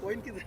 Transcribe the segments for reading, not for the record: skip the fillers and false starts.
Point किधर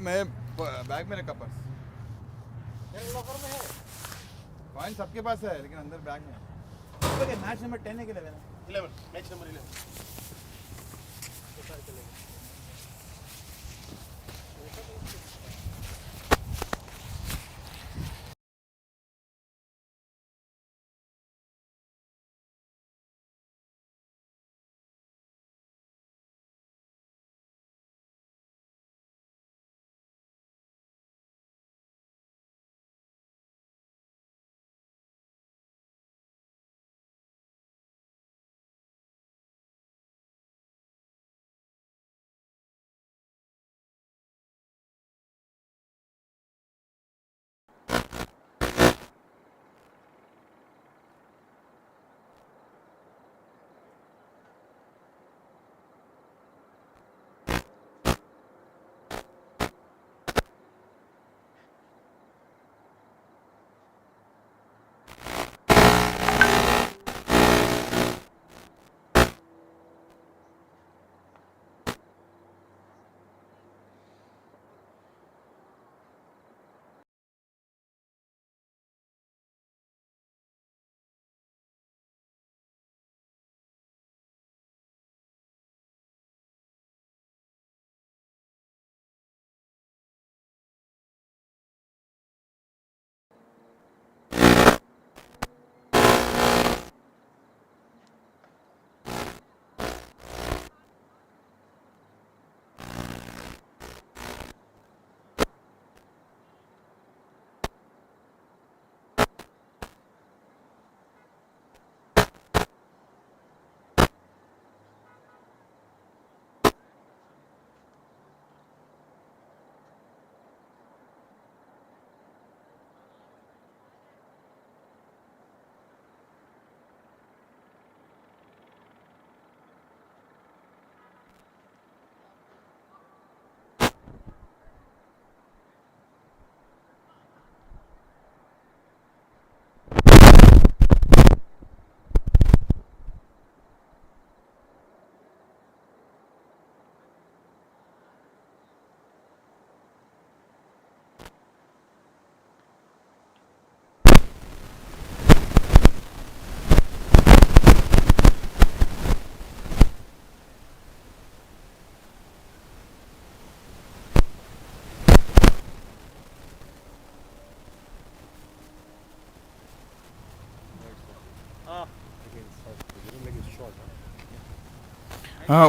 मैं bag में रखा पर्स कॉइन सबके पास है लेकिन अंदर बैग में है मैच नंबर 10 है कि 11 match number 11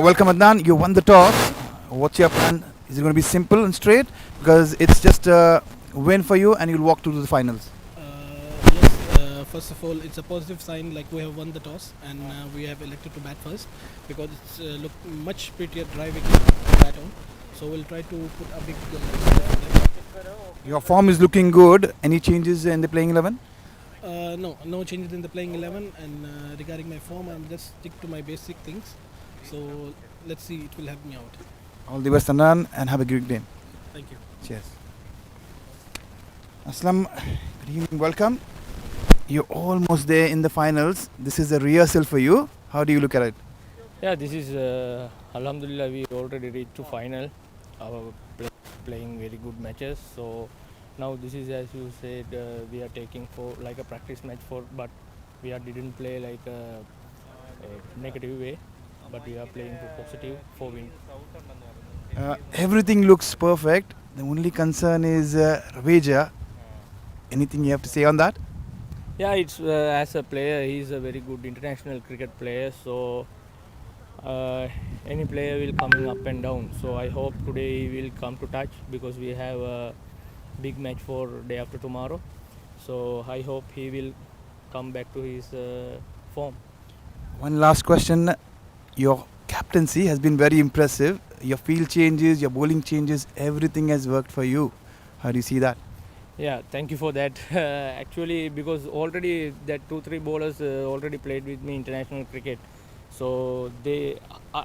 Welcome Adnan, you won the toss. What's your plan? Is it going to be simple and straight? Because it's just a win for you and you'll walk to the finals. Yes, first of all, it's a positive sign, like we have won the toss and we have elected to bat first because it's look much prettier driving bat on. So we'll try to put a big Your form is looking good. Any changes in the playing 11? No changes in the playing 11, and regarding my form, I'm just stick to my basic things. So let's see, it will help me out. All the best Adnan and have a great day. Thank you. Cheers. Aslam, good evening, welcome. You're almost there in the finals. This is a rehearsal for you. How do you look at it? Yeah, this is Alhamdulillah, we already reached to final. Our playing very good matches, so Now this is, as you said, we are taking for like a practice match for, but we didn't play like a negative way, but we are playing for positive for win. Everything looks perfect. The only concern is Raveja. Anything you have to say on that? Yeah, it's as a player, he's a very good international cricket player. So any player will coming up and down. So I hope today he will come to touch because we have a big match for day after tomorrow. So I hope he will come back to his form. One last question. Your captaincy has been very impressive. Your field changes, your bowling changes, everything has worked for you. How do you see that? Yeah, thank you for that. Actually, because already that 2-3 bowlers already played with me international cricket, so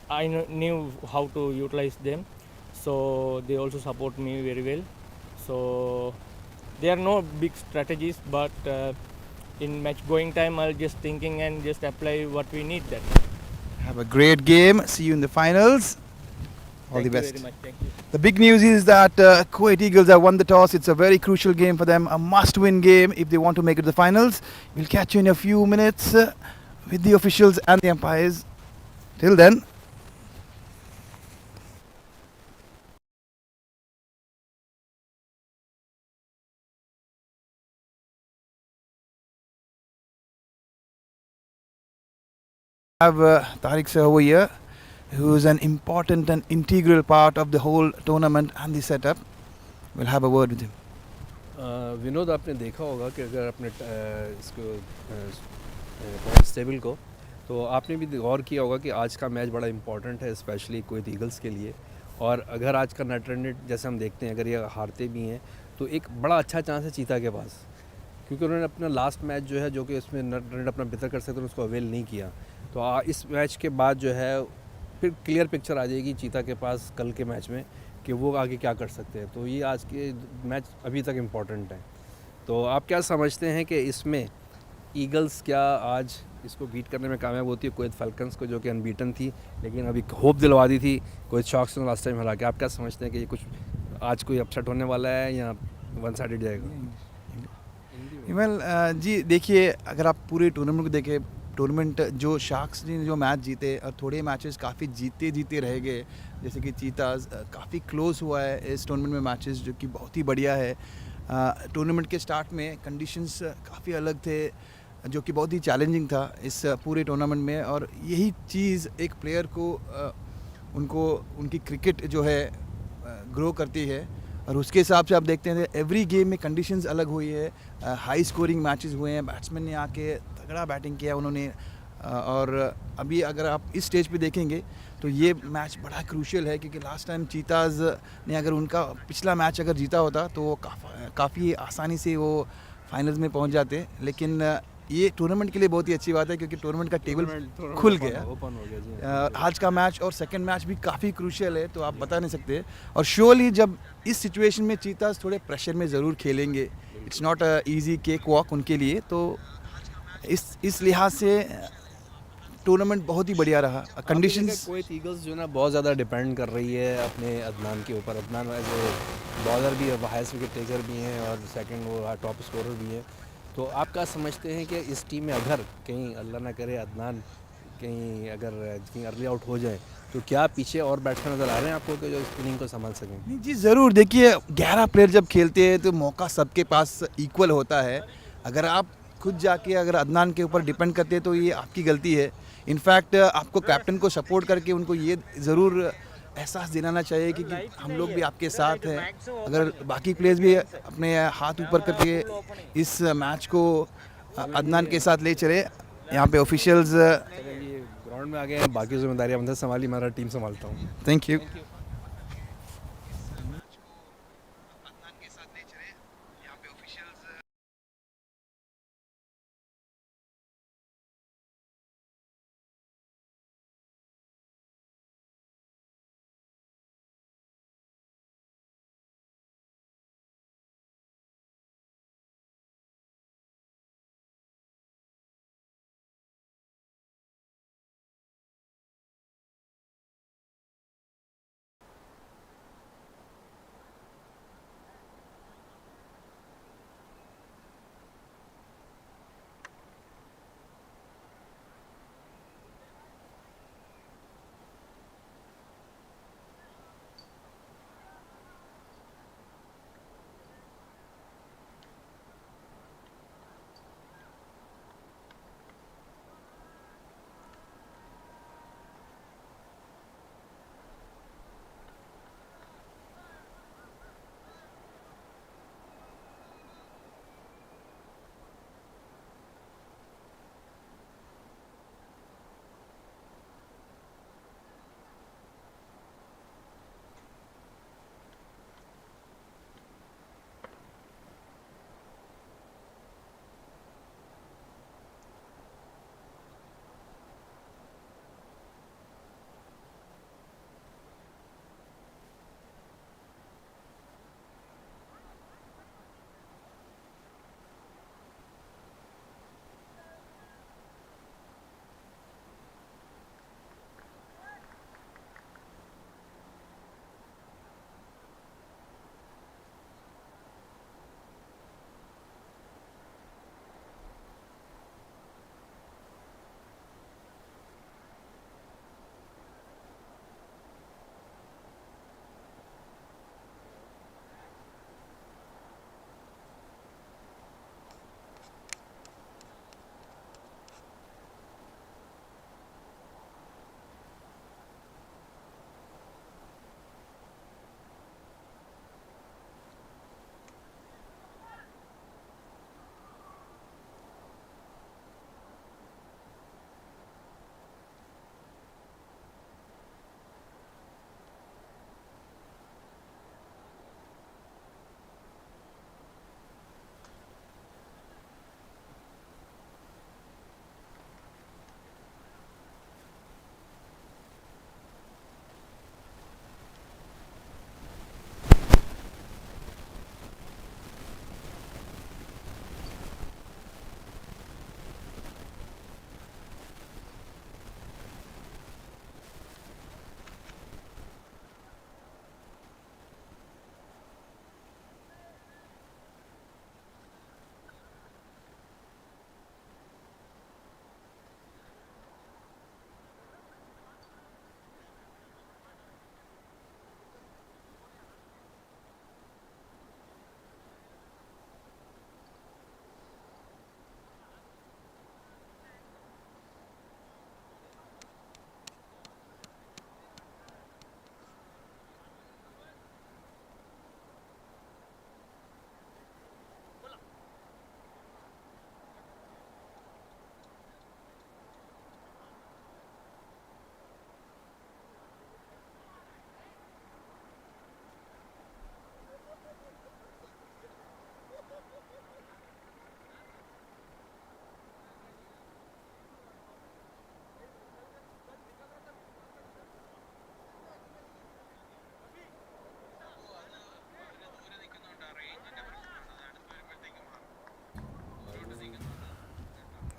I knew how to utilize them. So they also support me very well. So there are no big strategies, but in match going time, I'll just thinking and just apply what we need. That. Have a great game. See you in the finals. All Thank the you best. very much. Thank you. The big news is that Kuwait Eagles have won the toss. It's a very crucial game for them, a must-win game if they want to make it to the finals. We'll catch you in a few minutes with the officials and the umpires. Till then, I have Tariq sir over here, who is an important and integral part of the whole tournament and the setup. We'll have a word with him. Vinod, आपने देखा होगा कि अगर अपने इसको points table को, तो आपने भी गौर किया होगा कि आज का मैच बड़ा इंपॉर्टेंट है, स्पेशली कुवैत ईगल्स के लिए। और अगर आज का नेट रन रेट जैसे हम देखते हैं, अगर ये हारते भी हैं तो एक बड़ा अच्छा चांस है चीता के पास, क्योंकि उन्होंने अपना लास्ट मैच जो है, जो कि उसमें नेट रन रेट अपना बेहतर कर सकते हैं, उसको अवेल नहीं किया। तो इस मैच के बाद जो है फिर क्लियर पिक्चर आ जाएगी चीता के पास कल के मैच में कि वो आगे क्या कर सकते हैं। तो ये आज के मैच अभी तक इम्पॉर्टेंट है। तो आप क्या समझते हैं कि इसमें ईगल्स क्या आज इसको बीट करने में कामयाब होती है कुवैत फैल्कन्स को, जो कि अनबीटन थी, लेकिन अभी होप दिलवा दी थी कुवैत शॉक्स ने लास्ट टाइम हरा के? आप क्या समझते हैं कि ये कुछ आज कोई अपसेट होने वाला है या वन साइडेड जाएगा? वेल जी देखिए, अगर आप पूरे टूर्नामेंट को देखें, टूर्नामेंट जो शार्क्स ने जो मैच जीते और थोड़े मैचेस काफ़ी जीते रह गए, जैसे कि चीताज, काफ़ी क्लोज हुआ है इस टूर्नामेंट में मैचेस, जो कि बहुत ही बढ़िया है। टूर्नामेंट के स्टार्ट में कंडीशंस काफ़ी अलग थे, जो कि बहुत ही चैलेंजिंग था इस पूरे टूर्नामेंट में, और यही चीज़ एक प्लेयर को उनको उनकी क्रिकेट जो है ग्रो करती है। और उसके हिसाब से आप देखते हैं एवरी गेम में कंडीशंस अलग हुई है, हाई स्कोरिंग मैचेस हुए हैं, बैट्समैन ने आके तगड़ा बैटिंग किया उन्होंने। और अभी अगर आप इस स्टेज पे देखेंगे तो ये मैच बड़ा क्रूशियल है, क्योंकि लास्ट टाइम चीताज ने अगर उनका पिछला मैच अगर जीता होता तो वो काफ़ी आसानी से वो फाइनल्स में पहुंच जाते। लेकिन ये टूर्नामेंट के लिए बहुत ही अच्छी बात है, क्योंकि टूर्नामेंट का टेबल खुल गया, ओपन हो गया जी। आज का मैच और सेकंड मैच भी काफ़ी क्रूशियल है, तो आप बता नहीं सकते। और श्योरली जब इस सिचुएशन में चीताज थोड़े प्रेशर में ज़रूर खेलेंगे, it's not a easy cake walk उनके लिए। तो इस लिहाज से टूर्नामेंट बहुत ही बढ़िया रहा। कंडीशंस कुवैत ईगल्स जो है ना बहुत ज़्यादा डिपेंड कर रही है अपने अदनान के ऊपर। अदनान एज ए बॉलर भी है, हाईएस्ट विकेट टेकर भी हैं, और सेकंड वो टॉप स्कोरर भी हैं। तो आप क्या समझते हैं कि इस टीम में अगर कहीं अल्लाह ना करे अदनान कहीं अर्ली आउट हो जाए, तो क्या पीछे और बैट्समैन नज़र आ रहे हैं आपको कि जो इस इनिंग को संभाल सकें? नहीं जी, ज़रूर। देखिए, 11 प्लेयर जब खेलते हैं तो मौका सबके पास इक्वल होता है। अगर आप खुद जाके अगर अदनान के ऊपर डिपेंड करते हैं तो ये आपकी गलती है। इनफैक्ट आपको कैप्टन को सपोर्ट करके उनको ये ज़रूर एहसास दिलाना चाहिए कि हम लोग भी आपके साथ हैं। अगर बाकी प्लेयर्स भी अपने हाथ ऊपर करके इस मैच को अदनान के साथ ले चले। यहाँ पे ऑफिशियल्स, चलिए ग्राउंड में आ गए हैं, बाकी जिम्मेदारी अंदर संभाली, हमारा टीम संभालता हूँ। Thank you.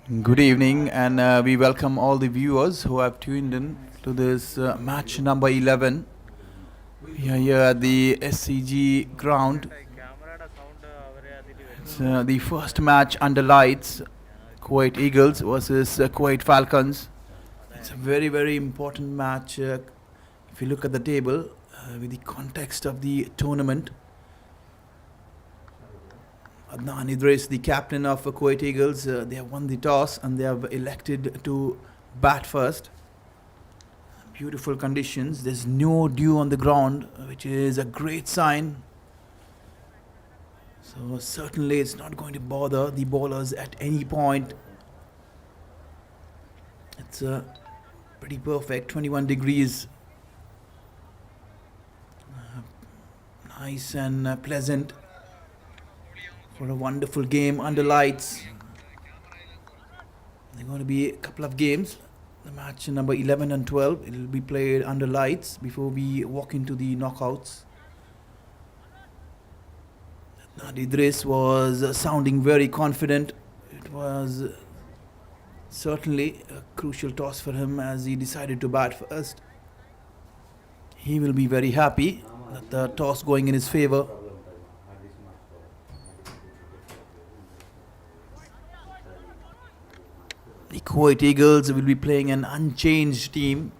Good evening, and we welcome all the viewers who have tuned in to this match number 11. We are here at the SCG ground. It's the first match under lights, Kuwait Eagles versus Kuwait Falcons. It's a very, very important match if you look at the table with the context of the tournament. Adnan Idris, the captain of Kuwait Eagles, they have won the toss and they have elected to bat first. Beautiful conditions. There's no dew on the ground, which is a great sign. So certainly it's not going to bother the bowlers at any point. It's pretty perfect, 21 degrees. Nice and pleasant for a wonderful game under lights. There are going to be a couple of games. The match number 11 and 12, it will be played under lights before we walk into the knockouts. Idris was sounding very confident. It was certainly a crucial toss for him as he decided to bat first. He will be very happy that the toss going in his favour. The Kuwait Eagles will be playing an unchanged team.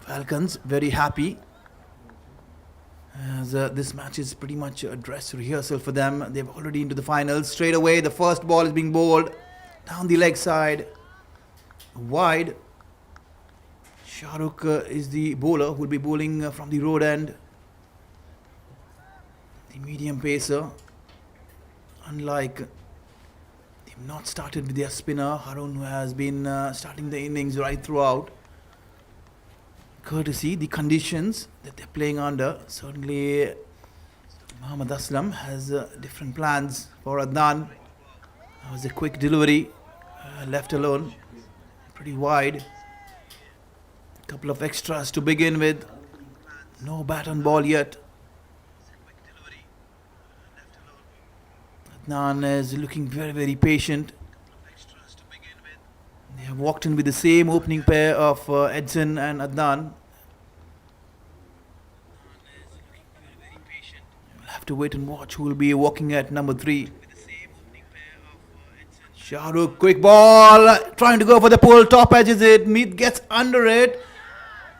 Falcons very happy as this match is pretty much a dress rehearsal for them. They're already into the finals. Straight away the first ball is being bowled down the leg side, wide. Shahrukh is the bowler who will be bowling from the road end. The medium pacer, unlike they've not started with their spinner Harun, who has been starting the innings right throughout. Courtesy the conditions that they're playing under. Certainly Muhammad Aslam has different plans for Adnan. That was a quick delivery, left alone, pretty wide. Couple of extras to begin with. No bat on ball yet. Adnan is looking very, very patient. They have walked in with the same opening pair of Edson and Adnan. We'll have to wait and watch who will be walking at number 3. Shahrukh, quick ball, trying to go for the pull, top edge is it, Meet gets under it.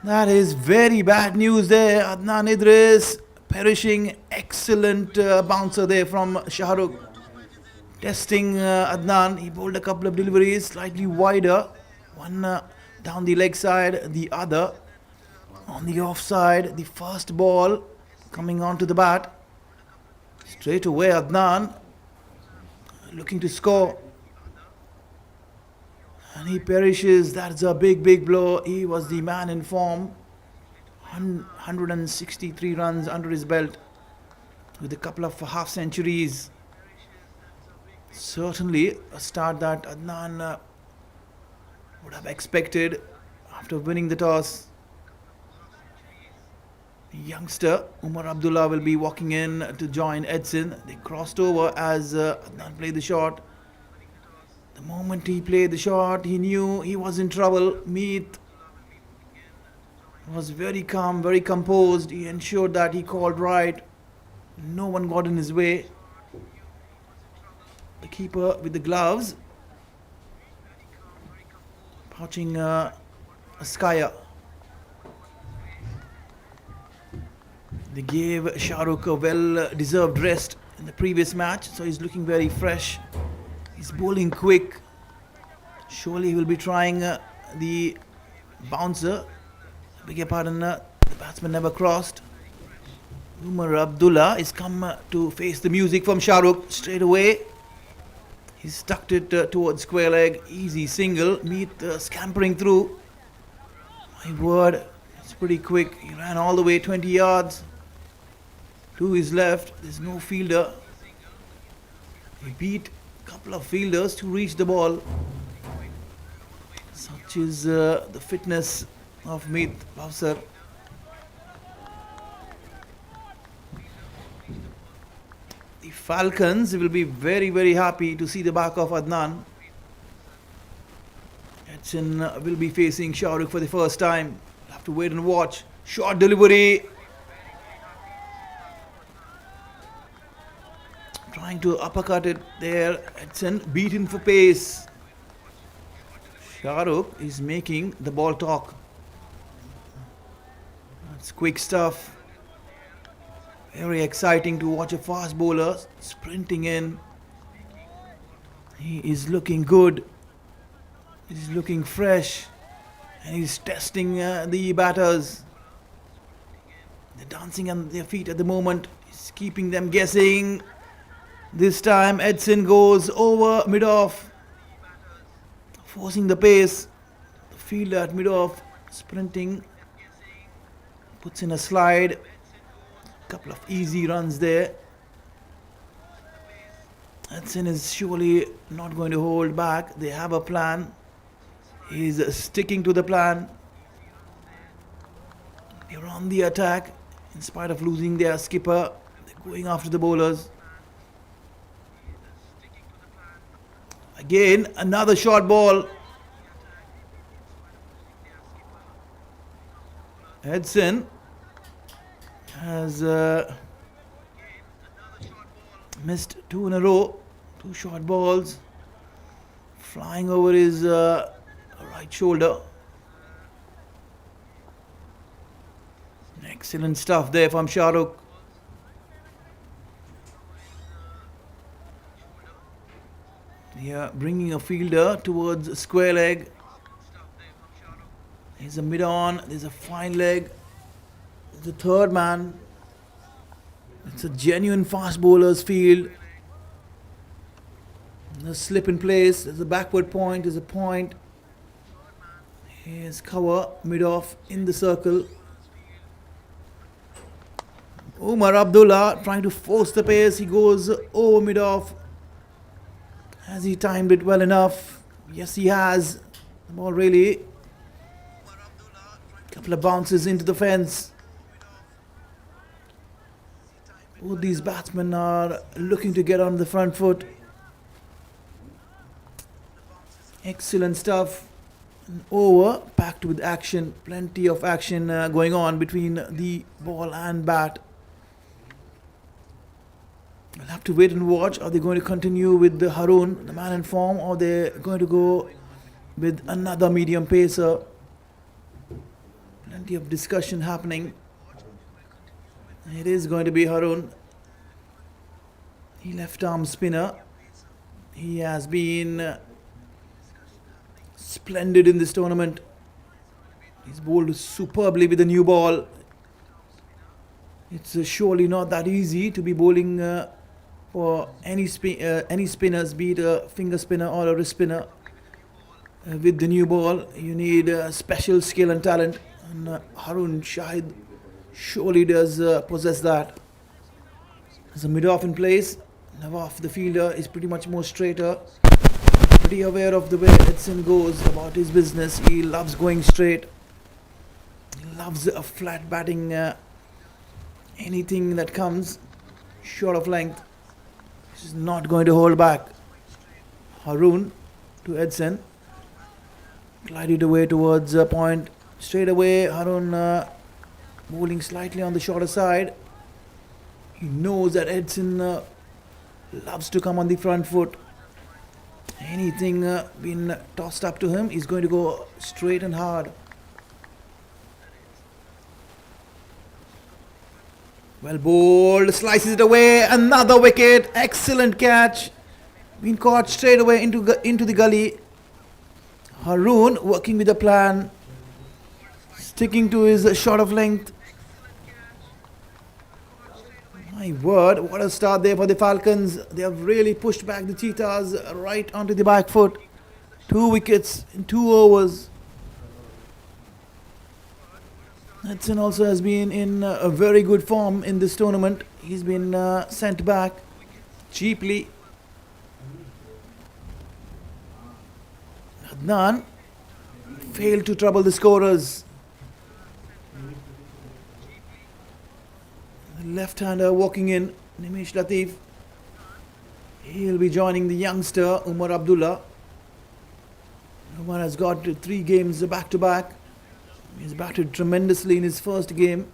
That is very bad news there. Adnan Idris perishing, excellent bouncer there from Shahrukh. Testing Adnan, he bowled a couple of deliveries slightly wider. One down the leg side, the other on the offside. The first ball coming onto the bat. Straight away Adnan looking to score. And he perishes. That's a big, big blow. He was the man in form. 163 runs under his belt with a couple of half centuries. Certainly a start that Adnan would have expected after winning the toss. The youngster Umar Abdullah will be walking in to join Edson. They crossed over as Adnan played the shot. The moment he played the shot, he knew he was in trouble. Meet was very calm, very composed. He ensured that he called right. No one got in his way. The keeper with the gloves, pouching Askaya. They gave Shahrukh a well-deserved rest in the previous match, so he's looking very fresh. He's bowling quick. Surely he will be trying the bouncer. Beg your pardon, the batsman never crossed. Umar Abdullah is come to face the music from Shahrukh straight away. He's tucked it towards square leg. Easy single. Meet scampering through. My word, it's pretty quick. He ran all the way 20 yards. To his left, there's no fielder. He beat a couple of fielders to reach the ball. Such is the fitness of Meet Bhavsar. The Falcons will be very, very happy to see the back of Adnan. Edson will be facing Shahrukh for the first time. Have to wait and watch. Short delivery. Trying to uppercut it there. Edson beaten for pace. Shahrukh is making the ball talk. That's quick stuff. Very exciting to watch a fast bowler sprinting in. He is looking good. He's looking fresh. And he's testing the batters. They're dancing on their feet at the moment. He's keeping them guessing. This time Edson goes over mid-off, forcing the pace. The fielder at mid-off sprinting. Puts in a slide. Couple of easy runs there. Edson is surely not going to hold back. They have a plan. He's sticking to the plan. They're on the attack. In spite of losing their skipper, they're going after the bowlers. Again, another short ball. Edson has missed two in a row. Two short balls. Flying over his right shoulder. Excellent stuff there from Shahrukh. Yeah, bringing a fielder towards square leg. There's a mid-on, there's a fine leg. The third man. It's a genuine fast bowler's field. There's a slip in place, there's a backward point, there's a point. Here's cover, mid-off in the circle. Umar Abdullah trying to force the pace, he goes over mid-off. Has he timed it well enough? Yes, he has. The ball really. Couple of bounces into the fence. Both these batsmen are looking to get on the front foot. Excellent stuff. And over, packed with action. Plenty of action going on between the ball and bat. We'll have to wait and watch. Are they going to continue with the Haroon, the man in form, or they're going to go with another medium pacer? Plenty of discussion happening. It is going to be Haroon. He left arm spinner. He has been splendid in this tournament. He's bowled superbly with a new ball. It's surely not that easy to be bowling for any spinners, be it a finger spinner or a wrist spinner. With the new ball, you need special skill and talent. And Haroon Shahid surely does possess that. There's a mid-off in place. Nawaf, the fielder, is pretty much more straighter. Pretty aware of the way Edson goes about his business. He loves going straight. He loves a flat batting. Anything that comes short of length, he's not going to hold back. Haroon to Edson. Glided away towards a point. Straight away, Haroon bowling slightly on the shorter side. He knows that Edson loves to come on the front foot. Anything been tossed up to him, he's going to go straight and hard. Well bowled, slices it away, another wicket, excellent catch. Been caught straight away into the gully. Haroon working with a plan, sticking to his short of length. My word, what a start there for the Falcons. They have really pushed back the Cheetahs right onto the back foot. 2 wickets in 2 overs. Edson also has been in a very good form in this tournament. He's been sent back cheaply. Adnan failed to trouble the scorers. The left-hander walking in, Nimesh Latif. He'll be joining the youngster Umar Abdullah. Umar has got 3 games back to back. He's batted tremendously in his first game.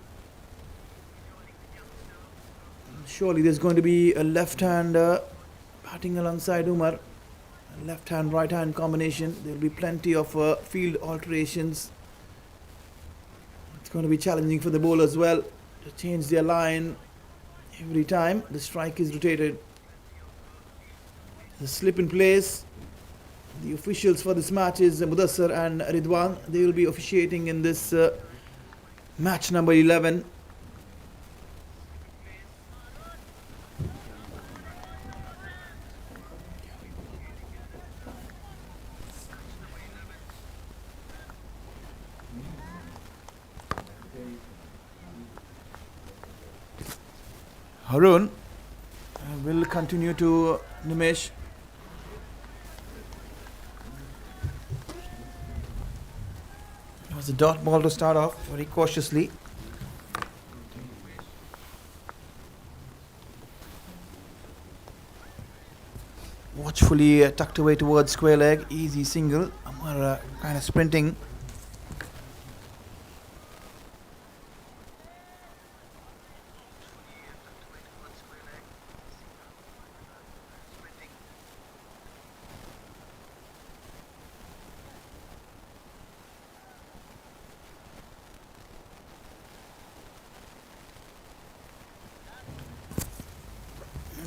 Surely there's going to be a left-hander batting alongside Umar. A left-hand, right-hand combination. There'll be plenty of field alterations. It's going to be challenging for the bowler as well to change their line every time the strike is rotated. The slip in place. The officials for this match is Mudassar and Ridwan. They will be officiating in this match number 11. Harun will continue to Nimesh. It was a dot ball to start off very cautiously. Watchfully tucked away towards square leg, easy single. Amar kind of sprinting.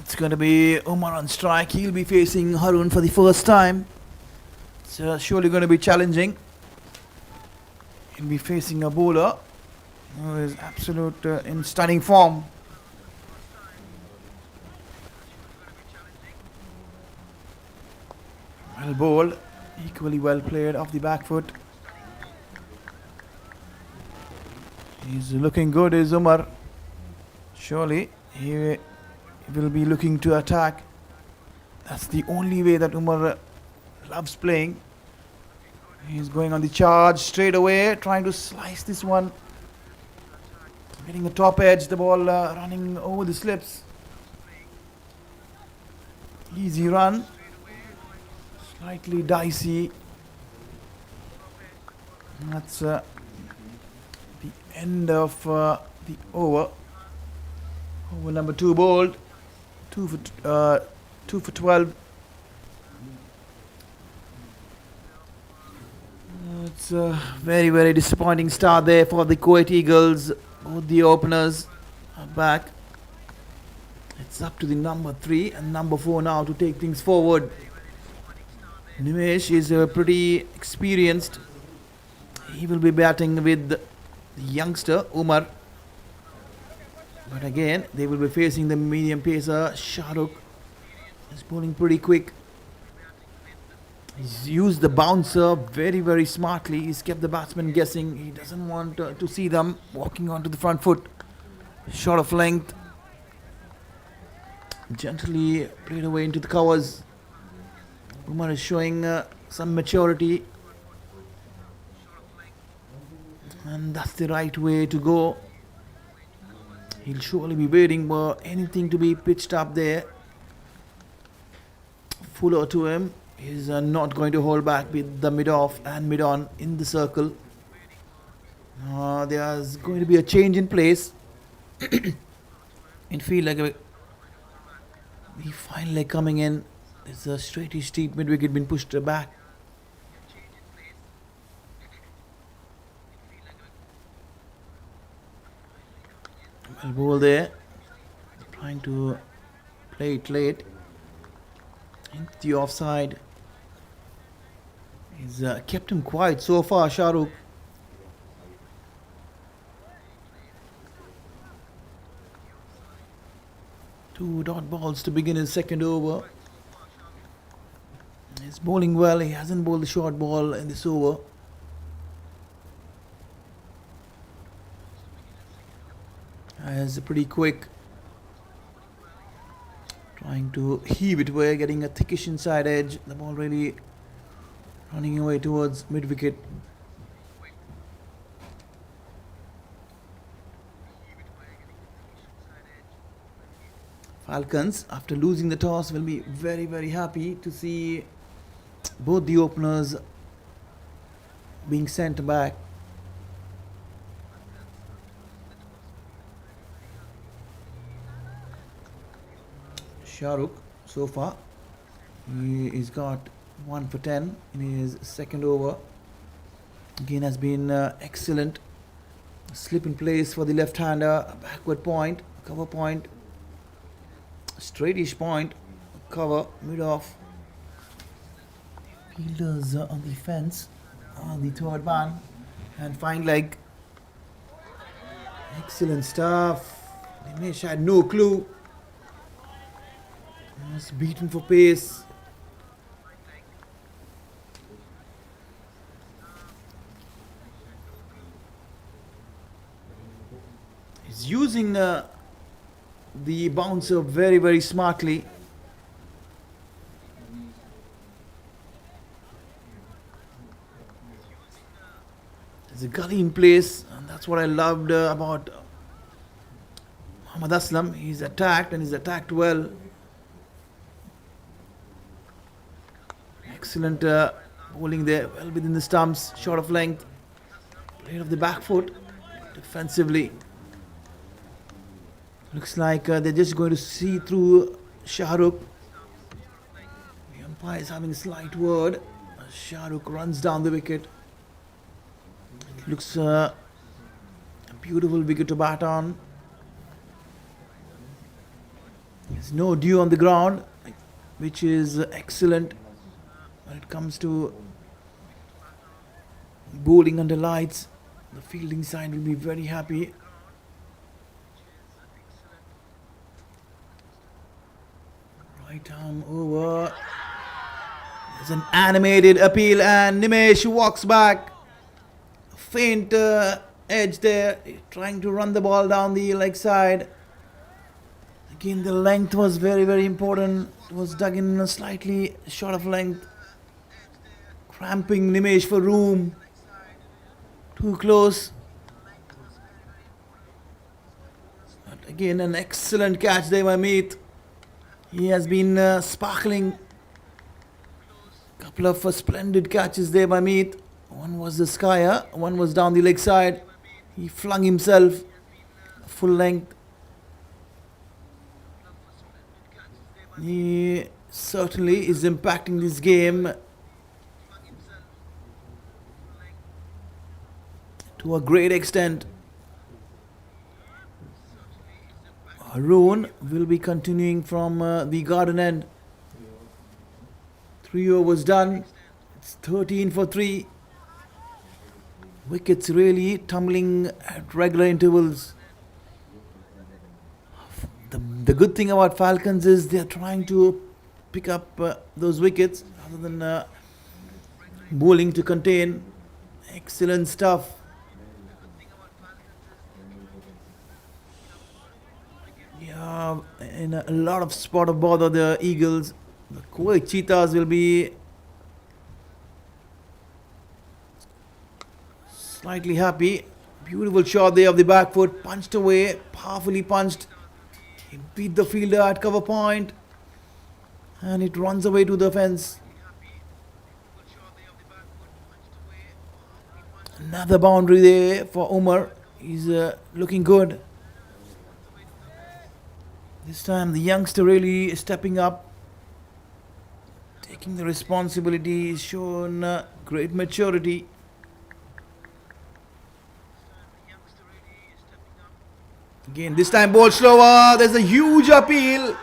It's going to be Umar on strike. He'll be facing Harun for the first time. It's surely going to be challenging. He'll be facing a bowler who is absolute in stunning form. Well bowled, equally well played off the back foot. He's looking good, is Umar. Surely he will be looking to attack. That's the only way that Umar loves playing. He's going on the charge straight away, trying to slice this one. Getting the top edge, the ball running over the slips. Easy run. Slightly dicey. That's the end of the over. Over number 2 bowled. 2 for 12. It's a very, very disappointing start there for the Kuwait Eagles. Both the openers are back. It's up to the number 3 and number 4 now to take things forward. Nimesh is pretty experienced. He will be batting with the youngster Umar. But again, they will be facing the medium pacer Shahrukh. He's bowling pretty quick. He's used the bouncer very, very smartly. He's kept the batsman guessing. He doesn't want to see them walking onto the front foot. Short of length. Gently played away into the covers. Umar is showing some maturity. And that's the right way to go. He'll surely be waiting for anything to be pitched up there. Fuller to him. He's not going to hold back with the mid-off and mid-on in the circle. There's going to be a change in place. In field, like the final leg coming in. There's a straightish steep mid-wicket been pushed back. Well ball there. Trying to play it late. Into the offside. He's kept him quiet so far, Shahrukh. Two dot balls to begin his second over. He's bowling well. He hasn't bowled the short ball in this over. He's pretty quick. Trying to heave it away, getting a thickish inside edge. The ball really running away towards mid-wicket. Falcons, after losing the toss, will be very, very happy to see both the openers being sent back. Shahrukh so far he's got 1 for 10 in his second over. Again has been excellent. Slip in place for the left-hander, backward point, cover point, straightish point, cover, mid-off. Fielders on the fence on the third man and fine leg. Excellent stuff. Dinesh had no clue. Was beaten for pace. He's using the bouncer very, very smartly. There's a gully in place, and that's what I loved about Muhammad Aslam. He's attacked and he's attacked well. Excellent bowling there, well within the stumps, short of length, played off the back foot defensively. Looks like they're just going to see through Shahrukh. The umpire is having a slight word. Shahrukh runs down the wicket. It looks a beautiful wicket to bat on. There's no dew on the ground, which is excellent when it comes to bowling under lights. The fielding side will be very happy. Right arm over. There's an animated appeal and Nimesh walks back. Faint edge there, trying to run the ball down the leg side. Again, the length was very, very important. It was dug in slightly short of length. Cramping Nimesh for room. Too close. But again, an excellent catch there by Meet. He has been sparkling. Couple of splendid catches there by Meet. One was the skyer, one was down the leg side. He flung himself full length. He certainly is impacting this game to a great extent. Haroon will be continuing from the garden end. 3 overs done. It's 13 for 3. Wickets really tumbling at regular intervals. The good thing about Falcons is they're trying to pick up those wickets rather than bowling to contain. Excellent stuff. Yeah, in a lot of spot of bother the Eagles. The Kuwait Cheetahs will be slightly happy. Beautiful shot there of the back foot, punched away, powerfully punched. He beat the fielder at cover point and it runs away to the fence. Another boundary there for Umar. He's looking good. This time the youngster really stepping up, taking the responsibility, he's shown great maturity. Again, this time ball slower. There's a huge appeal.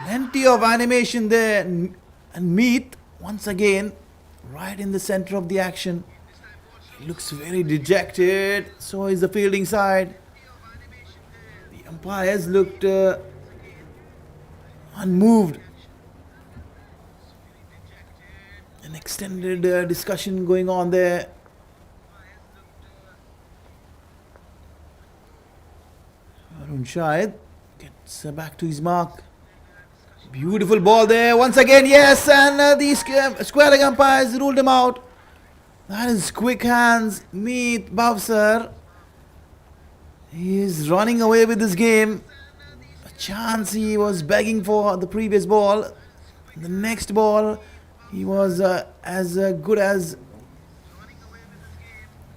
Plenty of animation there. And Meet, once again, right in the center of the action. He looks very dejected. So is the fielding side. The umpires looked unmoved. An extended discussion going on there. Arun Shahid gets back to his mark. Beautiful ball there once again, yes, and the square leg umpires ruled him out. That is quick hands. Meet Bhavsar. He is running away with this game. A chance he was begging for the previous ball. The next ball he was as good as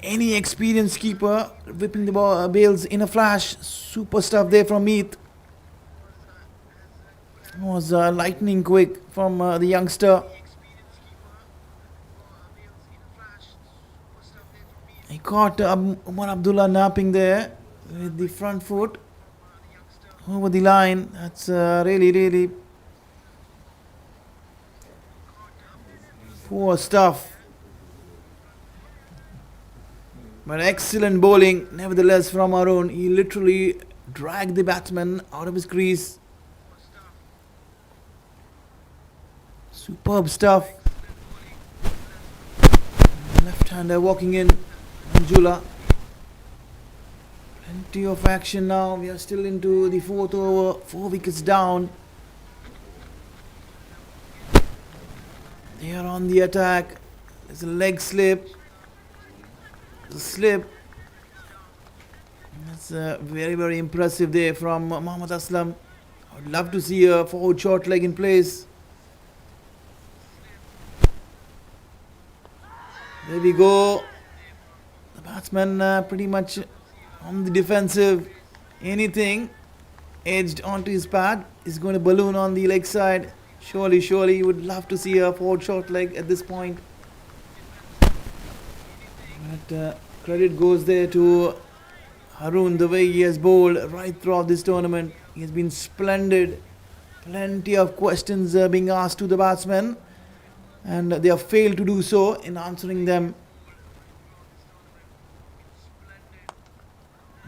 Any experienced keeper whipping the bails in a flash. Super stuff there from Meath. Was lightning quick from the youngster. He caught Umar Abdullah napping there with the front foot over the line. That's really poor stuff. But excellent bowling nevertheless from Arun. He literally dragged the batsman out of his crease. Superb stuff. Left-hander walking in. Manjula. Plenty of action now. We are still into the fourth over. 4 wickets down. They are on the attack. There's a leg slip. The slip. That's very impressive there from Mohammad Aslam. I would love to see a forward short leg in place. There we go. The batsman pretty much on the defensive. Anything edged onto his pad is going to balloon on the leg side. Surely you would love to see a forward short leg at this point. But credit goes there to Harun, the way he has bowled right throughout this tournament. He has been splendid. Plenty of questions being asked to the batsmen, and they have failed to do so in answering them.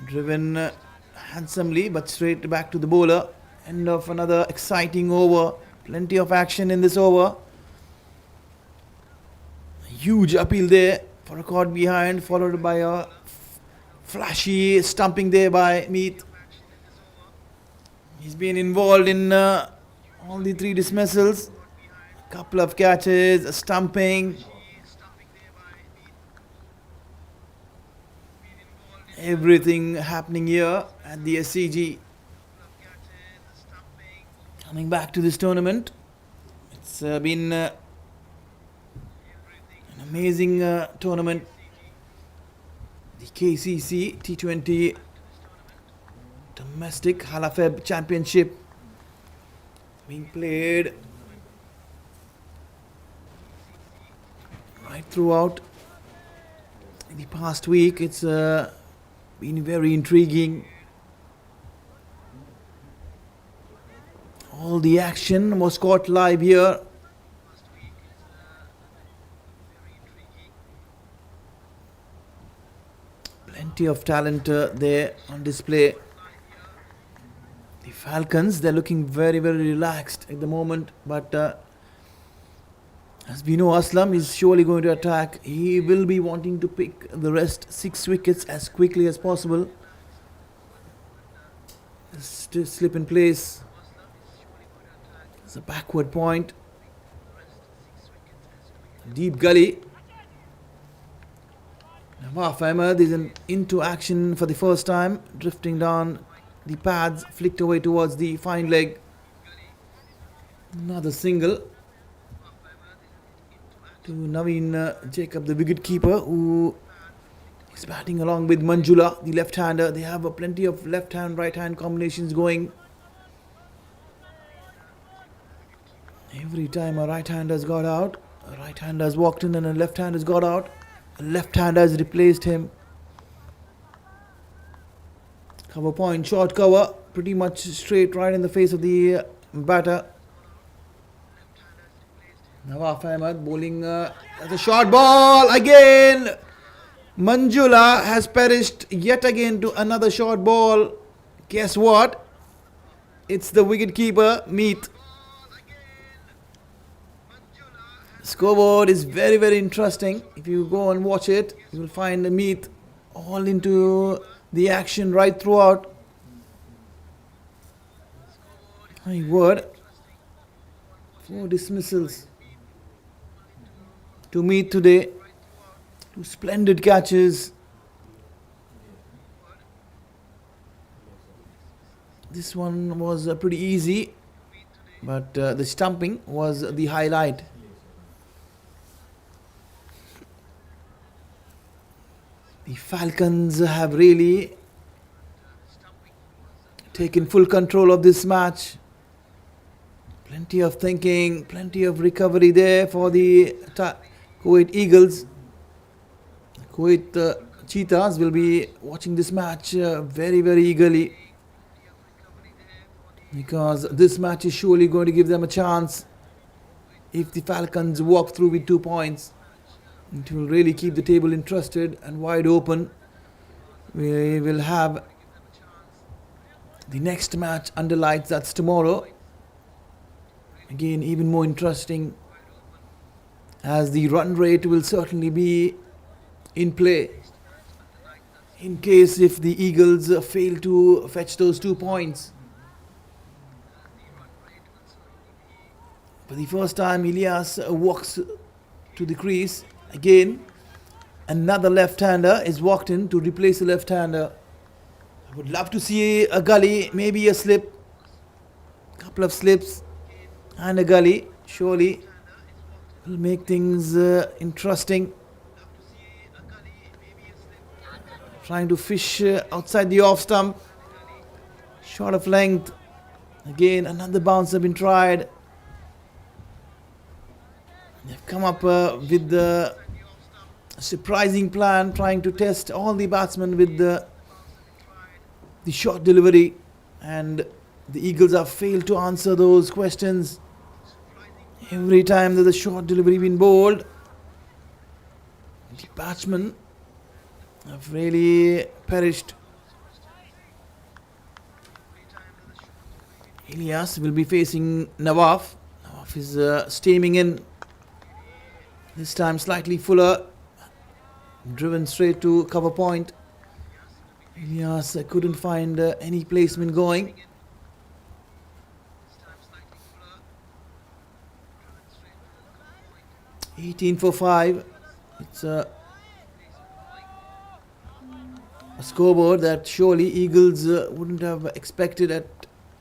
Driven handsomely, but straight back to the bowler. End of another exciting over. Plenty of action in this over. Huge appeal there for a caught behind, followed by a flashy stumping there by Meath. He's been involved in all the 3 dismissals. A couple of catches, a stumping. Everything happening here at the SCG. Coming back to this tournament, it's been an amazing tournament. The KCC T20 Domestic HALA FEB Championship being played right throughout the past week. It's been very intriguing. All the action was caught live here. Plenty of talent there on display. The Falcons, they're looking very relaxed at the moment, but as we know, Aslam is surely going to attack. He will be wanting to pick the rest 6 wickets as quickly as possible. Still slip in place. It's a backward point. Deep gully. Nawaf Ahmed is into action for the first time. Drifting down the pads, flicked away towards the fine leg. Another single to Naveen Jacob, the wicket keeper, who is batting along with Manjula, the left-hander. They have plenty of left-hand, right-hand combinations going. Every time a right-hander has got out, a right-hander has walked in and a left-hander has got out. A left-hander has replaced him. Cover point, short cover, pretty much straight right in the face of the batter. Nawaf Ahmed bowling as a short ball again. Manjula has perished yet again to another short ball. Guess what? It's the wicket keeper, Meath. Scoreboard is very interesting. If you go and watch it, you will find Meath all into the action right throughout. My word. 4 dismissals to Meath today. 2 splendid catches. This one was pretty easy, but the stumping was the highlight. The Falcons have really taken full control of this match. Plenty of thinking, plenty of recovery there for the Kuwait Eagles. Kuwait Cheetahs will be watching this match very, very eagerly, because this match is surely going to give them a chance. If the Falcons walk through with 2 points, it will really keep the table interested and wide open. We will have the next match under lights, that's tomorrow. Again, even more interesting, as the run rate will certainly be in play in case if the Eagles fail to fetch those 2 points. For the first time, Ilyas walks to the crease. Again, another left-hander is walked in to replace the left-hander. I would love to see a gully, maybe a slip, couple of slips and a gully. Surely will make things interesting. Trying to fish outside the off stump. Short of length. Again, another bounce has been tried. They've come up with the surprising plan, trying to test all the batsmen with the short delivery, and the Eagles have failed to answer those questions. Every time there's a short delivery been bowled, the batsmen have really perished. Ilyas will be facing Nawaf. Nawaf is steaming in. This time slightly fuller, driven straight to cover point. Ilyas couldn't find any placement going. (18 for 5). It's a scoreboard that surely Eagles wouldn't have expected at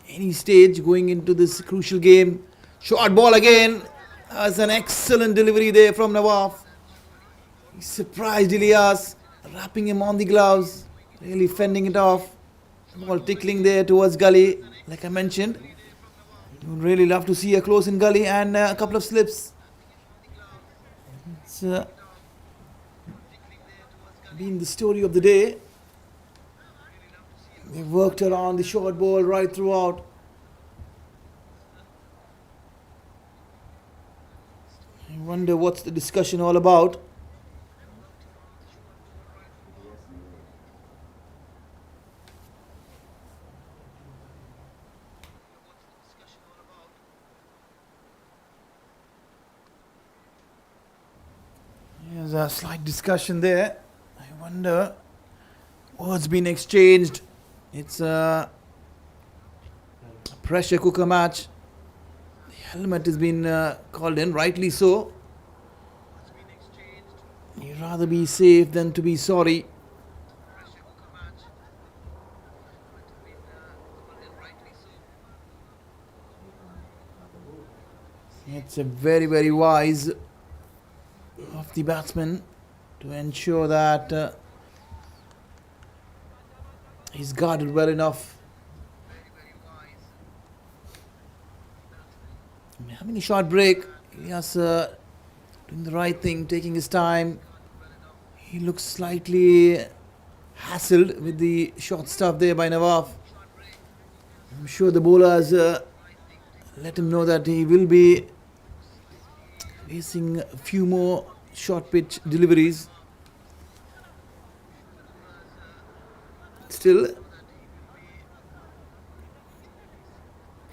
any stage going into this crucial game. Short ball again. That's an excellent delivery there from Nawaf. He surprised Ilyas, wrapping him on the gloves, really fending it off. Ball tickling there towards gully, like I mentioned. Would really love to see a close in gully and a couple of slips. It's been the story of the day. They worked around the short ball right throughout. I wonder what's the discussion all about. There's a slight discussion there. I wonder what's been exchanged. It's a pressure cooker match. The helmet has been called in, rightly so. You'd rather be safe than to be sorry. It's a very, very wise of the batsman to ensure that he's guarded well enough. Having a short break, Ilyas doing the right thing, taking his time. He looks slightly hassled with the short stuff there by Nawaf. I'm sure the bowlers let him know that he will be facing a few more short pitch deliveries. Still,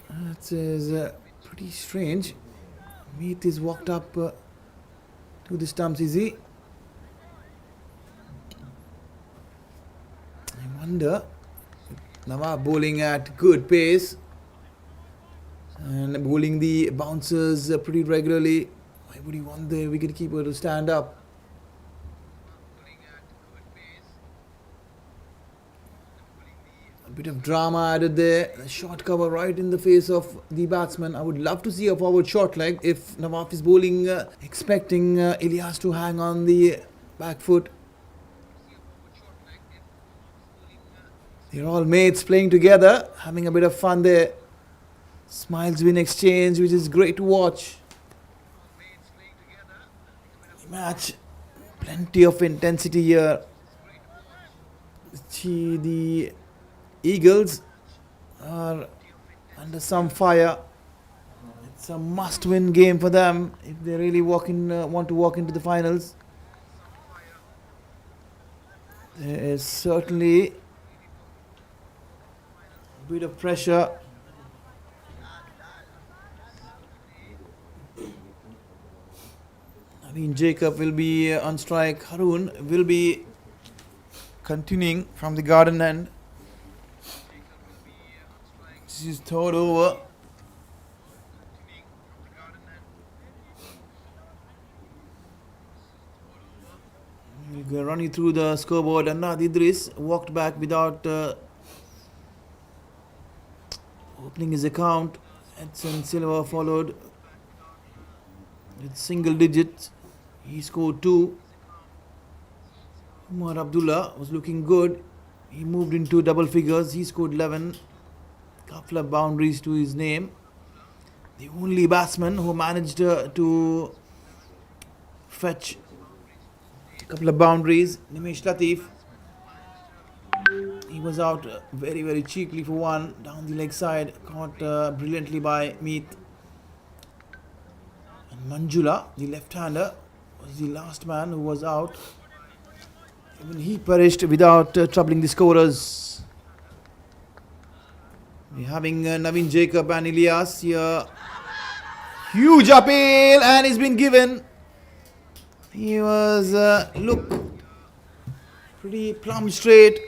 it is pretty strange. Meet is walked up to the stumps easy. I wonder, Nawab bowling at good pace and bowling the bouncers pretty regularly. Why would he want the wicketkeeper to stand up? A bit of drama added there. A short cover right in the face of the batsman. I would love to see a forward short leg if Nawaf is bowling, expecting Ilyas to hang on the back foot. They're all mates playing together, having a bit of fun there. Smiles being exchanged, which is great to watch. The match, plenty of intensity here. The Eagles are under some fire. It's a must-win game for them if they really want to walk into the finals. There is certainly a bit of pressure. Jacob will be on strike. Harun will be continuing from the garden end. This is third over. We'll run you through the scoreboard. Anad Idris walked back without opening his account. Edson Silva followed with single digits. He scored 2. Umar Abdullah was looking good. He moved into double figures. He scored 11. Couple of boundaries to his name. The only batsman who managed to fetch a couple of boundaries, Nimesh Latif. He was out very, very cheaply for one down the leg side, caught brilliantly by Meet. And Manjula, the left-hander, was the last man who was out. Even he perished without troubling the scorers. We're having Naveen Jacob and Ilyas here. Huge appeal, and he's been given. He was, look, pretty plumb straight,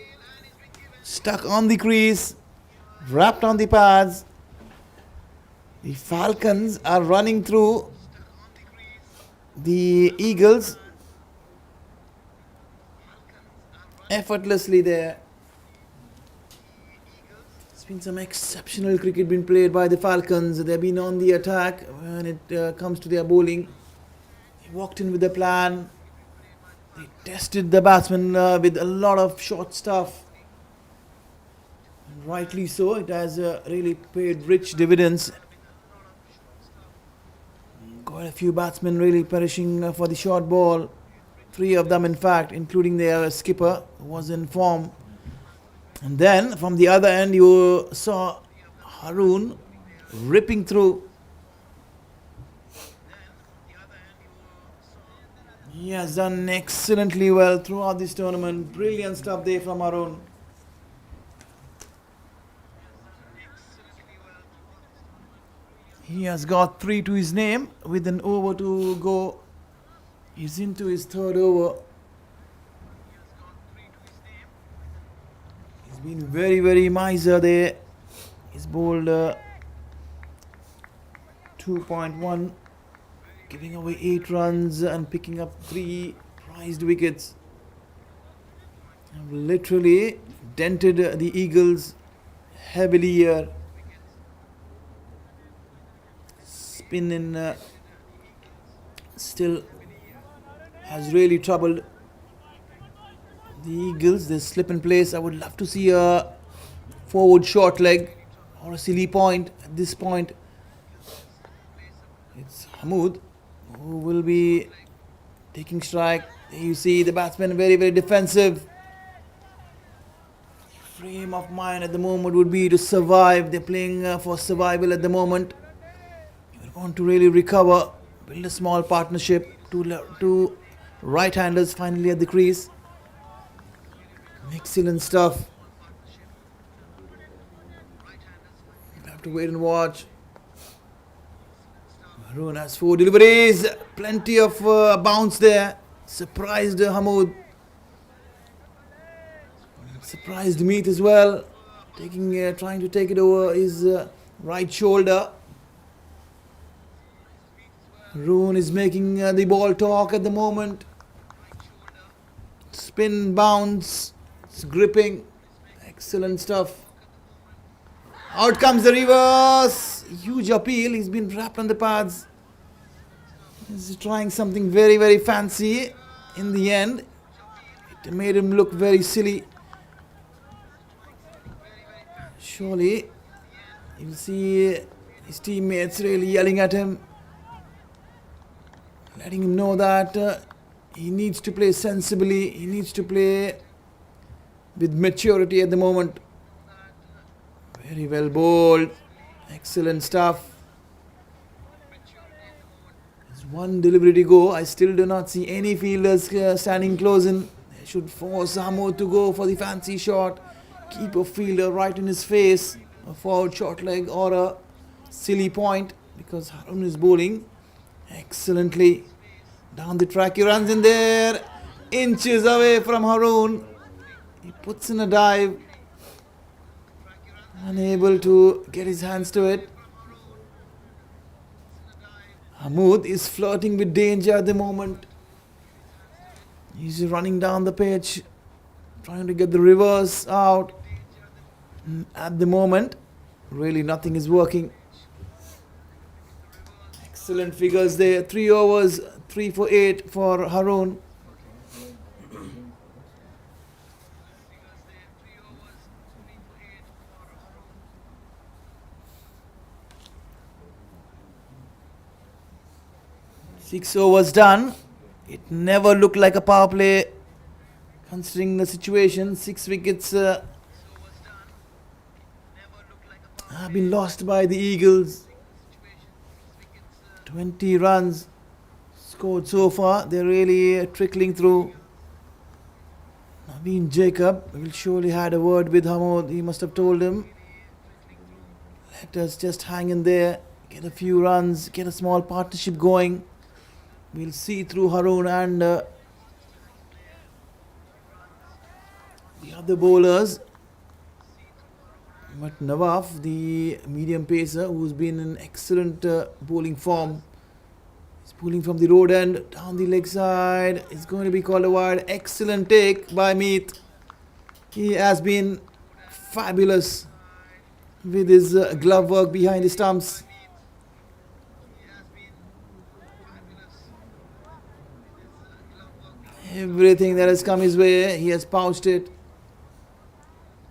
stuck on the crease, wrapped on the pads. The Falcons are running through the Eagles effortlessly there. There's been some exceptional cricket being played by the Falcons. They've been on the attack when it comes to their bowling. They walked in with a plan. They tested the batsmen with a lot of short stuff. And rightly so, it has really paid rich dividends. Quite a few batsmen really perishing for the short ball. 3 of them, in fact, including their skipper, who was in form. And then from the other end, you saw Harun ripping through. He has done excellently well throughout this tournament. Brilliant stuff there from Harun. He has got 3 to his name with an over to go. He's into his third over. He's been very, very miser there. He's bowled 2.1, giving away 8 runs and picking up 3 prized wickets. And literally dented the Eagles heavily here. Spin in still has really troubled the Eagles. They slip in place. I would love to see a forward short leg or a silly point at this point. It's Hamoud who will be taking strike. There you see the batsman very, very defensive. Frame of mind at the moment would be to survive. They're playing for survival at the moment. They want to really recover, build a small partnership. Two right-handers finally at the crease. Excellent stuff. We have to wait and watch. Harun has 4 deliveries. Plenty of bounce there. Surprised Hamoud. Surprised Meet as well. Trying to take it over his right shoulder. Harun is making the ball talk at the moment. Spin, bounce, it's gripping. Excellent stuff. Out comes the reverse. Huge appeal. He's been wrapped on the pads. He's trying something very, very fancy. In the end, it made him look very silly. Surely, you'll see his teammates really yelling at him, letting him know that he needs to play sensibly, he needs to play with maturity at the moment. Very well bowled, excellent stuff. There's one delivery to go. I still do not see any fielders standing close in. They should force Hamoud to go for the fancy shot, keep a fielder right in his face, a forward short leg or a silly point, because Harun is bowling excellently. Down the track, he runs in there, inches away from Harun. He puts in a dive, unable to get his hands to it. Hamoud is flirting with danger at the moment. He's running down the pitch, trying to get the reverse out. At the moment, really nothing is working. Excellent figures there. 3 overs, 3 for 8 for Harun. Six overs done. It never looked like a power play considering the situation. 6 wickets have been lost by the Eagles. 20 runs scored so far. They're really trickling through. Naveen Jacob will surely had a word with Hamoud. He must have told him, let us just hang in there, get a few runs, get a small partnership going. We'll see through Harun and the other bowlers. But Nawaf, the medium pacer, who's been in excellent bowling form, is bowling from the road end down the leg side. It's going to be called a wide. Excellent take by Meet. He has been fabulous with his glove work behind the stumps. Everything that has come his way, he has pouched it.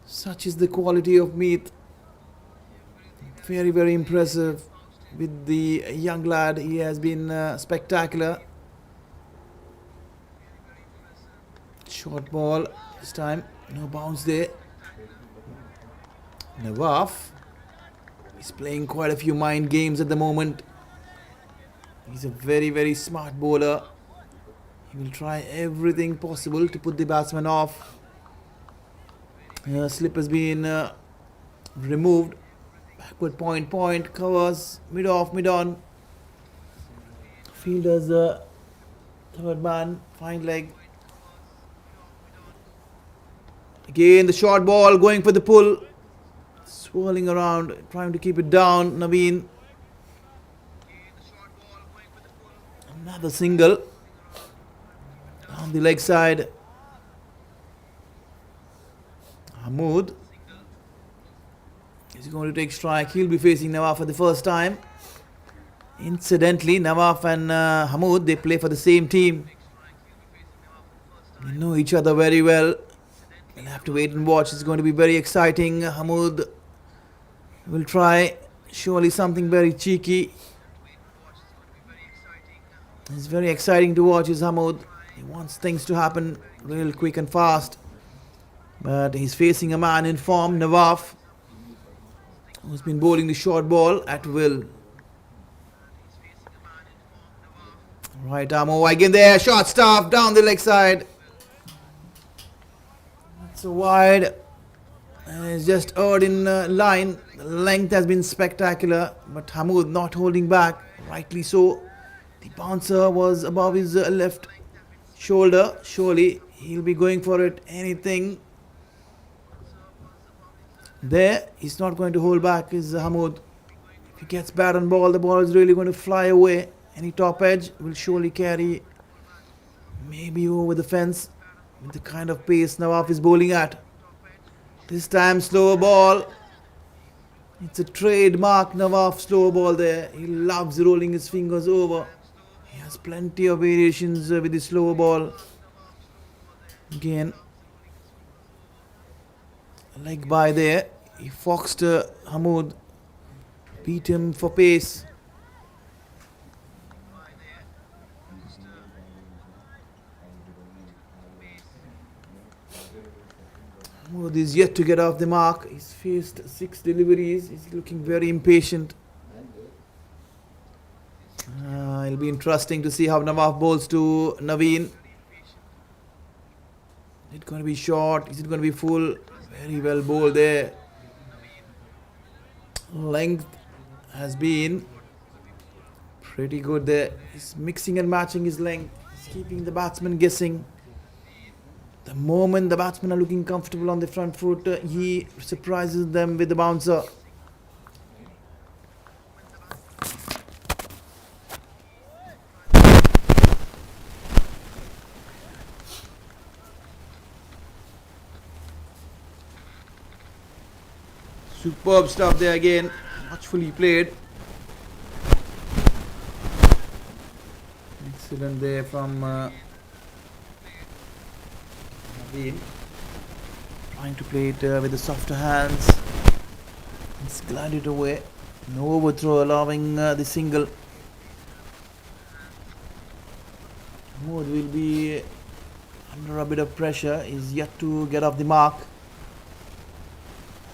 Such is the quality of Meet. Very, very impressive with the young lad. He has been spectacular. Short ball this time. No bounce there. Nawaf is playing quite a few mind games at the moment. He's a very, very smart bowler. He will try everything possible to put the batsman off. Slip has been removed. Backward point, covers, mid off, mid on. Fielder's third man, fine leg. Again the short ball going for the pull. Swirling around, trying to keep it down, Naveen. Another single. On the leg side, Hamoud is going to take strike. He'll be facing Nawaf for the first time. Incidentally, Nawaf and Hamoud, they play for the same team. They know each other very well. We'll have to wait and watch. It's going to be very exciting. Hamoud will try surely something very cheeky. It's very exciting to watch his Hamoud. He wants things to happen real quick and fast. But he's facing a man in form, Nawaf, who's been bowling the short ball at will. Right arm over again there, short stuff down the leg side. That's a wide. And it's just earned in line. The length has been spectacular, but Hamoud not holding back, rightly so. The bouncer was above his left shoulder. Surely he'll be going for it. Anything there, he's not going to hold back, is Hamoud. If he gets bad on ball, the ball is really going to fly away. Any top edge will surely carry maybe over the fence with the kind of pace Nawaf is bowling at. This time slower ball. It's a trademark Nawaf slower ball there. He loves rolling his fingers over. He has plenty of variations with the slower ball. Again, leg by there. He foxed Hamoud, beat him for pace. Hamoud is yet to get off the mark. He's faced 6 deliveries. He's looking very impatient. It'll be interesting to see how Nawaf bowls to Naveen. Is it going to be short? Is it going to be full? Very well bowled there. Length has been pretty good there. He's mixing and matching his length. He's keeping the batsman guessing. The moment the batsmen are looking comfortable on the front foot, he surprises them with the bouncer. Superb stuff there again. Watchfully played. Excellent there from Naveen. Trying to play it with the softer hands. It's glided away. No overthrow, allowing the single. Mood will be under a bit of pressure. He's yet to get off the mark.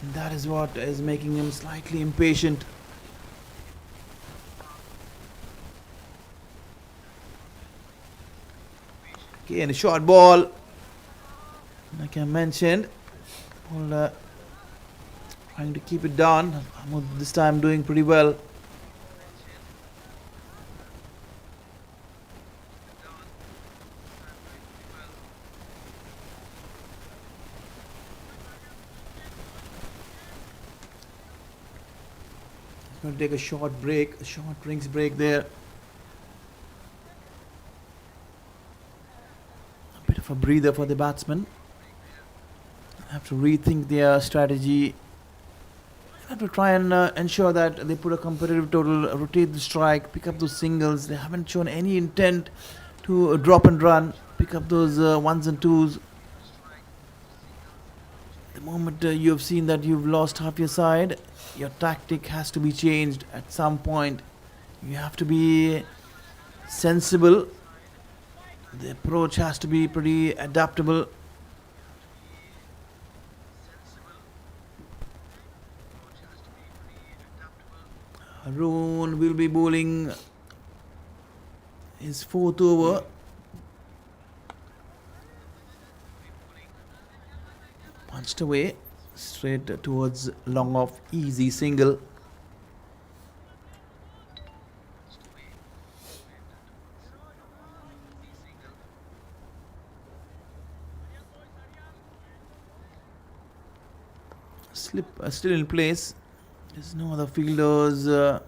And that is what is making him slightly impatient. Again, a short ball. Like I mentioned, ball, trying to keep it down. Mahmood this time doing pretty well. Going to take a short break, a short drinks break there. A bit of a breather for the batsmen. Have to rethink their strategy. Have to try and ensure that they put a competitive total, rotate the strike, pick up those singles. They haven't shown any intent to drop and run, pick up those ones and twos. The moment you have seen that you've lost half your side, your tactic has to be changed at some point. You have to be sensible. The approach has to be pretty adaptable. Haroon will be bowling his 4th over. Punched away straight towards long off, easy single. Slip still in place. There's no other fielders in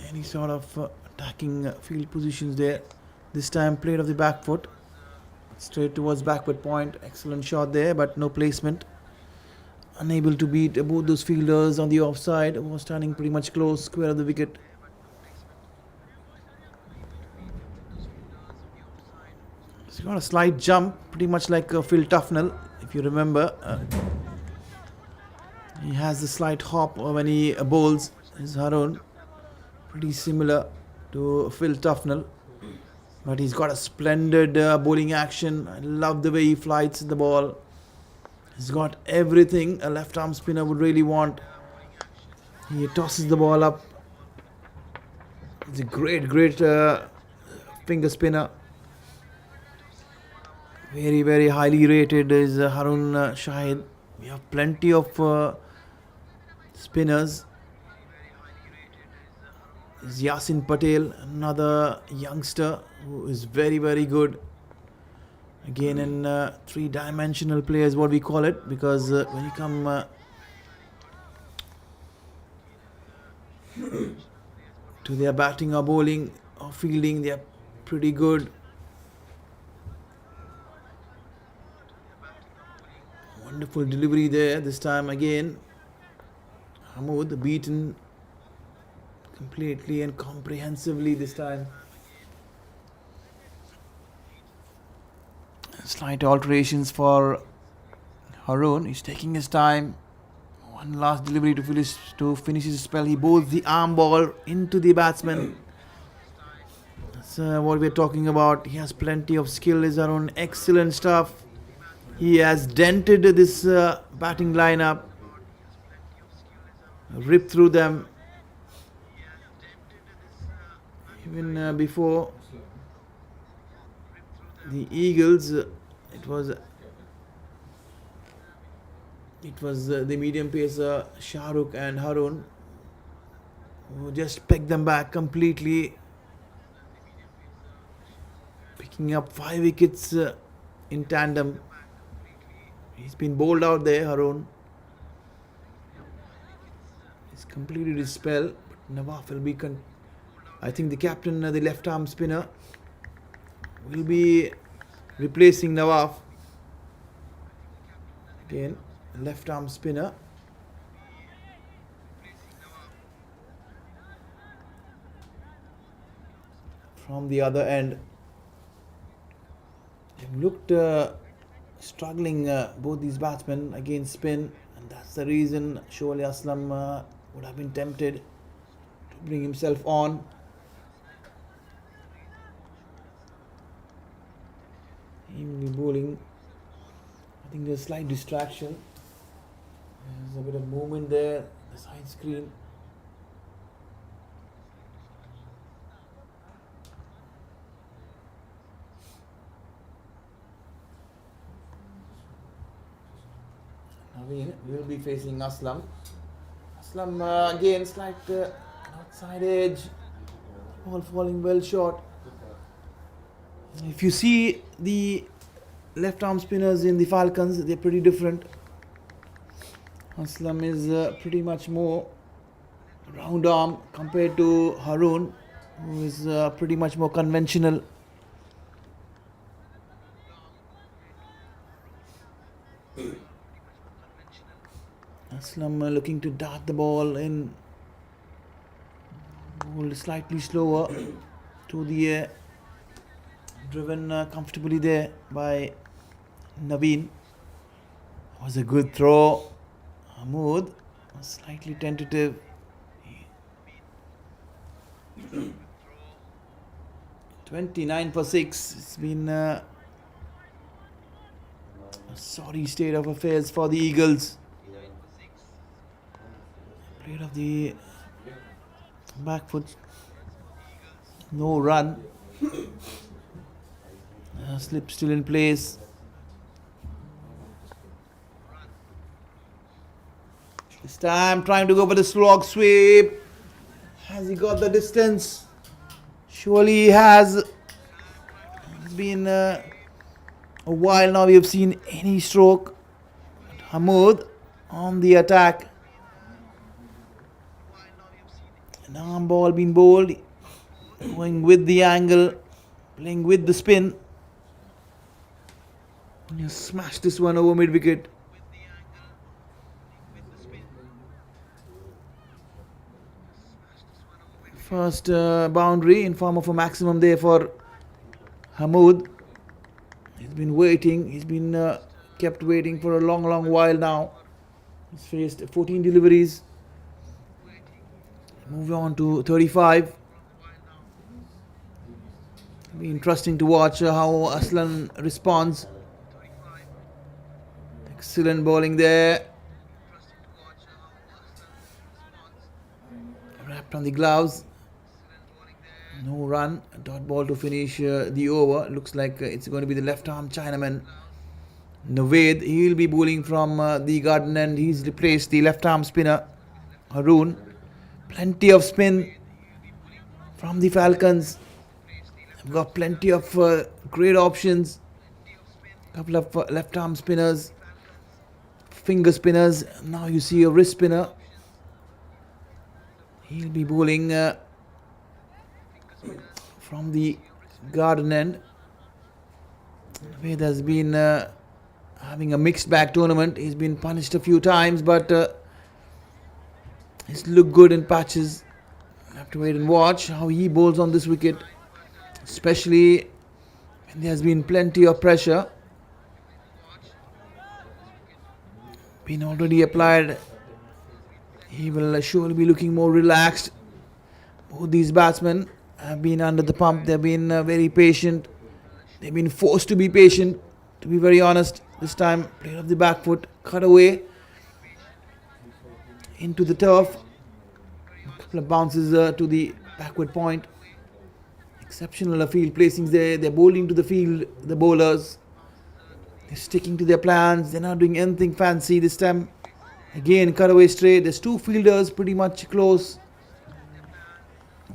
any sort of attacking field positions there. This time played off the back foot. Straight towards backward point. Excellent shot there, but no placement. Unable to beat both those fielders on the offside. Was standing pretty much close, square of the wicket. He's got a slight jump, pretty much like Phil Tufnell, if you remember. He has the slight hop when he bowls. His Haroon, pretty similar to Phil Tufnell. But he's got a splendid bowling action. I love the way he flights the ball. He's got everything a left arm spinner would really want. He tosses the ball up. He's a great finger spinner. Very, very highly rated is Haroon Shahid. We have plenty of spinners. Is Yasin Patel, another youngster who is very, very good. Again, in three-dimensional player is what we call it, because when you come to their batting or bowling or fielding, they are pretty good. Wonderful delivery there. This time again, Hamoud beaten completely and comprehensively this time. Slight alterations for Haroon. He's taking his time. One last delivery to finish his spell. He bowls the arm ball into the batsman. That's what we're talking about. He has plenty of skill. Is around excellent stuff. He has dented this batting lineup, ripped through them. Even before the Eagles, it was the medium pacer Shah Rukh and Harun who just pegged them back completely, picking up 5 wickets in tandem. He's been bowled out there, Harun. He's completed his spell, but Nawaf will be I think the captain, the left arm spinner, will be replacing Nawaf. Again, left arm spinner. From the other end. They've looked struggling, both these batsmen, against spin, and that's the reason surely Aslam would have been tempted to bring himself on. He will be bowling. I think there's a slight distraction. There's a bit of movement there, the side screen. Naveen will be facing Aslam. Aslam again, slight outside edge. Ball falling well short. If you see the left arm spinners in the Falcons, they're pretty different. Aslam is pretty much more round arm compared to Harun, who is pretty much more conventional. Aslam looking to dart the ball in, ball slightly slower to the air, driven comfortably there by Naveen. Was a good throw. Mahmood was slightly tentative. 29 for 6. It's been a sorry state of affairs for the Eagles. Played off the back foot. No run. Slip still in place. This time trying to go for the slog sweep. Has he got the distance? Surely he has. It's been a while now we have seen any stroke. Hamoud on the attack. An arm ball being bowled. Going with the angle. Playing with the spin. You smashed this one over mid wicket. First boundary in form of a maximum there for Hamoud. He's been waiting. He's been kept waiting for a long while now. He's faced 14 deliveries. Move on to 35. It'll be interesting to watch how Aslan responds. Excellent bowling there. Wrapped on the gloves. No run. A dot ball to finish the over. Looks like it's going to be the left arm Chinaman Naved. He will be bowling from the garden end. He's replaced the left arm spinner Harun. Plenty of spin from the Falcons. They've got plenty of great options. Couple of left arm spinners, finger spinners. Now you see a wrist spinner. He'll be bowling from the garden end. Ved has been having a mixed bag tournament. He's been punished a few times, but he's looked good in patches. We'll have to wait and watch how he bowls on this wicket, especially when there has been plenty of pressure. Been already applied He will surely be looking more relaxed. Both these batsmen have been under the pump. They've been very patient. They've been forced to be patient, to be very honest. This time, played off the back foot, cut away into the turf. A couple of bounces to the backward point. Exceptional field placings there. They're bowling to the field, the bowlers. They're sticking to their plans. They're not doing anything fancy this time. Again, cut away straight. There's two fielders pretty much close.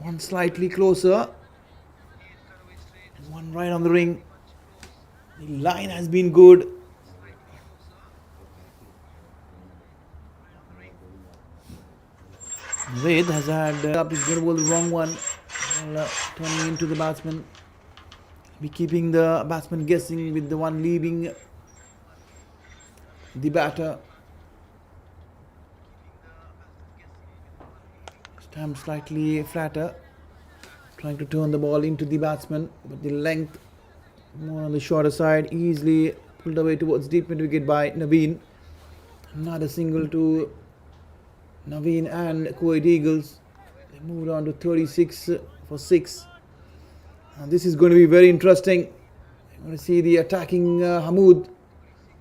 One slightly closer. One right on the ring. The line has been good. Ved has had up. He's going to bowl the wrong one. Turning into the batsman. Be keeping the batsman guessing with the one leaving the batter. This time slightly flatter. Trying to turn the ball into the batsman, but the length more on the shorter side. Easily pulled away towards deep mid wicket by Naveen. Another single to Naveen and Kuwait Eagles. They moved on to 36 for 6. And this is going to be very interesting. You're going to see the attacking Hamoud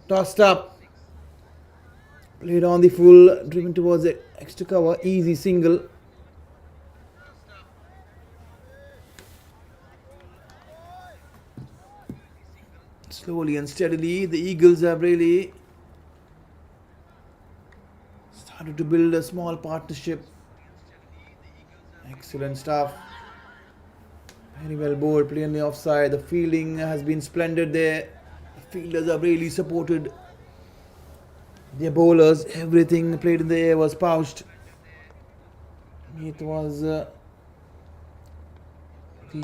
tossed up. Played on the full, driven towards the extra cover. Easy single. Slowly and steadily, the Eagles have really started to build a small partnership. Excellent stuff. Very well bowled, play on the offside. The fielding has been splendid there. The fielders have really supported their bowlers. Everything played in the air was pouched. It was the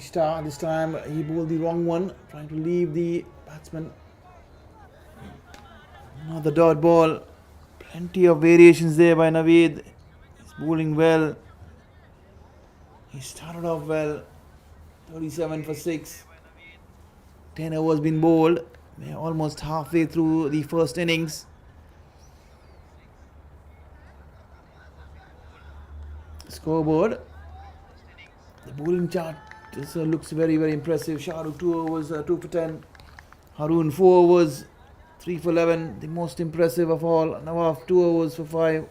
star. This time he bowled the wrong one, trying to leave the batsman. Another dot ball. Plenty of variations there by Naveed. He's bowling well. He started off well. 37 for 6. 10 overs been bowled. We're almost halfway through the first innings. Scoreboard. The bowling chart looks very, very impressive. Shahrukh 2 overs, 2 for 10. Haroon 4 overs, 3 for 11. The most impressive of all. Nawaf 2 overs for 5.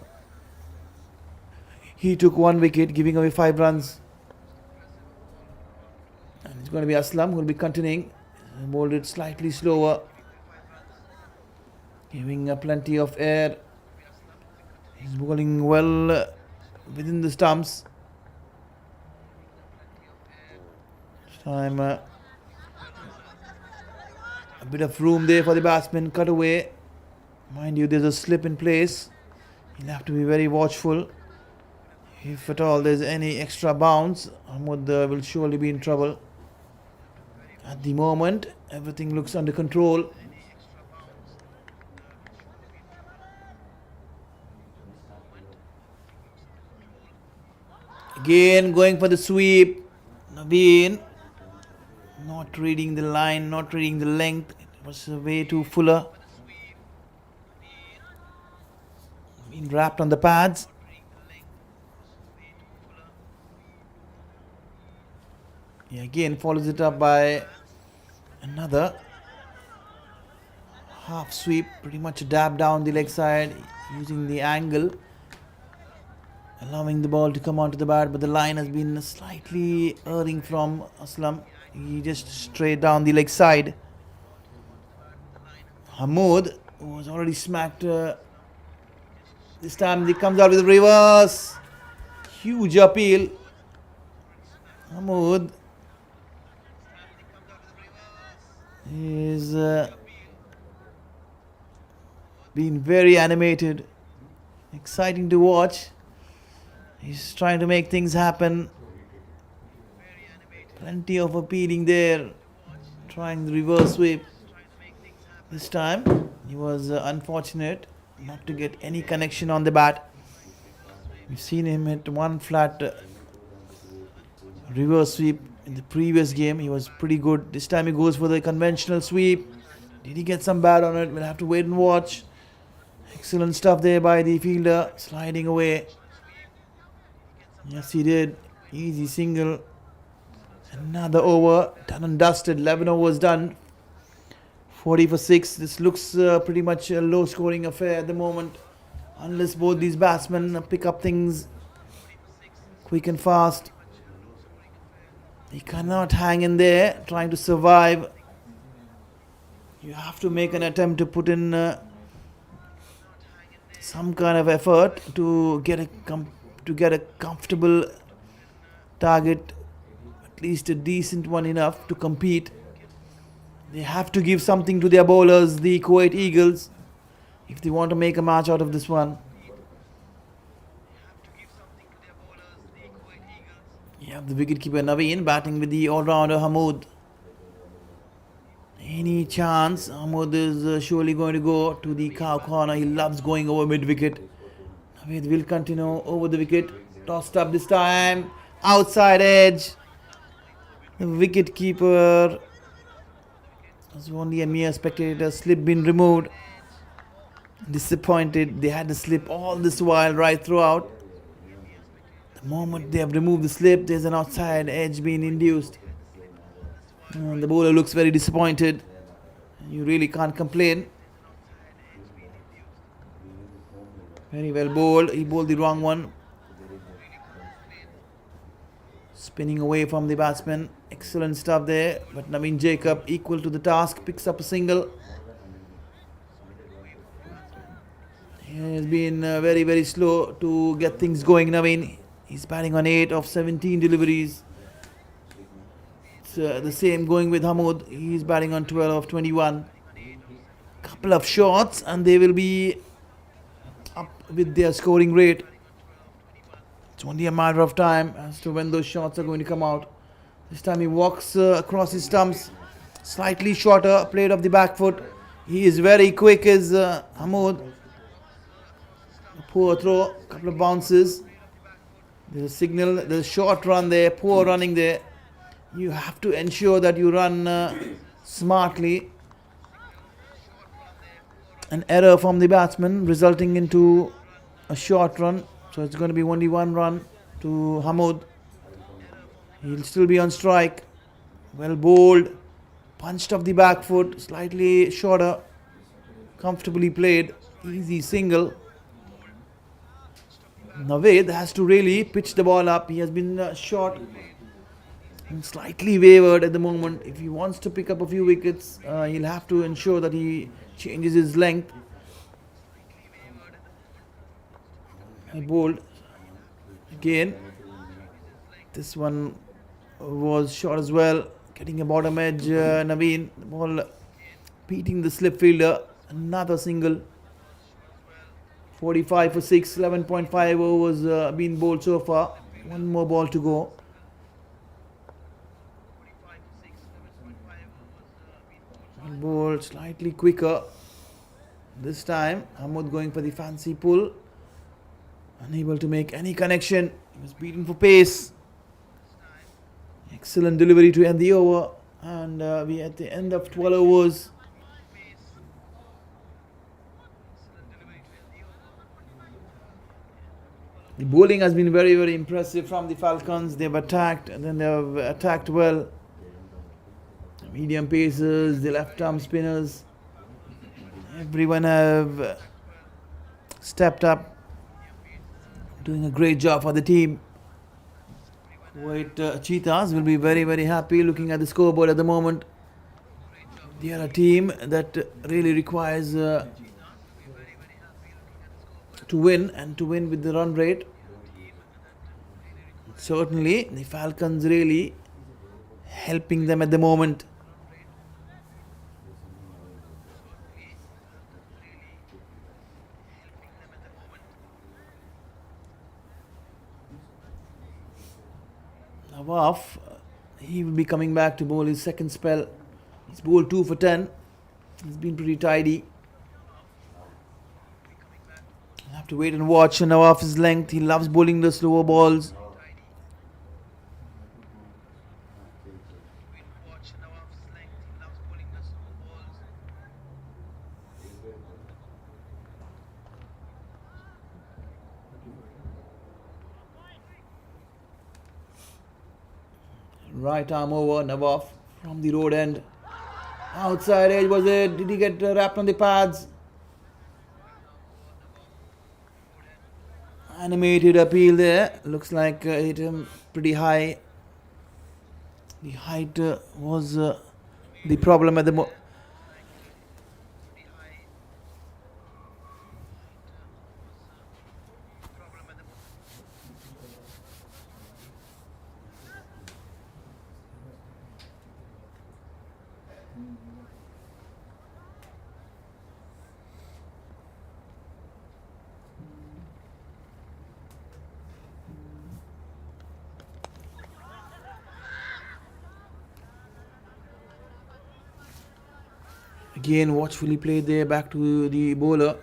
He took 1 wicket, giving away 5 runs. And it's going to be Aslam who will be continuing. Bowled it slightly slower, giving plenty of air. He's bowling well within the stumps. This time a bit of room there for the batsman. Cut away. Mind you, there's a slip in place. He'll have to be very watchful. If at all there's any extra bounce, Ahmad will surely be in trouble. At the moment, everything looks under control. Again, going for the sweep. Naveen not reading the line, not reading the length. It was way too fuller. Been wrapped on the pads. He again follows it up by another half sweep, pretty much a dab down the leg side, using the angle, allowing the ball to come onto the bat, but the line has been slightly erring from Aslam. He just straight down the leg side. Hamoud, who was already smacked, this time he comes out with a reverse. Huge appeal. Hamoud is been very animated, exciting to watch. He's trying to make things happen. Plenty of appealing there, trying the reverse sweep. This time he was unfortunate not to get any connection on the bat. We've seen him hit one flat reverse sweep in the previous game. He was pretty good. This time he goes for the conventional sweep. Did he get some bat on it? We'll have to wait and watch. Excellent stuff there by the fielder, sliding away. Yes, he did. Easy single. Another over. Done and dusted. 11 overs done. 40 for 6. This looks pretty much a low scoring affair at the moment. Unless both these batsmen pick up things quick and fast. He cannot hang in there trying to survive. You have to make an attempt to put in some kind of effort to get a comfortable target, at least a decent one enough to compete. They have to give something to their bowlers, the Kuwait Eagles, if they want to make a match out of this one. You have the wicketkeeper Naveen batting with the all-rounder Hamoud. Any chance? Hamoud is surely going to go to the cow corner. He loves going over mid-wicket. Naveed will continue over the wicket. Tossed up this time. Outside edge. The wicketkeeper was only a mere spectator. Slip been removed. Disappointed. They had the slip all this while right throughout. The moment they have removed the slip, there's an outside edge being induced. And the bowler looks very disappointed. You really can't complain. Very well bowled. He bowled the wrong one. Spinning away from the batsman. Excellent stuff there. But Naveen Jacob, equal to the task, picks up a single. He has been very, very slow to get things going. Naveen, he's batting on 8 of 17 deliveries. It's the same going with Hamoud. He's batting on 12 of 21. Couple of shots and they will be up with their scoring rate. It's only a matter of time as to when those shots are going to come out. This time he walks across his stumps, slightly shorter, played off the back foot. He is very quick as Hamoud. Poor throw, couple of bounces. There's a signal, there's a short run there, poor running there. You have to ensure that you run smartly. An error from the batsman resulting into a short run. So it's going to be only one run to Hamoud. He'll still be on strike. Well bowled. Punched off the back foot. Slightly shorter. Comfortably played. Easy single. Naved has to really pitch the ball up. He has been short and slightly wavered at the moment. If he wants to pick up a few wickets, he'll have to ensure that he changes his length. Bowled again. This one was short as well. Getting a bottom edge, Naveen. The ball beating the slip fielder. Another single. 45 for 6. 11.5 overs been bowled so far. One more ball to go. Bowled slightly quicker. This time, Hamoud going for the fancy pull. Unable to make any connection. He was beaten for pace. Excellent delivery to end the over. And we at the end of 12 overs. The bowling has been very, very impressive from the Falcons. They've attacked and then they've attacked well. Medium pacers, the left arm spinners. Everyone have stepped up. Doing a great job for the team. Kuwait Cheetahs will be very, very happy looking at the scoreboard at the moment. They are a team that really requires to win and to win with the run rate. Certainly, the Falcons really helping them at the moment. Nawaf, he will be coming back to bowl his second spell. He's bowled 2 for 10. He's been pretty tidy. I'll have to wait and watch Nawaf's length. He loves bowling the slower balls. Right arm over, Nawaf from the road end. Outside edge, was it? Did he get wrapped on the pads? Animated appeal there. Looks like hit him pretty high. The height was the problem at the moment. Again, watchfully played there, back to the bowler.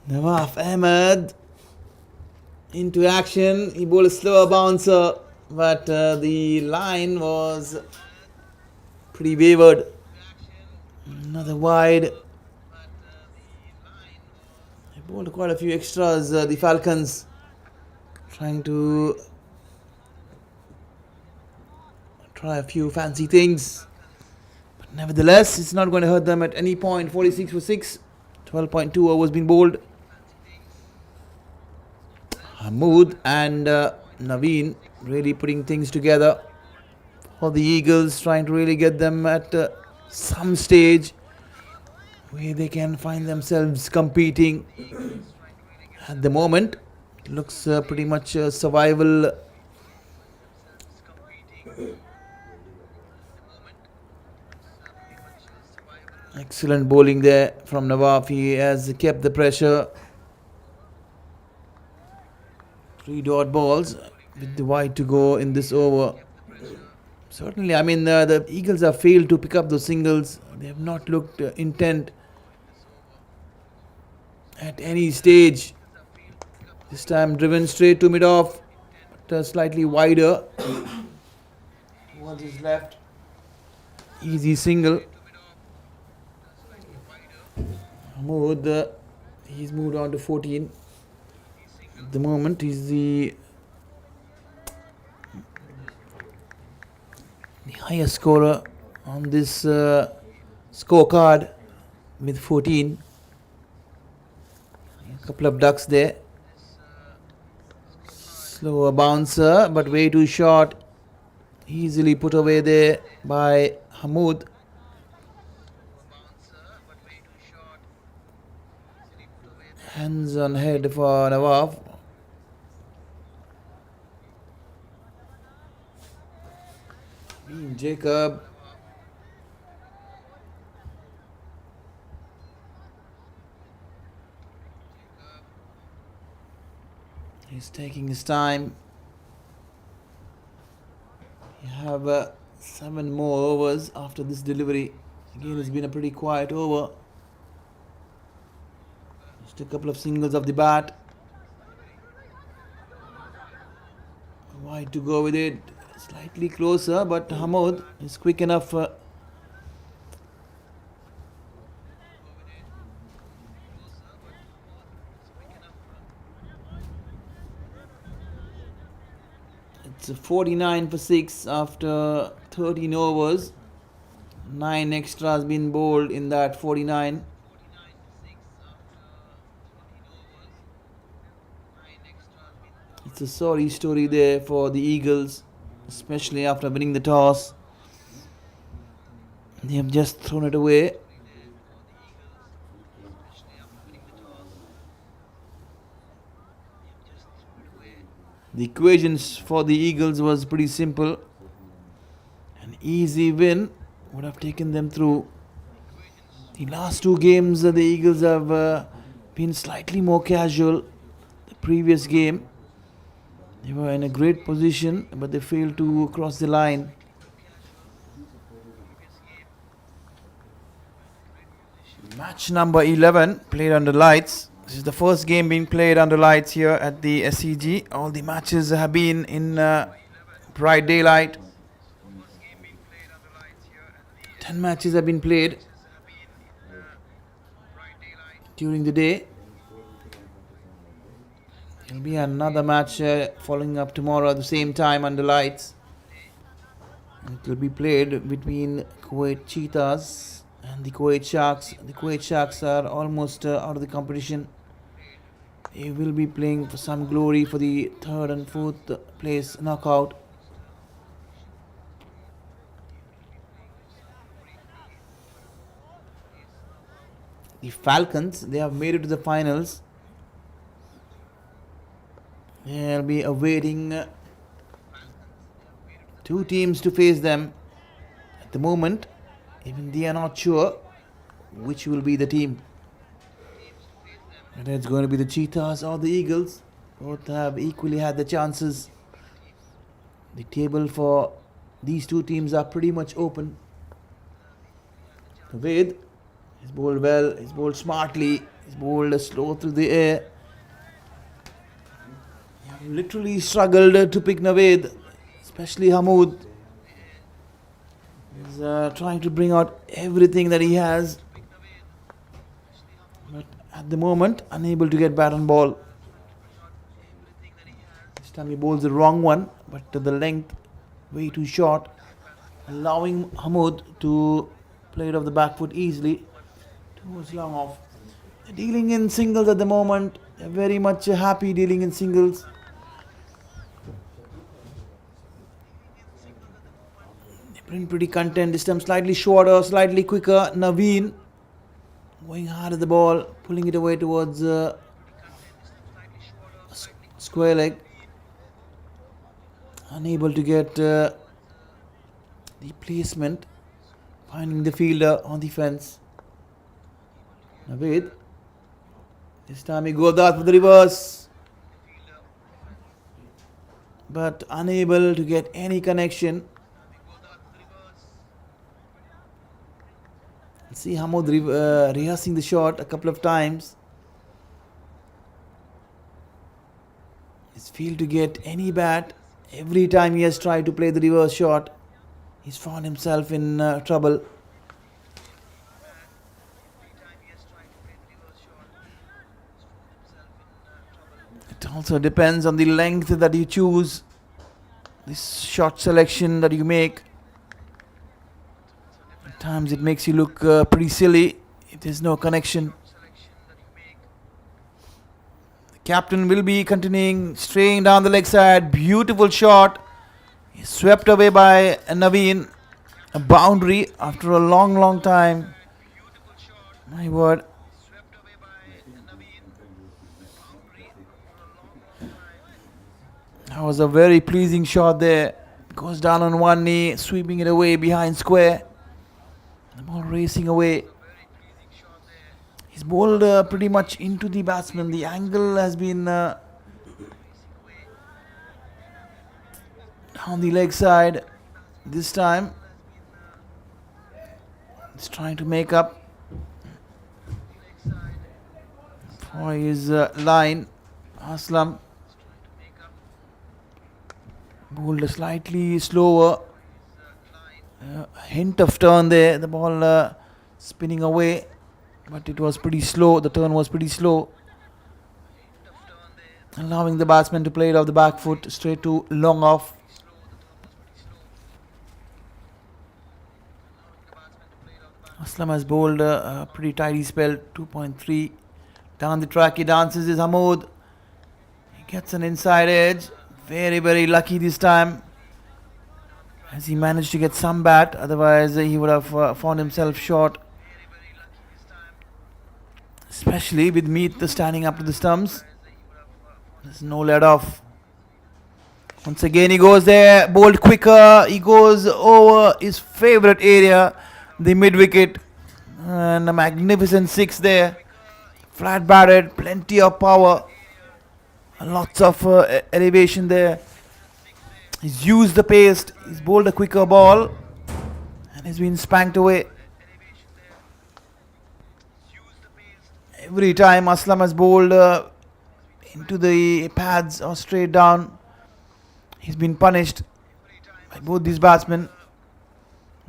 Nawaf Ahmed into action. He bowled a slower bouncer, but the line was pretty wavered. Another wide. They bowled quite a few extras, the Falcons, trying to try a few fancy things. But nevertheless, it's not going to hurt them at any point. 46 for 6. 12.2 overs been bowled. Hamoud and Naveen really putting things together for the Eagles, trying to really get them at some stage where they can find themselves competing. At the moment, it looks pretty much survival. Excellent bowling there from Nawaf. He has kept the pressure. 3 dot balls with the wide to go in this over. Certainly, I mean, the Eagles have failed to pick up those singles. They have not looked intent at any stage. This time driven straight to mid-off, but slightly wider. Towards his left. Easy single. Mahmood, he's moved on to 14. At the moment, he's the highest scorer on this scorecard with 14. A couple of ducks there. Slower bouncer, but way too short. Easily put away there by Hamoud. Hands on head for Nawaf. Jacob. He's taking his time. You have 7 more overs after this delivery. Again, it's been a pretty quiet over. Just a couple of singles of the bat. Wide to go with it. Slightly closer, but Hamoud is quick enough. It's a 49 for 6 after 13 overs. 9 extras been bowled in that 49. It's a sorry story there for the Eagles, especially after winning the toss. They have just thrown it away. The equations for the Eagles was pretty simple. An easy win would have taken them through. The last 2 games, the Eagles have been slightly more casual. The previous game, they were in a great position, but they failed to cross the line. Match number 11, played under lights. This is the first game being played under lights here at the SCG. All the matches have been in bright daylight. 10 matches have been played during the day. There'll be another match following up tomorrow at the same time under lights. It will be played between Kuwait Cheetahs and the Kuwait Sharks. The Kuwait Sharks are almost out of the competition. They will be playing for some glory for the third and fourth place knockout. The Falcons, they have made it to the finals. They'll be awaiting two teams to face them. At the moment, even they are not sure which will be the team. Whether it's going to be the Cheetahs or the Eagles. Both have equally had the chances. The table for these two teams are pretty much open. Naveed, he's bowled well, he's bowled smartly, he's bowled slow through the air. Literally struggled to pick Naveed, especially Hamoud. He's trying to bring out everything that he has, but at the moment unable to get bat on ball. This time he bowls the wrong one, but the length way too short, allowing Hamoud to play it off the back foot easily. Towards long off. They're dealing in singles at the moment. They're very much happy dealing in singles. They've been pretty content. This time slightly shorter, slightly quicker. Naveen going hard at the ball, pulling it away towards square leg. Unable to get the placement. Finding the fielder on the fence. Naveed. This time he goes out for the reverse. But unable to get any connection. See Hamoud rehearsing the shot a couple of times. He's failed to get any bat. Every time he has tried to play the reverse shot, he's found himself in trouble. It also depends on the length that you choose, this shot selection that you make. At times it makes you look pretty silly if there's no connection. The captain will be continuing, straying down the leg side. Beautiful shot. He's swept away by Naveen. A boundary after a long time. My word. That was a very pleasing shot there. Goes down on one knee, sweeping it away behind square. The ball racing away. He's bowled pretty much into the batsman. The angle has been down the leg side. This time, he's trying to make up for his line. Aslam bowled slightly slower. Hint of turn there. The ball spinning away, but it was pretty slow. The turn was pretty slow, allowing the batsman to play it off the back foot straight to long off. Aslam has bowled a pretty tidy spell, 2.3. Down the track he dances is Hamoud. He gets an inside edge. Very lucky this time, as he managed to get some bat. Otherwise he would have found himself short, especially with Meet standing up to the stumps. There's no let off. Once again he goes there, bowled quicker. He goes over his favourite area, the mid wicket, and a magnificent 6 there. Flat batted, plenty of power, lots of elevation there. He's used the pace, he's bowled a quicker ball, and he's been spanked away. Every time Aslam has bowled into the pads or straight down, he's been punished. by both these batsmen.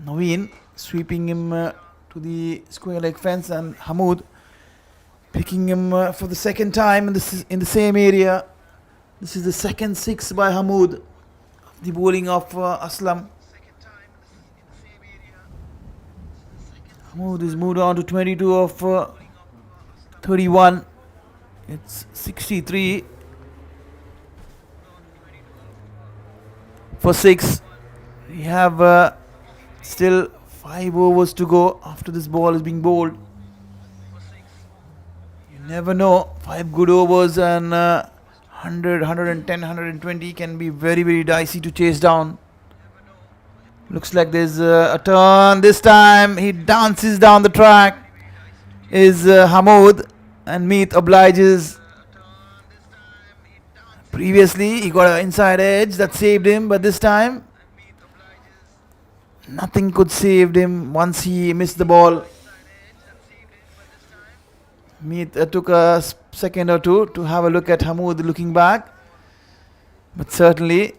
Naveen sweeping him to the square leg fence, and Hamoud picking him for the second time in the same area. This is the second six by Hamoud. The bowling of Aslam. Hamoud is moved on to 22 of 31. It's 63 for 6. We have still 5 overs to go after this ball is being bowled. You never know. 5 good overs and 100, 110, 120 can be very, very dicey to chase down. Looks like there's a turn. This time he dances down the track. Is Hamoud, and Meet obliges. Previously he got an inside edge that saved him, but this time nothing could save him once he missed the ball. Meet took a second or two to have a look at Hamoud looking back, but certainly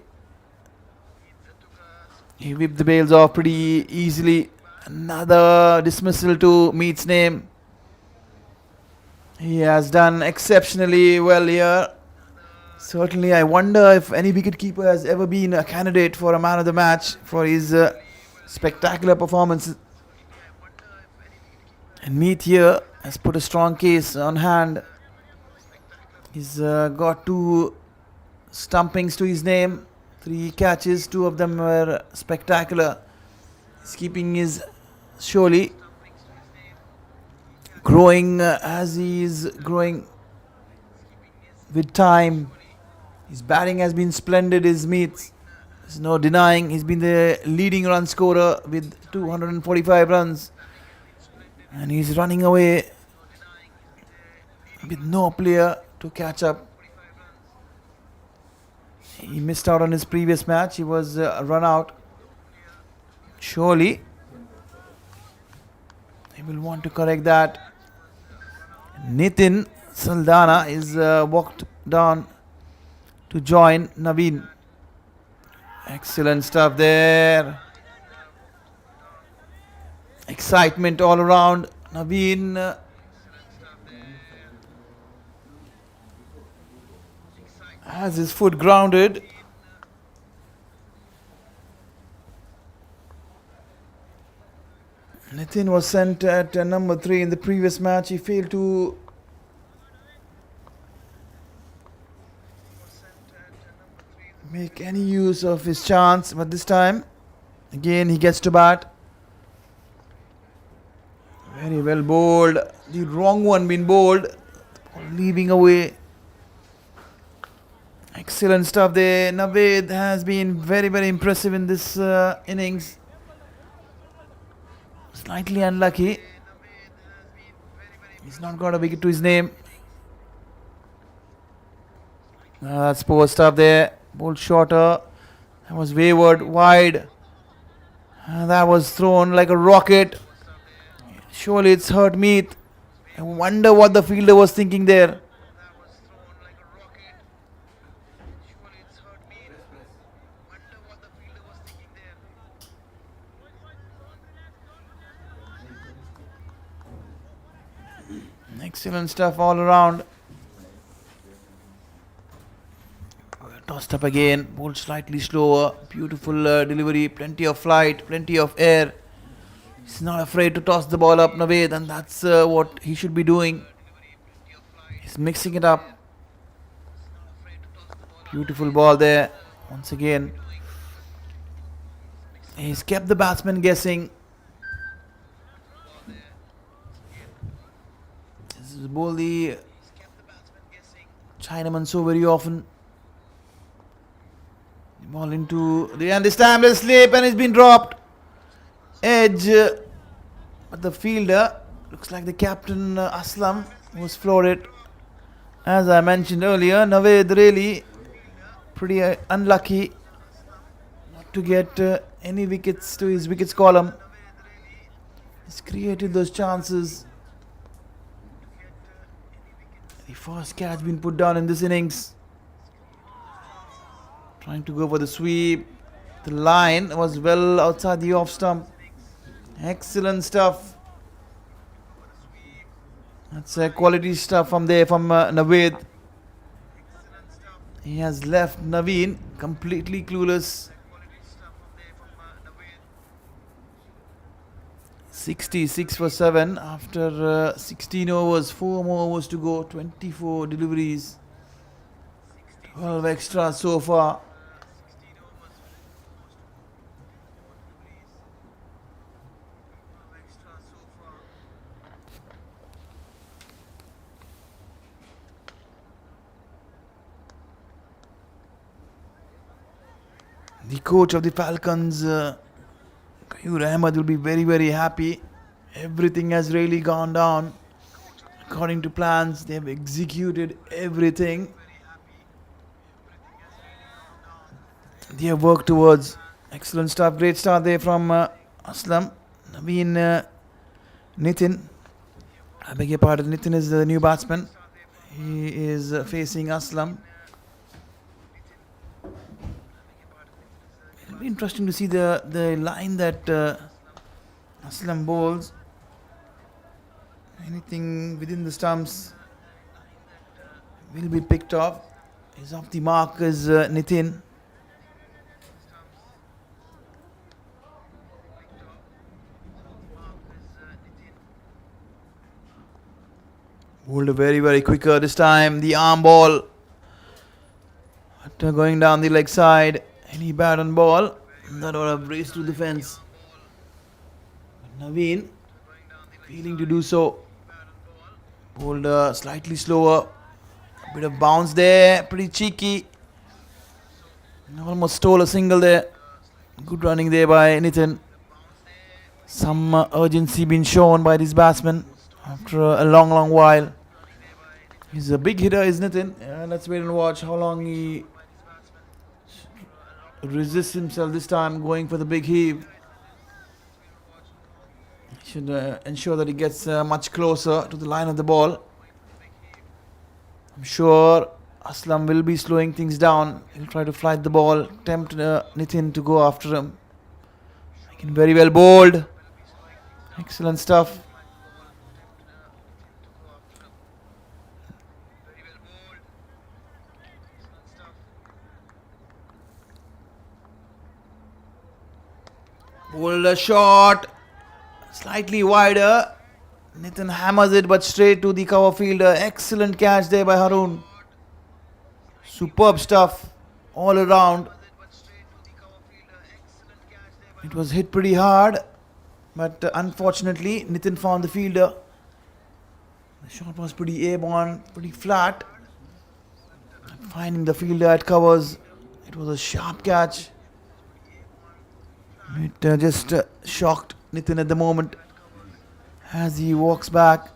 he whipped the bails off pretty easily. Another dismissal to Meet's name. He has done exceptionally well here. Certainly, I wonder if any wicketkeeper has ever been a candidate for a man of the match for his spectacular performances. And Meet here has put a strong case on hand. He's got 2 stumpings to his name, 3 catches, 2 of them were spectacular. His keeping is surely growing as he is growing with time. His batting has been splendid, his Meets. There's no denying. He's been the leading run scorer with 245 runs. And he's running away with no player to catch up. He missed out on his previous match. He was run out. Surely he will want to correct that. Nitin Saldana is walked down to join Naveen. Excellent stuff there. Excitement all around. Naveen has his foot grounded. Nitin was sent at number 3 in the previous match. He failed to make any use of his chance, but this time again he gets to bat. Very well bowled. The wrong one been bowled, leaving away. Excellent stuff there. Naved has been very, very impressive in this innings. Slightly unlucky. He's not got a wicket to his name. That's poor stuff there. Bowled shorter. That was wayward, wide. That was thrown like a rocket. Surely it's hurt Meet. I wonder what the fielder was thinking there. Excellent stuff all around. Tossed up again, bowled slightly slower. Beautiful delivery, plenty of flight, plenty of air. He's not afraid to toss the ball up Naved, and that's what he should be doing. He's mixing it up. Beautiful ball there. Once again, he's kept the batsman guessing. This is ball the Chinaman so very often. Ball into the end. This time there's slip and it's been dropped. Edge, but the fielder looks like the captain Aslam was floored. As I mentioned earlier, Naved really pretty unlucky not to get any wickets to his wickets column. He's created those chances. The first catch been put down in this innings. Trying to go for the sweep. The line was well outside the off stump. Excellent stuff. That's quality stuff from there from Naveed. He has left Naveen completely clueless. 66 for 7 after 16 overs, 4 more overs to go, 24 deliveries, 12 extras so far. The coach of the Falcons, Kayur Ahmed, will be very, very happy. Everything has really gone down according to plans. They have executed everything they have worked towards. Excellent stuff. Great start there from Aslam. Naveen Nitin. I beg your pardon. Nitin is the new batsman. He is facing Aslam. It'll be interesting to see the line that Aslam bowls. Anything within the stumps will be picked off. Is off the mark is Nitin. Bowled very, very quicker this time. The arm ball. After going down the leg side. Any bat on ball. That would have raced to the fence. Naveen feeling to do so. Bowled slightly slower. A bit of bounce there. Pretty cheeky. Almost stole a single there. Good running there by Nitin. Some urgency being shown by this batsman after a long, long while. He's a big hitter, is Nitin. Let's wait and watch how long he resists himself this time, going for the big heave. Should ensure that he gets much closer to the line of the ball. I'm sure Aslam will be slowing things down. He'll try to flight the ball, tempt Nitin to go after him. Again, very well bowled. Excellent stuff. Bowled a shot. Slightly wider. Nitin hammers it but straight to the cover fielder. Excellent catch there by Haroon. Superb stuff all around. It was hit pretty hard, but unfortunately Nitin found the fielder. The shot was pretty airborne, pretty flat. Finding the fielder at covers. It was a sharp catch. It just shocked Nitin at the moment as he walks back.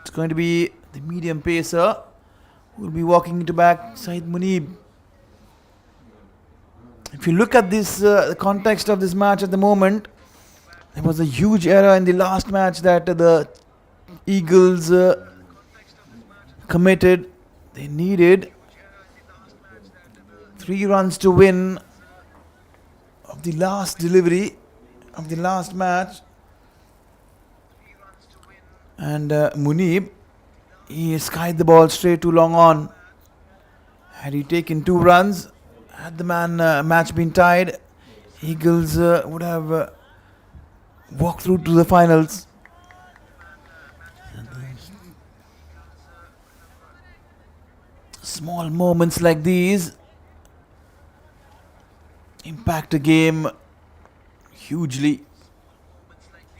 It's going to be the medium pacer who will be walking into back, Saeed Munib. If you look at this, the context of this match at the moment, there was a huge error in the last match that the Eagles committed. They needed 3 runs to win of the last delivery of the last match. And Munib, he skied the ball straight to long on. Had he taken 2 runs, had the match been tied, Eagles would have walked through to the finals. Small moments like these impact a game hugely.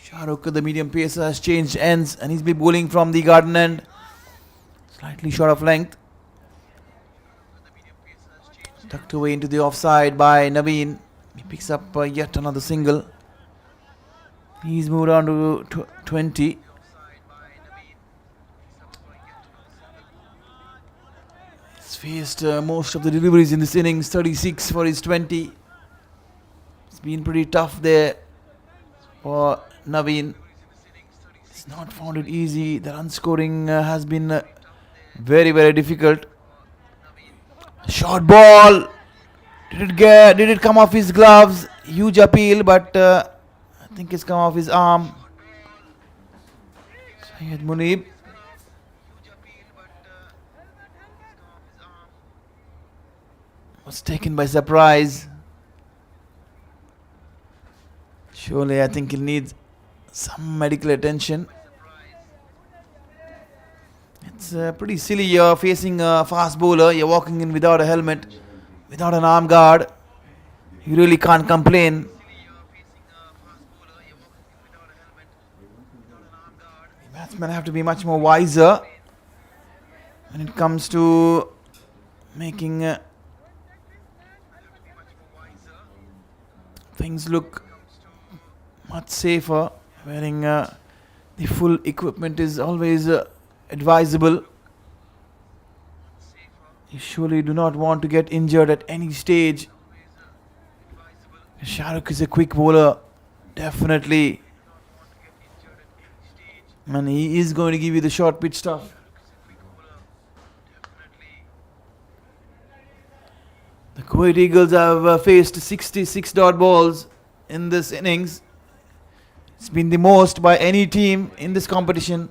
Shahrukh, the medium pacer, has changed ends and he's been bowling from the garden end, slightly short of length. Tucked away into the offside by Naveen. He picks up yet another single. He's moved on to 20. He's faced most of the deliveries in this innings, 36 for his 20. It's been pretty tough there for Naveen. He's not found it easy. The run scoring has been Very, very difficult. Short ball. Did it come off his gloves? Huge appeal, but I think it's come off his arm. Syed Munib. Was taken by surprise. Surely, I think he'll need some medical attention. It's pretty silly. You're facing a fast bowler. You're walking in without a helmet, without an arm guard. You really can't complain. The batsmen have to be much more wiser when it comes to making things look much safer. Wearing the full equipment is always advisable. You surely do not want to get injured at any stage. Shahrukh is a quick bowler, definitely. And he is going to give you the short pitch stuff. The Kuwait Eagles have faced 66 dot balls in this innings. It's been the most by any team in this competition.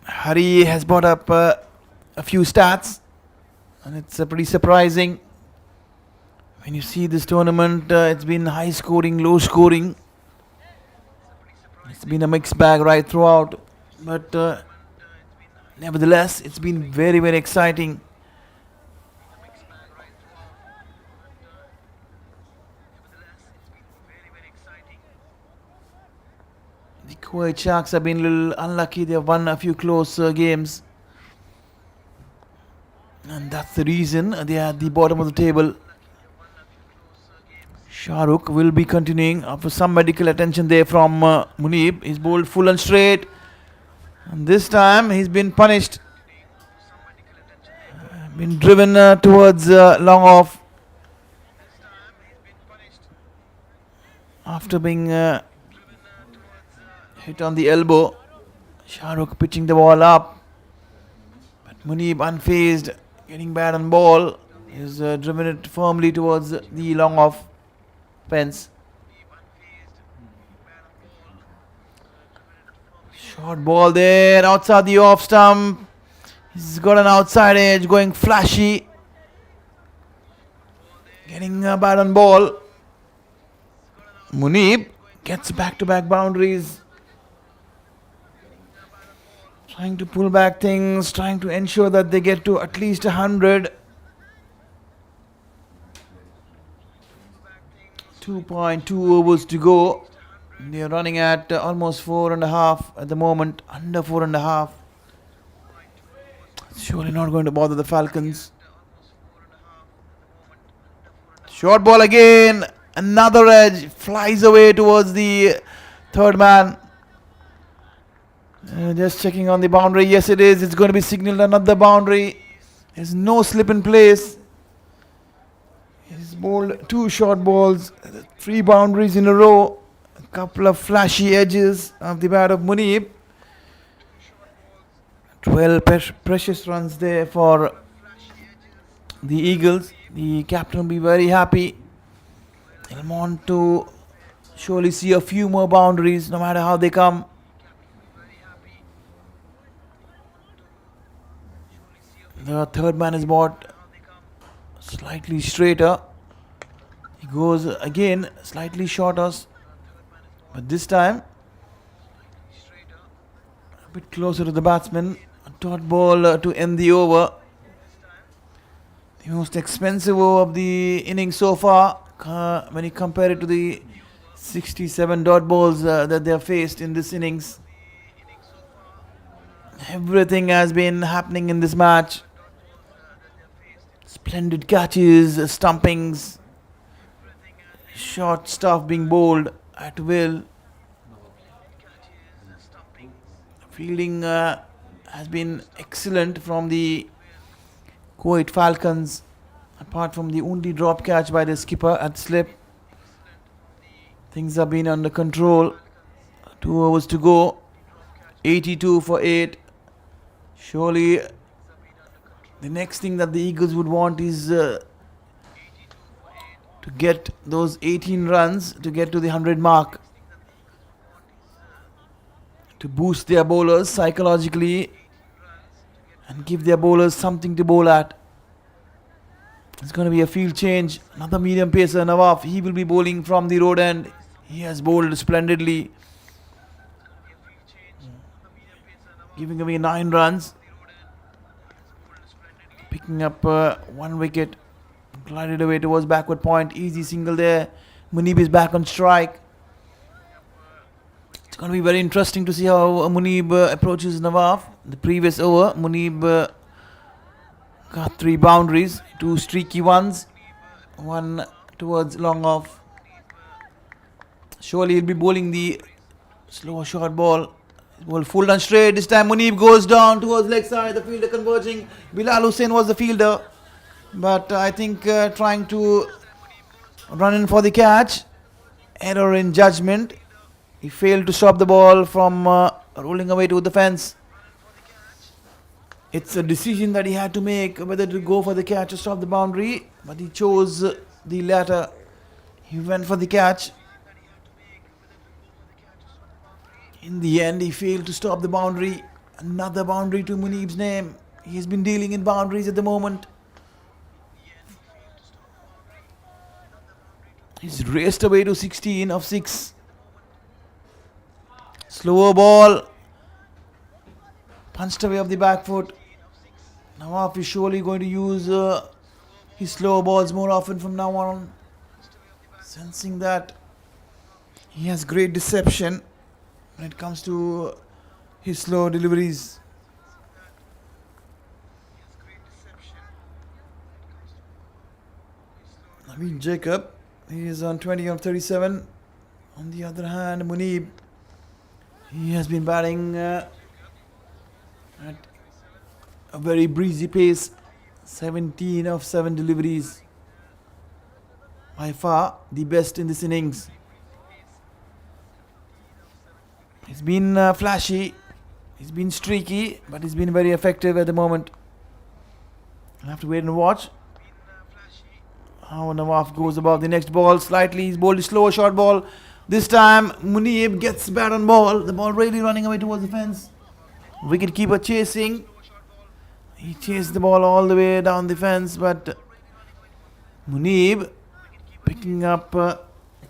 Hari has brought up a few stats, and it's pretty surprising. When you see this tournament, it's been high scoring, low scoring. It's been a mixed bag right throughout, but nevertheless, it's been very, very exciting. The Kuwait Sharks have been a little unlucky. They have won a few close games, and that's the reason they are at the bottom of the table. Shahrukh will be continuing after some medical attention there from Munib. He's bowled full and straight, and this time he's been punished. Been driven towards long off after being hit on the elbow. Shahrukh pitching the ball up, but Munib unfazed, getting bad on ball. He's driven it firmly towards the long off fence. Short ball there outside the off stump. He's got an outside edge, going flashy, getting bad on ball. Munib gets back-to-back boundaries, trying to pull back things, trying to ensure that they get to at least 100. 2.2 overs to go. They're running at almost 4.5 at the moment, under 4.5. Surely not going to bother the Falcons. Short ball again, another edge, flies away towards the third man. Just checking on the boundary. Yes, it is. It's going to be signaled another boundary. There's no slip in place. He's bowled 2 short balls, 3 boundaries in a row, a couple of flashy edges of the bat of Munib. 12 precious runs there for the Eagles. The captain will be very happy. He'll want to surely see a few more boundaries, no matter how they come. The third man is bought slightly straighter. He goes again slightly shorter, but this time a bit closer to the batsman. A dot ball to end the over. The most expensive over of the innings so far, when you compare it to the 67 dot balls that they have faced in this innings. Everything has been happening in this match. Splendid catches, stumpings, short stuff being bowled at will. Fielding has been excellent from the Kuwait Falcons. Apart from the only drop catch by the skipper at slip, things have been under control. 2 overs to go. 82 for 8. Surely the next thing that the Eagles would want is to get those 18 runs to get to the 100 mark, to boost their bowlers psychologically and give their bowlers something to bowl at. It's going to be a field change. Another medium pacer, Nawaf. He will be bowling from the road end. He has bowled splendidly, giving away 9 runs, picking up 1 wicket, glided away towards backward point. Easy single there. Munib is back on strike. It's going to be very interesting to see how Munib approaches Nawaf. The previous over, Munib got 3 boundaries, 2 streaky ones, 1 towards long off. Surely he'll be bowling the slow short ball. Ball full and straight. This time Munib goes down towards leg side. The fielder converging. Bilal Hussain was the fielder, but I think trying to run in for the catch. Error in judgment. He failed to stop the ball from rolling away to the fence. It's a decision that he had to make, whether to go for the catch or stop the boundary, but he chose the latter. He went for the catch. In the end, he failed to stop the boundary. Another boundary to Munib's name. He's been dealing in boundaries at the moment. He's raced away to 16 of 6. Slower ball. Punched away off the back foot. Nawaf is surely going to use his slower balls more often from now on. Sensing that he has great deception when it comes to his slow deliveries. Naveen Jacob, he is on 20 of 37. On the other hand, Munib, he has been batting at a very breezy pace. 17 of 7 deliveries. By far the best in this innings. He's been flashy, he's been streaky, but he's been very effective at the moment. I'll have to wait and watch how Nawaf goes about the next ball. Slightly, he's bowled a slower short ball. This time, Munib gets bat on ball. The ball really running away towards the fence. Wicketkeeper chasing. He chased the ball all the way down the fence, but Munib picking up a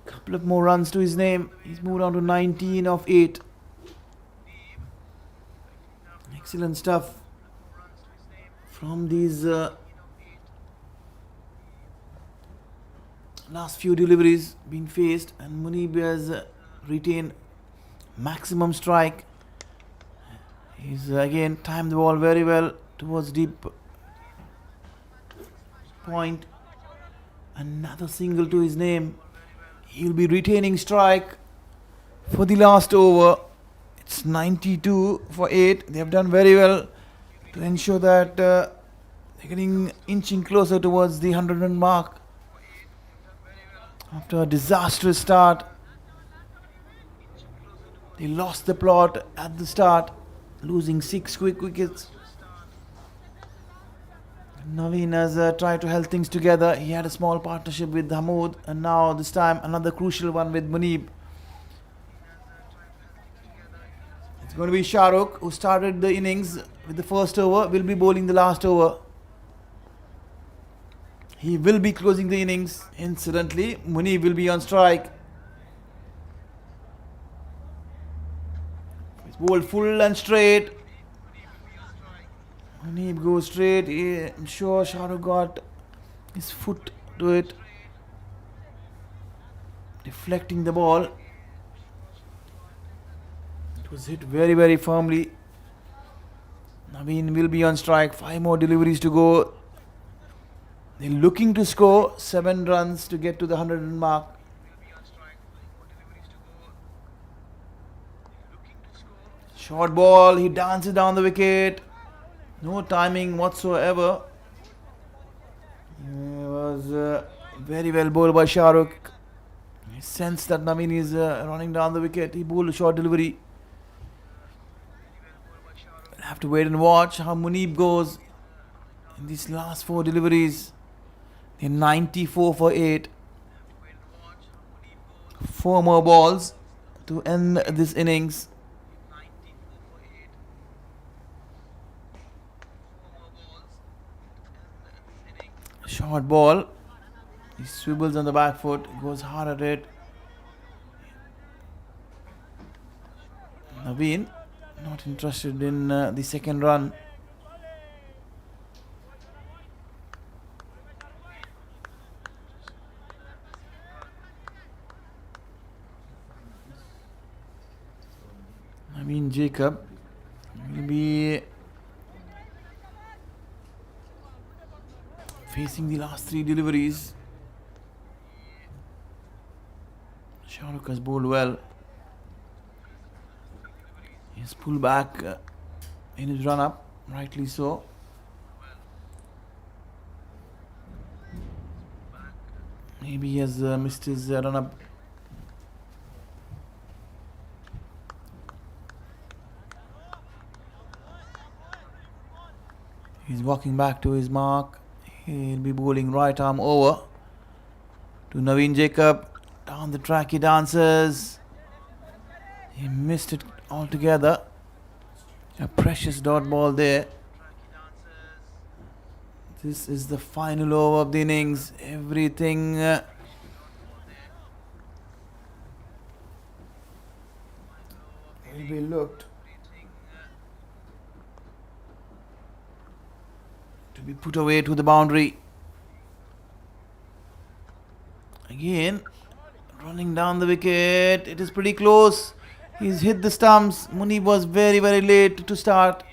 couple of more runs to his name. He's moved on to 19 of 8. Excellent stuff from these last few deliveries being faced, and Munib has retained maximum strike. He's again timed the ball very well towards deep point. Another single to his name. He'll be retaining strike for the last over. It's 92 for 8. They have done very well to ensure that they're getting inching closer towards the 100 run mark. After a disastrous start, they lost the plot at the start, losing 6 quick wickets. Naveen has tried to hold things together. He had a small partnership with Hamoud, and now this time another crucial one with Munib. It's going to be Shahrukh, who started the innings with the first over, will be bowling the last over. He will be closing the innings. Incidentally, Munib will be on strike. He's bowled full and straight. Munib goes straight. I'm sure Shahrukh got his foot to it, deflecting the ball. It was hit very, very firmly. Naveen will be on strike. 5 more deliveries to go. They're looking to score 7 runs to get to the 100 run mark. Short ball. He dances down the wicket. No timing whatsoever. was very well bowled by Shahrukh. He sensed that Naveen is running down the wicket. He bowled a short delivery. We'll have to wait and watch how Muneeb goes in these last 4 deliveries. They're 94 for 8. 4 more balls to end this innings. Short ball. He swivels on the back foot, goes hard at it. Naveen not interested in the second run. Naveen Jacob will be facing the last 3 deliveries. Shahrukh has bowled well. He's pulled back in his run up, rightly so. Maybe he has missed his run up. He's walking back to his mark. He'll be bowling right arm over to Naveen Jacob. Down the track he dances. He missed it altogether. A precious dot ball there. This is the final over of the innings. Everything will be looked to be put away to the boundary. Again, running down the wicket. It is pretty close. He's hit the stumps. Muneeb was very, very late to start.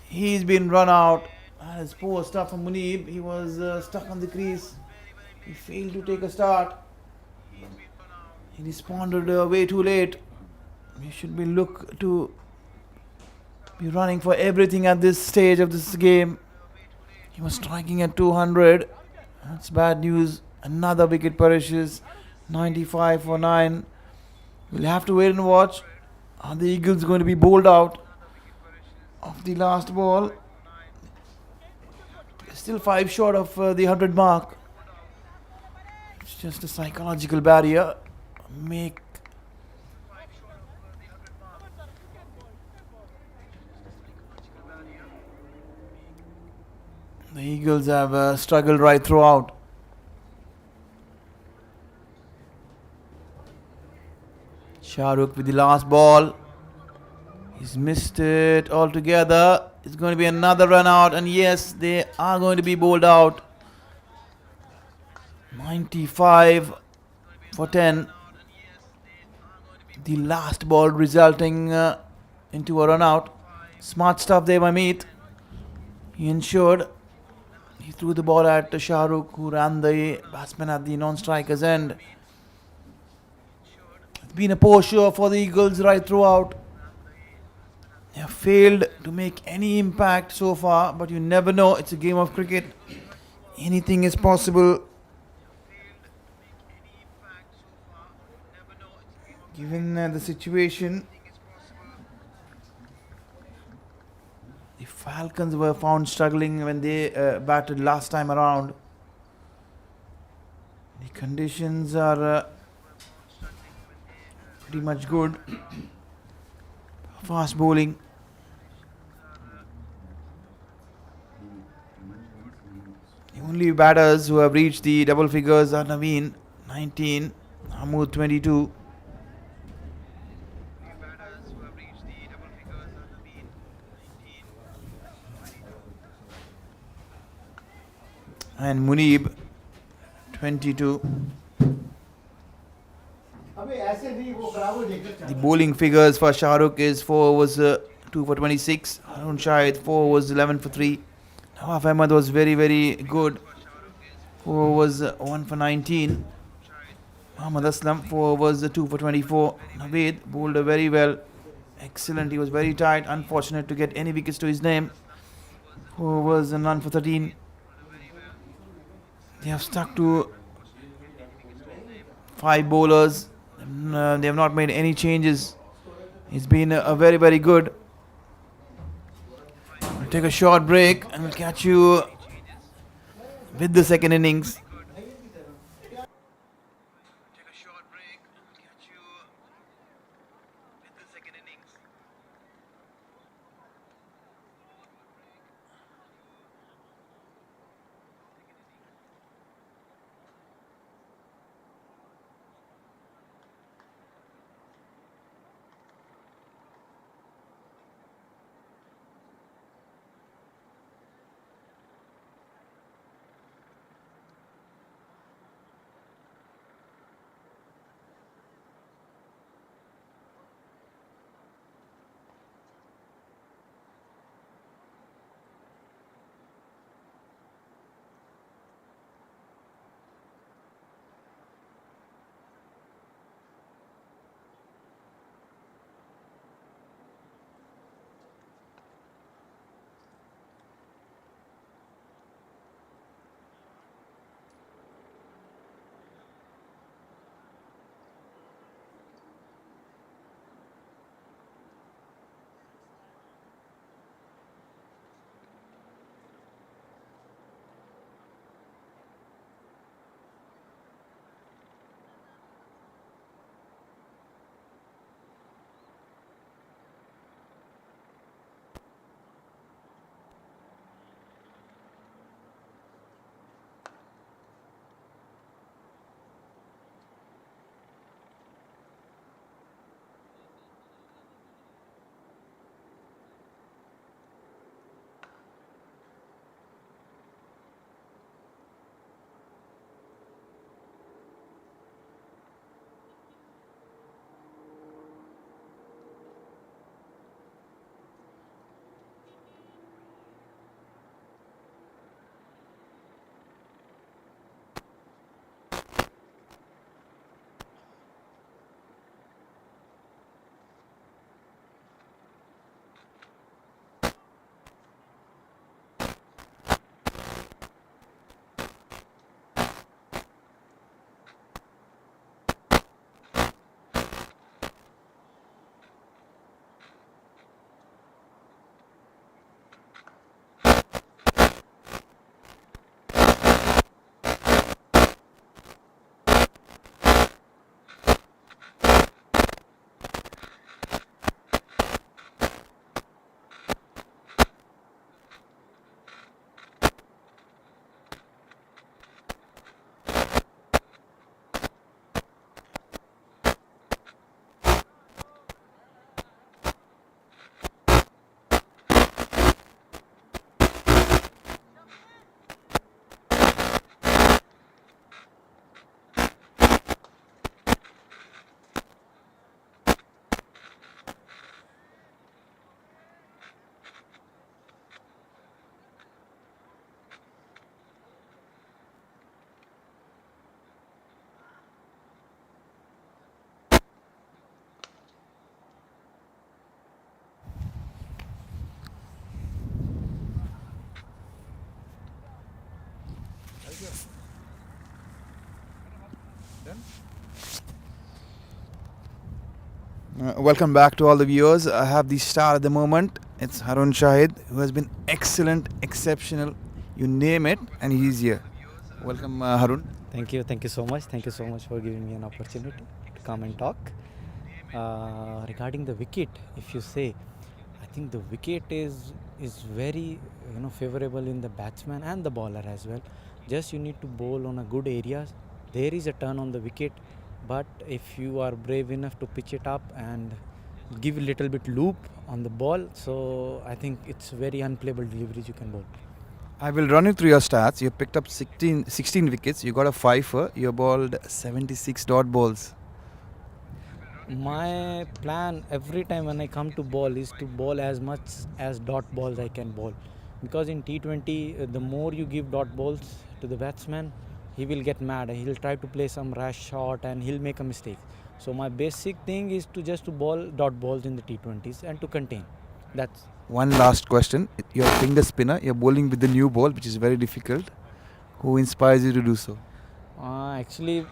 He's been run out. That is poor stuff from Muneeb. He was stuck on the crease. He failed to take a start. He responded way too late. He should be look to be running for everything at this stage of this game. He was striking at 200. That's bad news. Another wicket perishes. 95 for 9. We'll have to wait and watch. Are the Eagles going to be bowled out of the last ball? Still 5 short of the 100 mark. It's just a psychological barrier. The Eagles have struggled right throughout. Shahrukh with the last ball. He's missed it altogether. It's going to be another run out, and yes, they are going to be bowled out. 95 for 10. The last ball resulting into a run out. Smart stuff there by Meet. He ensured. He threw the ball at Shahrukh, who ran the batsman at the non-striker's end. It's been a poor show for the Eagles right throughout. They have failed to make any impact so far, but you never know. It's a game of cricket. Anything is possible. Given the situation, the Falcons were found struggling when they batted last time around. The conditions are pretty much good. Fast bowling. The only batters who have reached the double figures are Naveen 19, Hamood 22. And Muneeb 22. The bowling figures for Shahrukh is 4 overs 2 for 26. Harun Shahid 4 overs 11 for 3. Nawaf Ahmed was very, very good. 4 overs 1 for 19. Muhammad Aslam 4 overs 2 for 24. Naveed bowled very well. Excellent. He was very tight. Unfortunate to get any wickets to his name. 4 overs and none for 13. They have stuck to 5 bowlers. They have not made any changes. It's been a very, very good. We'll take a short break and we'll catch you with the second innings. Welcome back to all the viewers. I have the star at the moment. It's Harun Shahid, who has been excellent, exceptional, you name it, and he's here. Welcome, Harun. Thank you so much. Thank you so much for giving me an opportunity to come and talk. Regarding the wicket, if you say, I think the wicket is very favorable in the batsman and the bowler as well. Just you need to bowl on a good areas. There is a turn on the wicket, but if you are brave enough to pitch it up and give a little bit loop on the ball, so I think it's very unplayable deliveries you can bowl. I will run you through your stats. You picked up 16 wickets. You got a 5-er. You bowled 76 dot balls. My plan every time when I come to bowl is to bowl as much as dot balls I can bowl, because in T20 the more you give dot balls to the batsman, he will get mad. He'll try to play some rash shot and he'll make a mistake. So my basic thing is to just to bowl dot balls in the T20s and to contain. That's one last question. You're a finger spinner. You're bowling with the new ball, which is very difficult. Who inspires you to do so? Actually,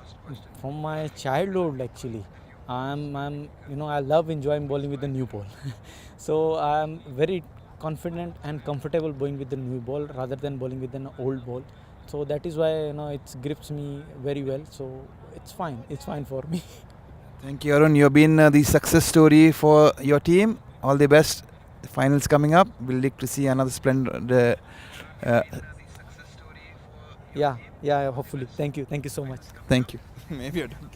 from my childhood, actually, I love enjoying bowling with the new ball. So I'm very confident and comfortable bowling with the new ball rather than bowling with an old ball. So that is why it grips me very well. So it's fine. It's fine for me. Thank you, Arun. You've been the success story for your team. All the best. The finals coming up. We'll like to see another splendid. Yeah. Hopefully. Thank you. Thank you so much. Thank you. Maybe I don't.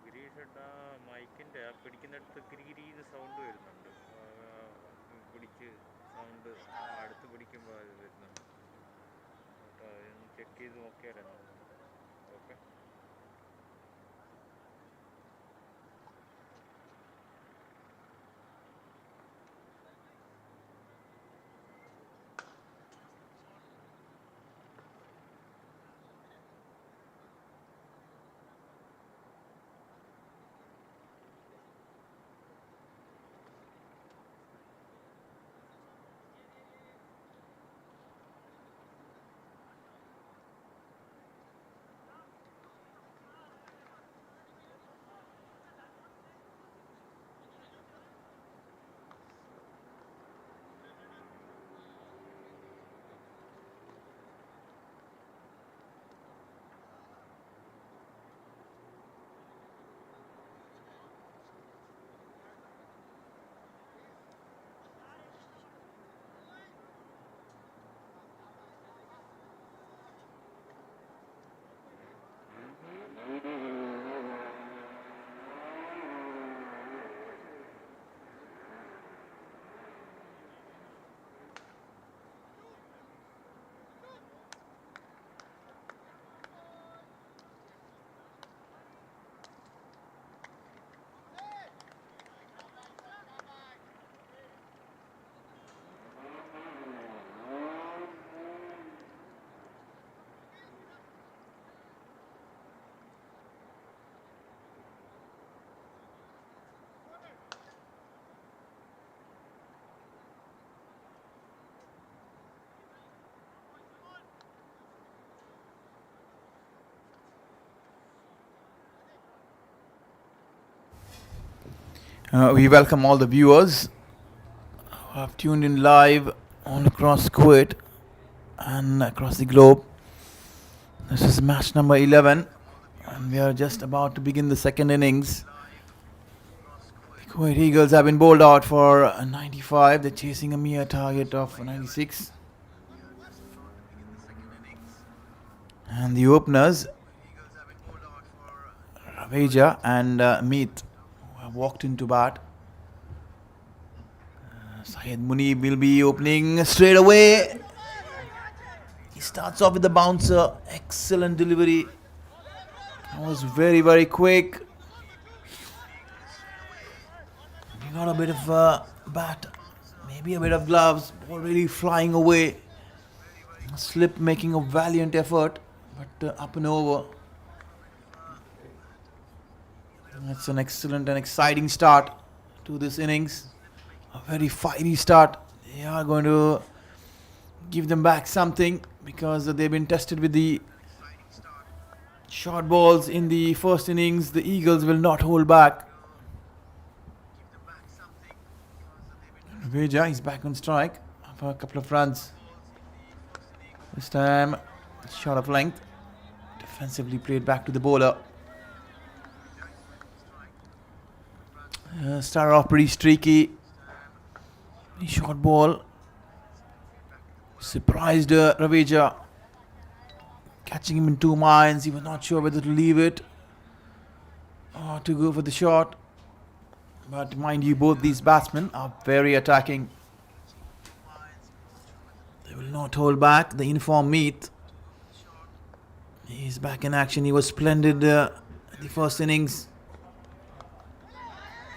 ഗിരീഷേട്ടാ മൈക്കിൻ്റെ പിടിക്കുന്നിടത്ത് ഗിരിഗിരീന്ന് sound വരുന്നുണ്ട്. പിടിച്ച് sound അടുത്ത് പിടിക്കുമ്പോൾ അത് വരുന്നുണ്ട് കേട്ടോ. ഒന്ന് ചെക്ക് ചെയ്ത് നോക്കിയാലേ നമുക്ക്. Okay. We welcome all the viewers who have tuned in live all across Kuwait and across the globe. This is match number 11, and we are just about to begin the second innings. The Kuwait Eagles have been bowled out for 95. They're chasing a mere target of 96. And the openers, Raveja and Meet, who have walked into bat. Syed Munib will be opening straight away. He starts off with the bouncer. Excellent delivery. That was very, very quick. He got a bit of bat, maybe a bit of gloves. Ball really flying away. Slip making a valiant effort, but up and over. That's an excellent and exciting start to this innings. A very fiery start. They are going to give them back something, because they've been tested with the short balls in the first innings. The Eagles will not hold back. Raveja is back on strike for a couple of runs. This time, short of length. Defensively played back to the bowler. Started off pretty streaky. Short ball. Surprised Raveja. Catching him in two minds. He was not sure whether to leave it or to go for the shot. But mind you, both these batsmen are very attacking. They will not hold back. The informed Meet. He's back in action. He was splendid in the first innings.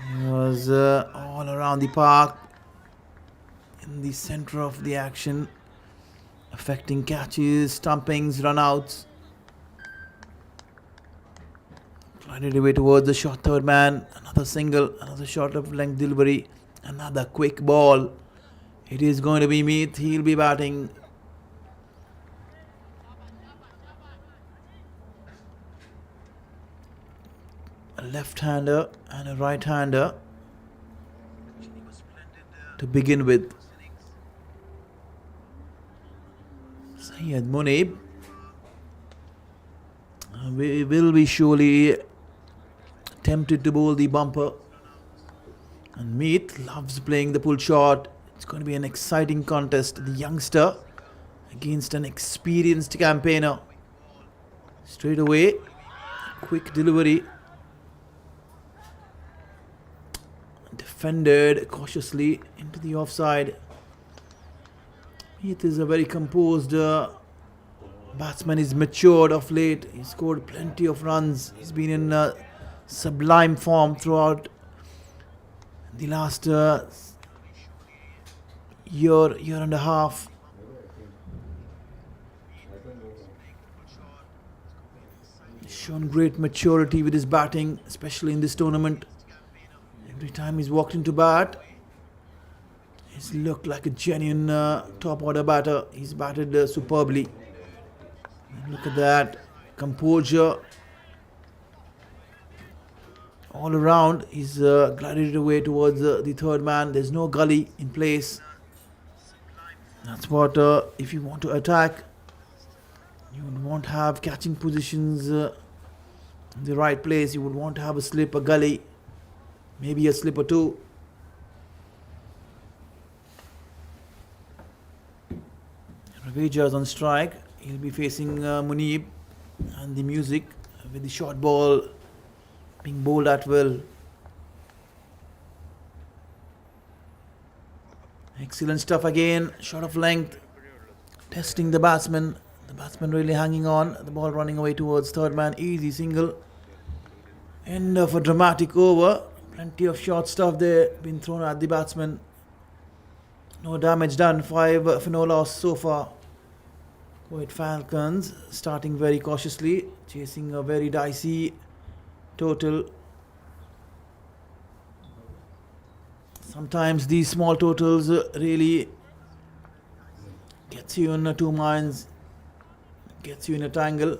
He was all around the park, in the center of the action, affecting catches, stumpings, runouts. Glided away towards the short third man. Another single, another short of length delivery, another quick ball. It is going to be Meet. He'll be batting. A left-hander and a right-hander to begin with. Syed Munib will be surely tempted to bowl the bumper. And Meet loves playing the pull shot. It's going to be an exciting contest. The youngster against an experienced campaigner. Straight away, quick delivery. Defended cautiously into the offside. Meet is a very composed batsman. He's matured of late. He scored plenty of runs. He's been in sublime form throughout the last year and a half. He's shown great maturity with his batting, especially in this tournament. Every time he's walked into bat, he's looked like a genuine top order batter. He's batted superbly. And look at that composure. All around, he's glided away towards the third man. There's no gully in place. That's what, if you want to attack, you would want to have catching positions in the right place. You would want to have a slip, a gully, maybe a slip or two. Raveja is on strike. He'll be facing Munib, and the music with the short ball being bowled at will. Excellent stuff again. Short of length. Testing the batsman. The batsman really hanging on. The ball running away towards third man. Easy single. End of a dramatic over. Plenty of short stuff there been thrown at the batsman. No damage done. 5 for no loss so far. Kuwait Falcons starting very cautiously, chasing a very dicey total. Sometimes these small totals really gets you in two minds, gets you in a tangle.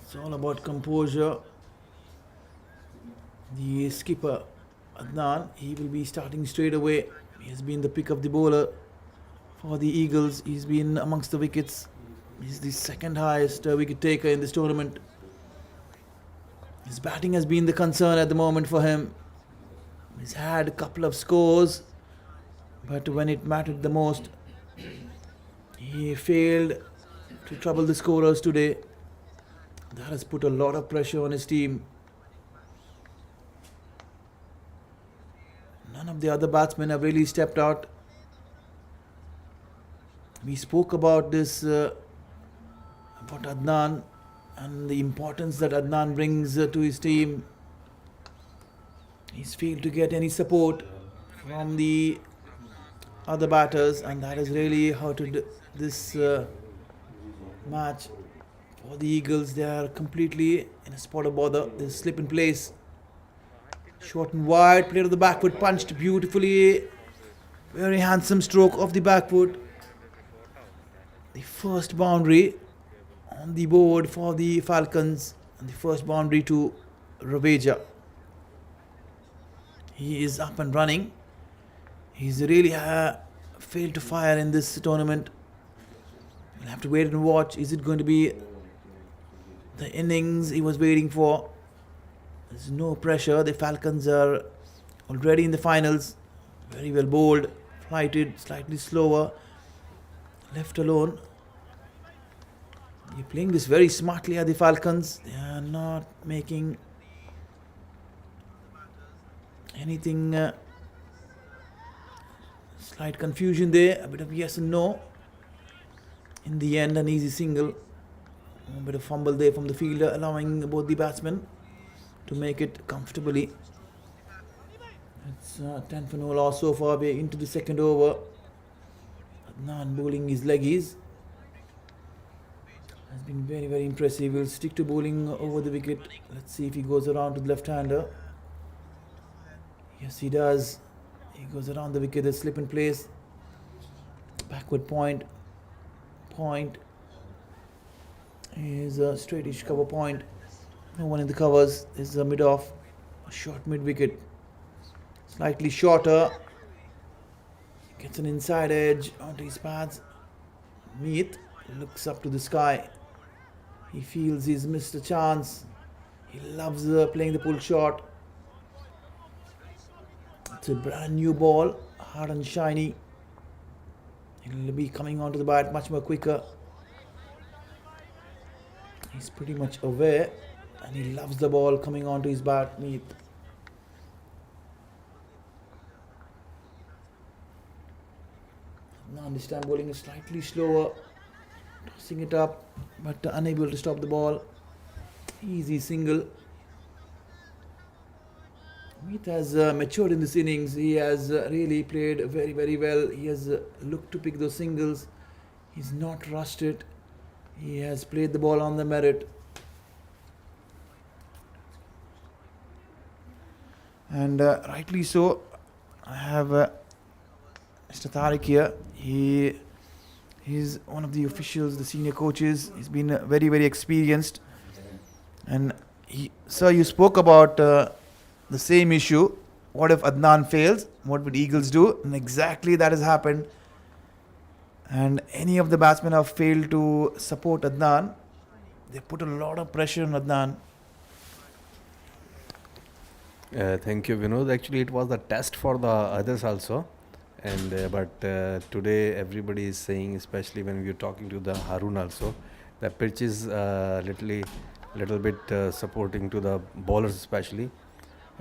It's all about composure. The skipper Adnan, he will be starting straight away. He has been the pick of the bowler for the Eagles. He's been amongst the wickets. He's the second highest wicket taker in this tournament. His batting has been the concern at the moment for him. He's had a couple of scores, but when it mattered the most, he failed to trouble the scorers today. That has put a lot of pressure on his team. None of the other batsmen have really stepped out. We spoke about this, about Adnan and the importance that Adnan brings to his team. He's failed to get any support from the other batters, and that has really hurted this match for the Eagles. They are completely in a spot of bother. They slip in place. Short and wide, played of the back foot, punched beautifully. Very handsome stroke of the back foot. the first boundary on the board for the Falcons, and the first boundary to Raveja. He is up and running. He's really failed to fire in this tournament. We'll have to wait and watch. Is it going to be the innings he was waiting for? There's no pressure. The Falcons are already in the finals. Very well bowled, flighted, slightly slower, left alone. You're playing this very smartly at the Falcons. They are not making anything. Slight confusion there, a bit of yes and no. In the end, an easy single. A bit of fumble there from the fielder, allowing both the batsmen to make it comfortably. It's 10 for no loss so far. We're into the second over. Adnan bowling his leggies. Has been very, very impressive. We'll stick to bowling over the wicket. Let's see if he goes around to the left-hander. Yes, he does. He goes around the wicket. The slip in place. Backward point. Point is a straightish cover point. No one in the covers. This is a mid-off. A short mid-wicket. Slightly shorter. Gets an inside edge onto his pads. Meet looks up to the sky. He feels he's missed a chance. He loves playing the pull shot. It's a brand new ball, hard and shiny. He'll be coming onto the bat much more quicker. He's pretty much aware, and he loves the ball coming onto his bat. Meet. Now this time bowling is slightly slower, tossing it up, but unable to stop the ball. Easy single. Meet has matured in this innings. He has really played very, very well. He has looked to pick those singles. He's not rushed it. He has played the ball on the merit. And rightly so. I have Mr. Tariq here. He's one of the officials, the senior coaches. He's been very, very experienced. And sir, you spoke about the same issue. What if Adnan fails? What would Eagles do? And exactly that has happened. And any of the batsmen have failed to support Adnan. They put a lot of pressure on Adnan. Thank you, Vinod. Actually, it was a test for the others also. And but today everybody is saying, especially when we are talking to the Harun also, the pitch is little bit supporting to the bowlers especially.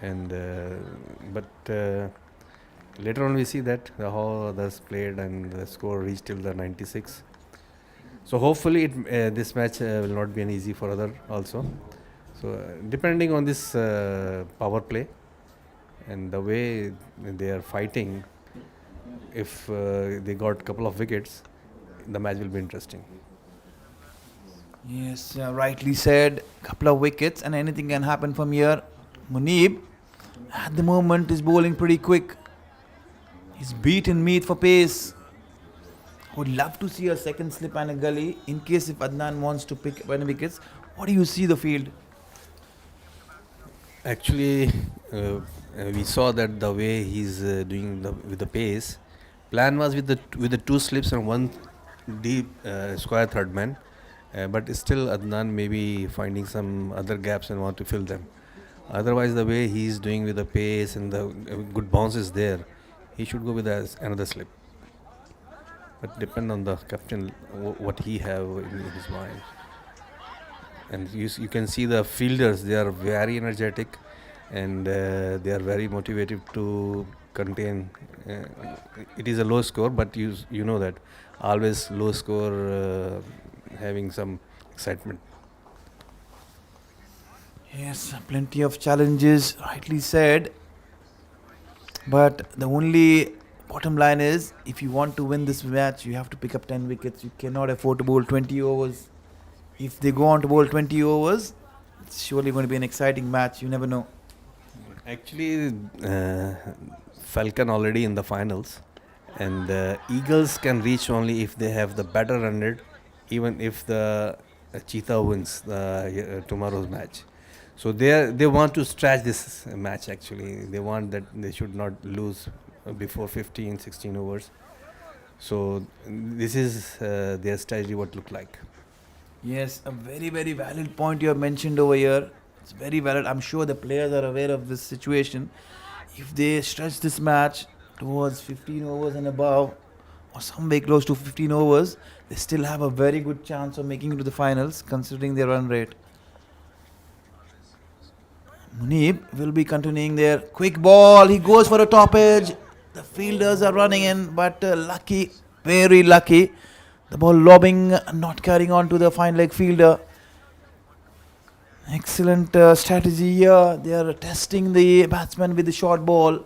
And but later on we see that how others played and the score reached till the 96. So hopefully this match will not be an easy for other also. So depending on this power play and the way they are fighting, if they got a couple of wickets, the match will be interesting. Yes, rightly said. Couple of wickets and anything can happen from here. Munib, at the moment, is bowling pretty quick. He's beaten Meet for pace. Would love to see a second slip and a gully in case if Adnan wants to pick 1 wickets. What do you see the field? Actually, we saw that the way he's doing with the pace. Plan was with the 2 slips and 1 deep square third man, but still Adnan may be finding some other gaps and want to fill them. Otherwise, the way he's doing with the pace and the good bounces there, he should go with another slip. But depend on the captain what he have in his mind. And you can see the fielders; they are very energetic, and they are very motivated to contain. It is a low score, but you know that always low score having some excitement. Yes, plenty of challenges, rightly said. But the only bottom line is, if you want to win this match, you have to pick up 10 wickets. You cannot afford to bowl 20 overs. If they go on to bowl 20 overs, it's surely going to be an exciting match. You never know. Actually, Falcon already in the finals, and the Eagles can reach only if they have the better run rate, even if the Cheetah wins tomorrow's match. So they want to stretch this match actually. They want that they should not lose before 15, 16 overs. So this is their strategy what look like. Yes, a very, very valid point you have mentioned over here. It's very valid. I'm sure the players are aware of this situation. If they stretch this match towards 15 overs and above, or some way close to 15 overs, they still have a very good chance of making it to the finals, considering their run rate. Munib will be continuing their quick ball. He goes for a top edge. The fielders are running in, but lucky, very lucky. The ball lobbing, not carrying on to the fine leg fielder. Excellent strategy here. They are testing the batsman with the short ball.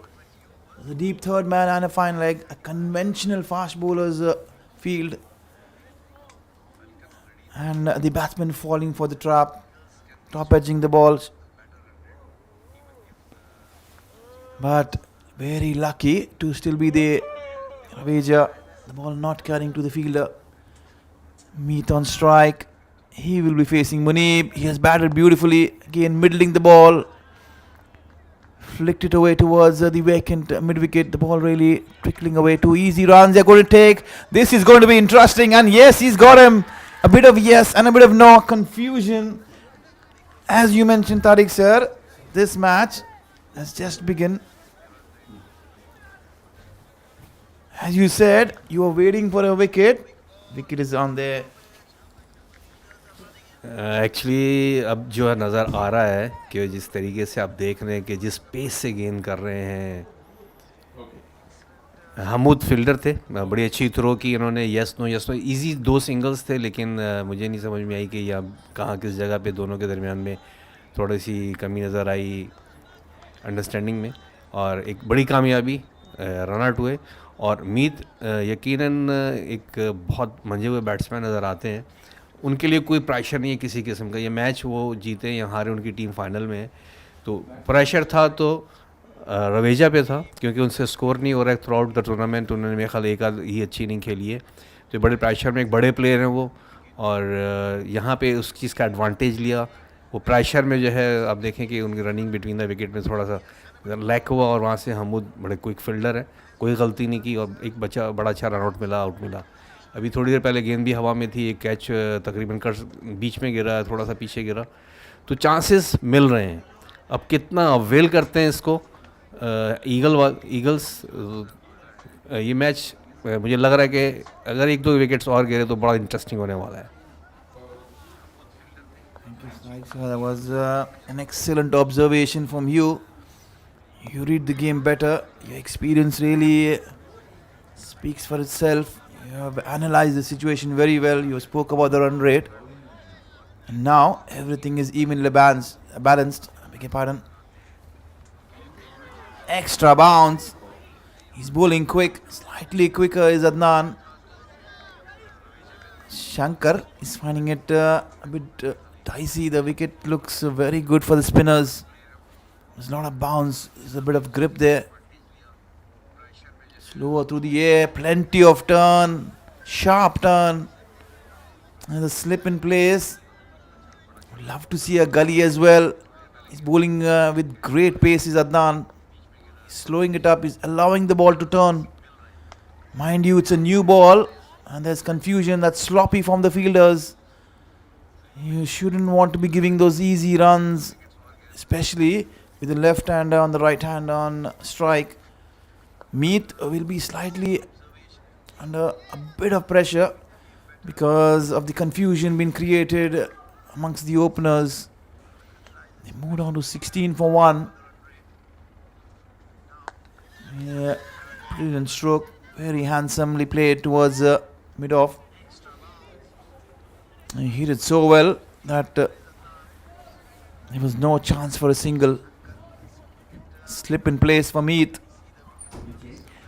The deep third man and a fine leg. A conventional fast bowler's field. And the batsman falling for the trap. Top edging the balls. But very lucky to still be the Raveja. The ball not carrying to the fielder. Meet on strike. He will be facing Munib. He has batted beautifully. Again, middling the ball. Flicked it away towards the vacant mid-wicket. The ball really trickling away. 2 easy runs they're going to take. This is going to be interesting. And yes, he's got him. A bit of yes and a bit of no. Confusion. As you mentioned, Tariq sir, this match has just begun. As you said, you are waiting for a wicket. Wicket is on there. Actually अब जो है नज़र आ रहा है कि जिस तरीके से आप देख रहे हैं कि जिस पेस से गेंद कर रहे हैं हमूद फील्डर थे, बड़ी अच्छी थ्रो की इन्होंने, यस नो इजी 2 सिंगल्स थे, लेकिन मुझे नहीं समझ में आई कि यह कहाँ किस जगह पे दोनों के दरमियान में थोड़ी सी कमी नज़र आई अंडरस्टैंडिंग में, और एक बड़ी कामयाबी रन आउट हुए। और मीत यकीनन एक बहुत मंझे हुए बैट्समैन नज़र आते हैं, उनके लिए कोई प्रेशर नहीं है किसी किस्म का। ये मैच वो जीते या हारे उनकी टीम फाइनल में है, तो प्रेशर था तो रवेजा पे था क्योंकि उनसे स्कोर नहीं हो रहा है थ्रू आउट द टूर्नामेंट। उन्होंने मेरे ख्याल एक आध ही अच्छी नहीं खेली है, तो बड़े प्रेशर में एक बड़े प्लेयर हैं वो, और यहाँ पे उस चीज़ का एडवांटेज लिया। वो प्रेशर में जो है आप देखें कि उनकी रनिंग बिटवीन द विकेट में थोड़ा सा लैक हुआ, और वहाँ से हमूद बड़े क्विक फील्डर है, कोई गलती नहीं की और एक बड़ा अच्छा रन आउट मिला। अभी थोड़ी देर पहले गेंद भी हवा में थी, एक कैच तकरीबन बीच में गिरा, थोड़ा सा पीछे गिरा, तो चांसेस मिल रहे हैं। अब कितना अवेल करते हैं इसको ईगल्स। ये मैच मुझे लग रहा है कि अगर 1-2 विकेट्स और गिरे तो बड़ा इंटरेस्टिंग होने वाला है। That was an excellent observation from you. You read the game better. Your experience really speaks for itself. You have analyzed the situation very well. You spoke about the run rate. And now everything is evenly balanced. I beg your pardon. Extra bounce. He's bowling quick. Slightly quicker is Adnan. Shankar is finding it a bit dicey. The wicket looks very good for the spinners. There's not a bounce. There's a bit of grip there. Slower through the air. Plenty of turn. Sharp turn. And the slip in place. Would love to see a gully as well. He's bowling with great pace is Adnan. He's slowing it up. He's allowing the ball to turn. Mind you, it's a new ball. And there's confusion. That's sloppy from the fielders. You shouldn't want to be giving those easy runs, especially with the left hander on the right hand on strike. Meet will be slightly under a bit of pressure because of the confusion being created amongst the openers. They moved on to 16 for 1. Yeah, brilliant stroke. Very handsomely played towards mid-off. He hit it so well that there was no chance for a single. Slip in place for Meet.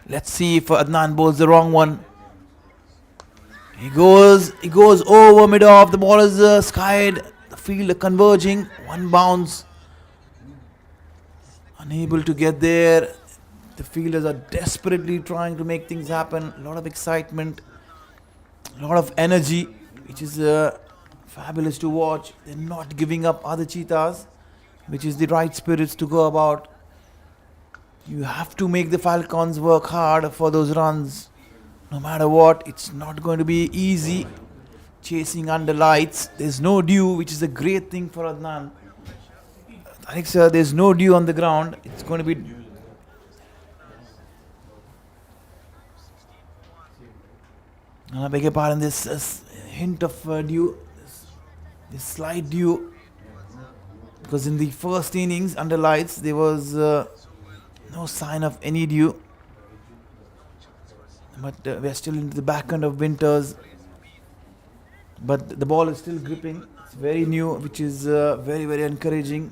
Let's see if Adnan bowls the wrong one. He goes over mid-off. The ball is skied. The field converging. One bounce. Unable to get there. The fielders are desperately trying to make things happen. A lot of excitement, a lot of energy, which is fabulous to watch. They're not giving up other cheetahs, which is the right spirits to go about. You have to make the Falcons work hard for those runs. No matter what, it's not going to be easy. Chasing under lights. There's no dew, which is a great thing for Adnan. Tariq sir, there's no dew on the ground. It's going to be... I beg your pardon, this hint of dew, this slight dew. Because in the first innings, under lights, there was no sign of any dew. But we're still into the back end of winters. But the ball is still gripping. It's very new, which is very, very encouraging.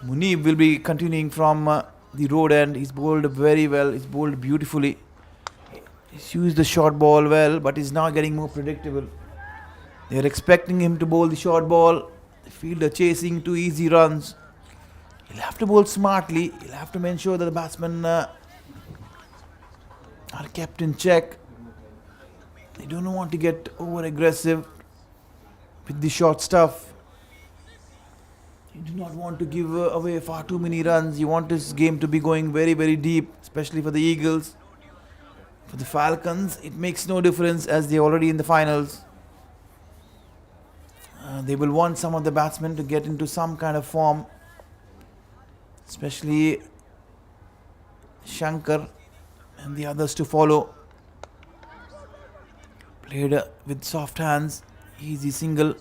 Munib will be continuing from the road end. He's bowled very well. He's bowled beautifully. He's used the short ball well, but he's now getting more predictable. They're expecting him to bowl the short ball. The fielder chasing 2 easy runs. He'll have to bowl smartly. He'll have to ensure that the batsmen are kept in check. They don't want to get over aggressive with the short stuff. You do not want to give away far too many runs. You want this game to be going very, very deep, especially for the Eagles. For the Falcons, it makes no difference as they're already in the finals. They will want some of the batsmen to get into some kind of form, especially Shankar and the others to follow. Played with soft hands, easy single.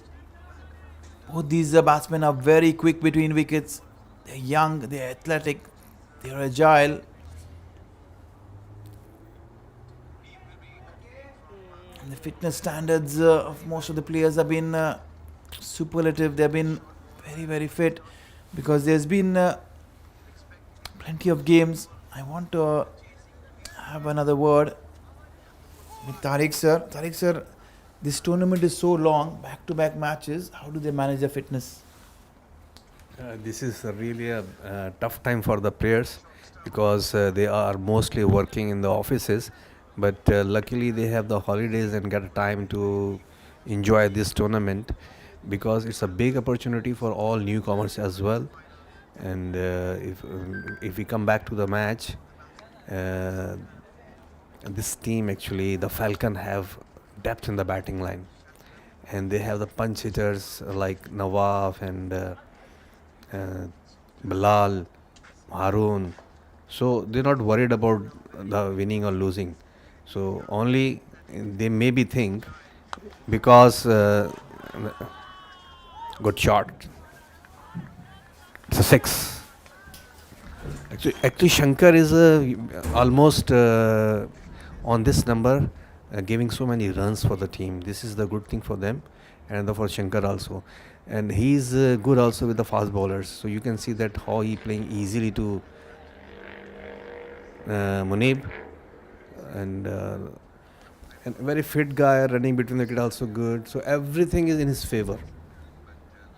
Both these batsmen are very quick between wickets. They're young, they're athletic, they're agile. And the fitness standards of most of the players have been superlative. They've been very, very fit because there's been plenty of games. I want to have another word with Tariq sir. Tariq sir, this tournament is so long, back-to-back matches. How do they manage their fitness? This is really a tough time for the players because they are mostly working in the offices, but luckily they have the holidays and get time to enjoy this tournament because it's a big opportunity for all newcomers as well. And if we come back to the match, this team actually, the Falcon, have depth in the batting line, and they have the punch hitters like Nawaf and Bilal, Harun. So they're not worried about the winning or losing. So only they maybe think because good shot. It's a 6. Actually Shankar is almost on this number giving so many runs for the team. This is the good thing for them and for Shankar also. And he's good also with the fast bowlers. So you can see that how he playing easily to Munib, and very fit guy, running between the wicket also good. So everything is in his favor.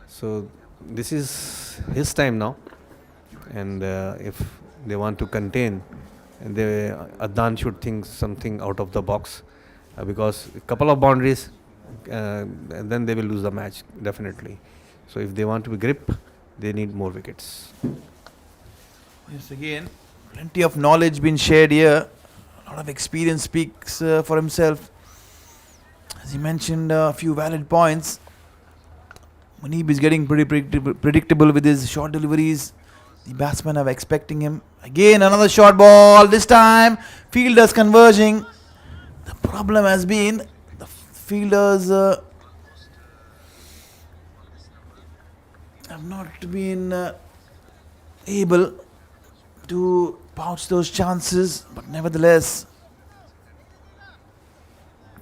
So this is his time now, and if they want to contain, and Adnan should think something out of the box because a couple of boundaries, and then they will lose the match definitely. So if they want to be grip, they need more wickets. Yes, again, plenty of knowledge been shared here. A lot of experience speaks for himself. As he mentioned, a few valid points. Munib is getting pretty predictable with his short deliveries. The batsmen are expecting him. Again, another short ball. This time, fielders converging. The problem has been the fielders have not been able to pouch those chances, but nevertheless,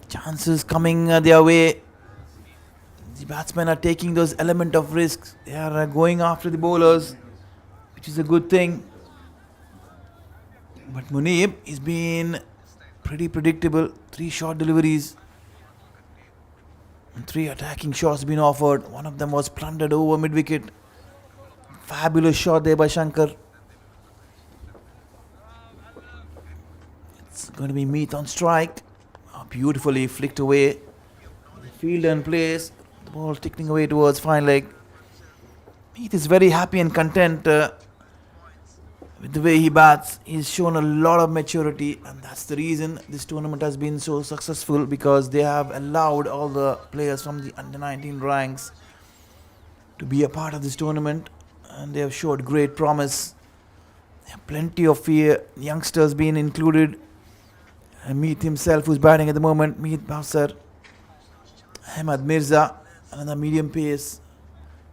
chances coming their way. The batsmen are taking those element of risks. They are going after the bowlers, which is a good thing. But Munib has been pretty predictable. 3 short deliveries and 3 attacking shots been offered. One of them was plundered over mid-wicket. Fabulous shot there by Shankar. It's going to be Meath on strike. Beautifully flicked away. Fielder in place. The ball ticking away towards fine leg. Meath is very happy and content with the way he bats. He's shown a lot of maturity, and that's the reason this tournament has been so successful, because they have allowed all the players from the under 19 ranks to be a part of this tournament, and they have showed great promise. There are plenty of youngsters being included. And Meath himself, who's batting at the moment, Meath Bowser, Ahmad Mirza, another medium pace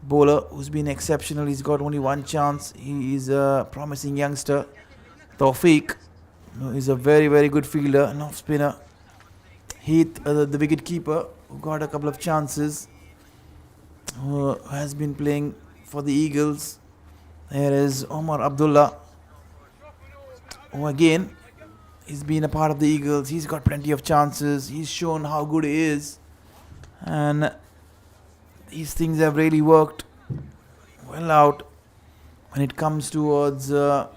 bowler who's been exceptional. He's got only one chance. He is a promising youngster. Tawfiq is a very, very good fielder, an off spinner. Heath, the wicket keeper, who got a couple of chances, who has been playing for the Eagles. There is Omar Abdullah, who again, he's been a part of the Eagles. He's got plenty of chances. He's shown how good he is. And these things have really worked well out when it comes towards the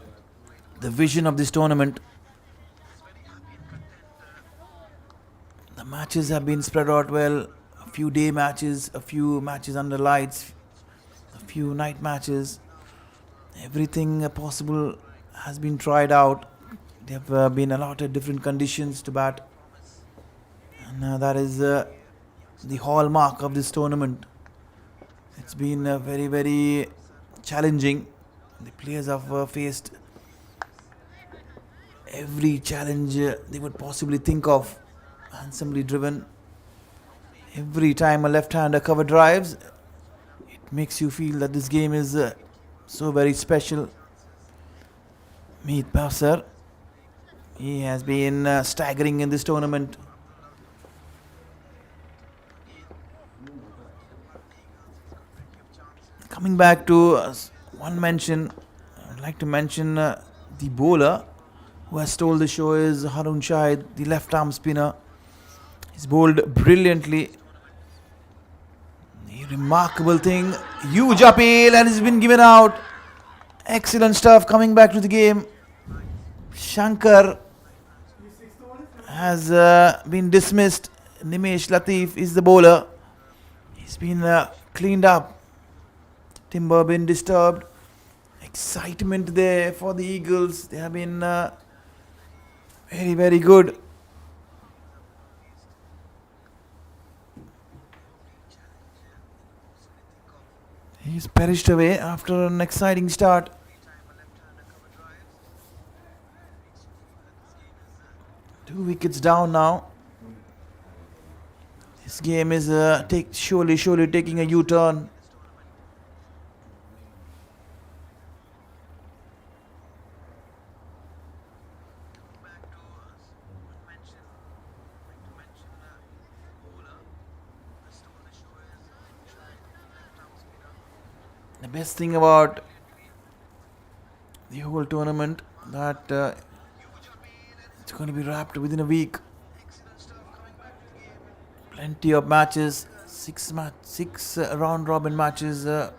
vision of this tournament. The matches have been spread out well. A few day matches, a few matches under lights, a few night matches. Everything possible has been tried out. There have been allotted different conditions to bat. And that is the hallmark of this tournament. It's been very, very challenging. The players have faced every challenge they would possibly think of, handsomely driven. Every time a left-hander cover drives, it makes you feel that this game is so very special. Meath Bowser, he has been staggering in this tournament. Coming back to one mention, I'd like to mention the bowler who has stole the show is Harun Shahid, the left arm spinner. He's bowled brilliantly. A remarkable thing, huge appeal, and he's been given out. Excellent stuff coming back to the game. Shankar has been dismissed. Nimesh Latif is the bowler. He's been cleaned up. Timber been disturbed. Excitement there for the Eagles. They have been very, very good. He's perished away after an exciting start. Two wickets down now. This game is surely taking a U-turn. The best thing about the whole tournament that it's going to be wrapped within a week. Plenty of matches, six round robin matches for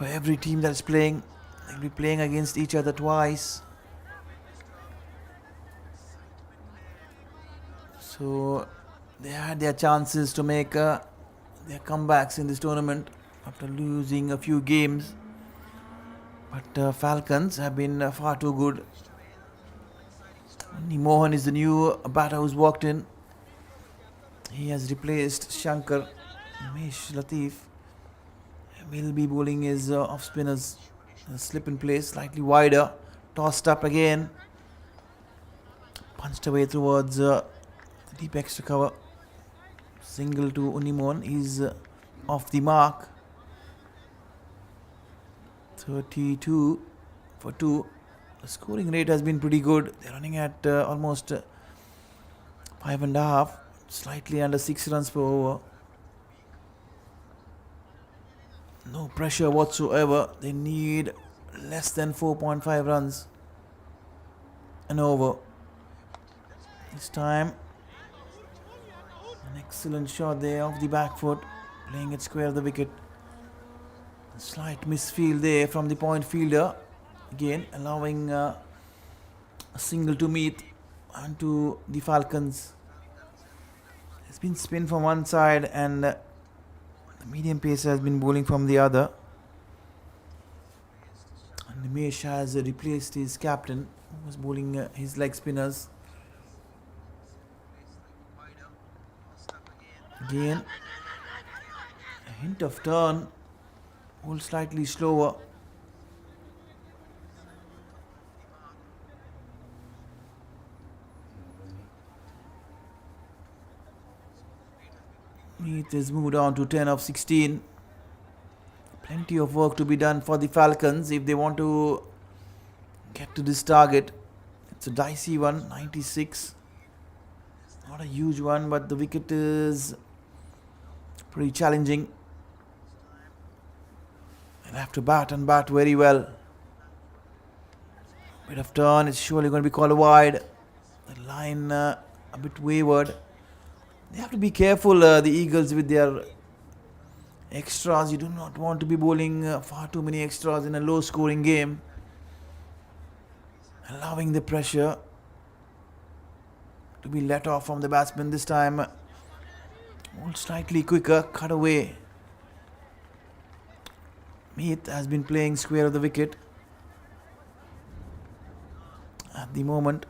every team that's playing. They'll be playing against each other twice. So they had their chances to make their comebacks in this tournament after losing a few games, but Falcons have been far too good. Mohan is the new batter who's walked in. He has replaced Shankar. Nimesh Latif will be bowling his off spinners. Slip in place, slightly wider, tossed up again, punched away towards the deep extra cover. Single to Unimon is off the mark. 32 for 2. The scoring rate has been pretty good. They're running at almost 5.5, slightly under 6 runs per over. No pressure whatsoever. They need less than 4.5 runs an over. This time, an excellent shot there off the back foot, playing it square of the wicket. A slight misfield there from the point fielder, again allowing A single to Meath and to the Falcons. It's been spin from one side and the medium pacer has been bowling from the other. And Nimesh has replaced his captain, who was bowling his leg spinners. Again, a hint of turn, ball slightly slower. Meath is moved on to 10 of 16. Plenty of work to be done for the Falcons if they want to get to this target. It's a dicey one, 96. Not a huge one, but the wicket is pretty challenging. They'll have to bat and bat very well. Bit of turn, it's surely going to be called wide. The line a bit wayward. They have to be careful, the Eagles, with their extras. You do not want to be bowling far too many extras in a low scoring game. Allowing the pressure to be let off from the batsman this time. Ball slightly quicker, cut away. Meath has been playing square of the wicket at the moment.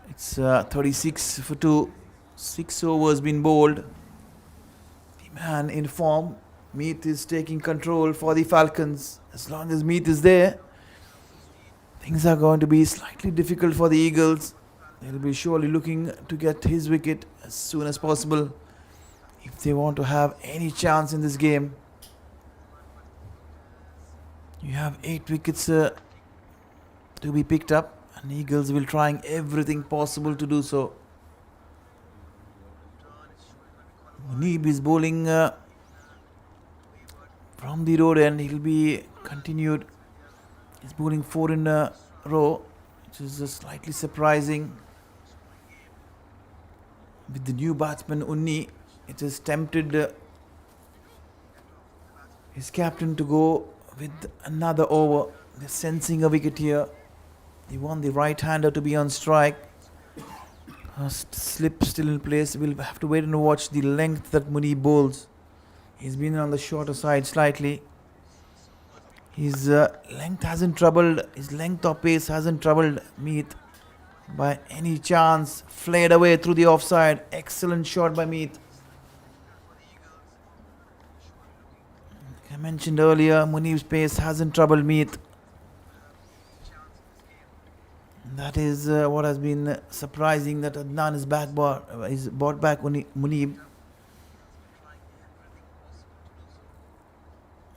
It's 36 for 2. 6 overs been bowled. The man in form. Meath is taking control for the Falcons. As long as Meath is there, things are going to be slightly difficult for the Eagles. They'll be surely looking to get his wicket as soon as possible if they want to have any chance in this game. You have 8 wickets to be picked up, and Eagles will trying everything possible to do so. Munib is bowling from the road end. He'll be continued. He's bowling 4 in a row, which is slightly surprising. With the new batsman Unni, it has tempted his captain to go with another over. They're sensing a wicket here. They want the right-hander to be on strike. Slip still in place. We'll have to wait and watch the length that Munib bowls. He's been on the shorter side slightly. His length hasn't troubled. His length or pace hasn't troubled Meath by any chance. Flared away through the offside. Excellent shot by Meath. Like I mentioned earlier, Munib's pace hasn't troubled Meath. That is what has been surprising, that Adnan is brought back Munib.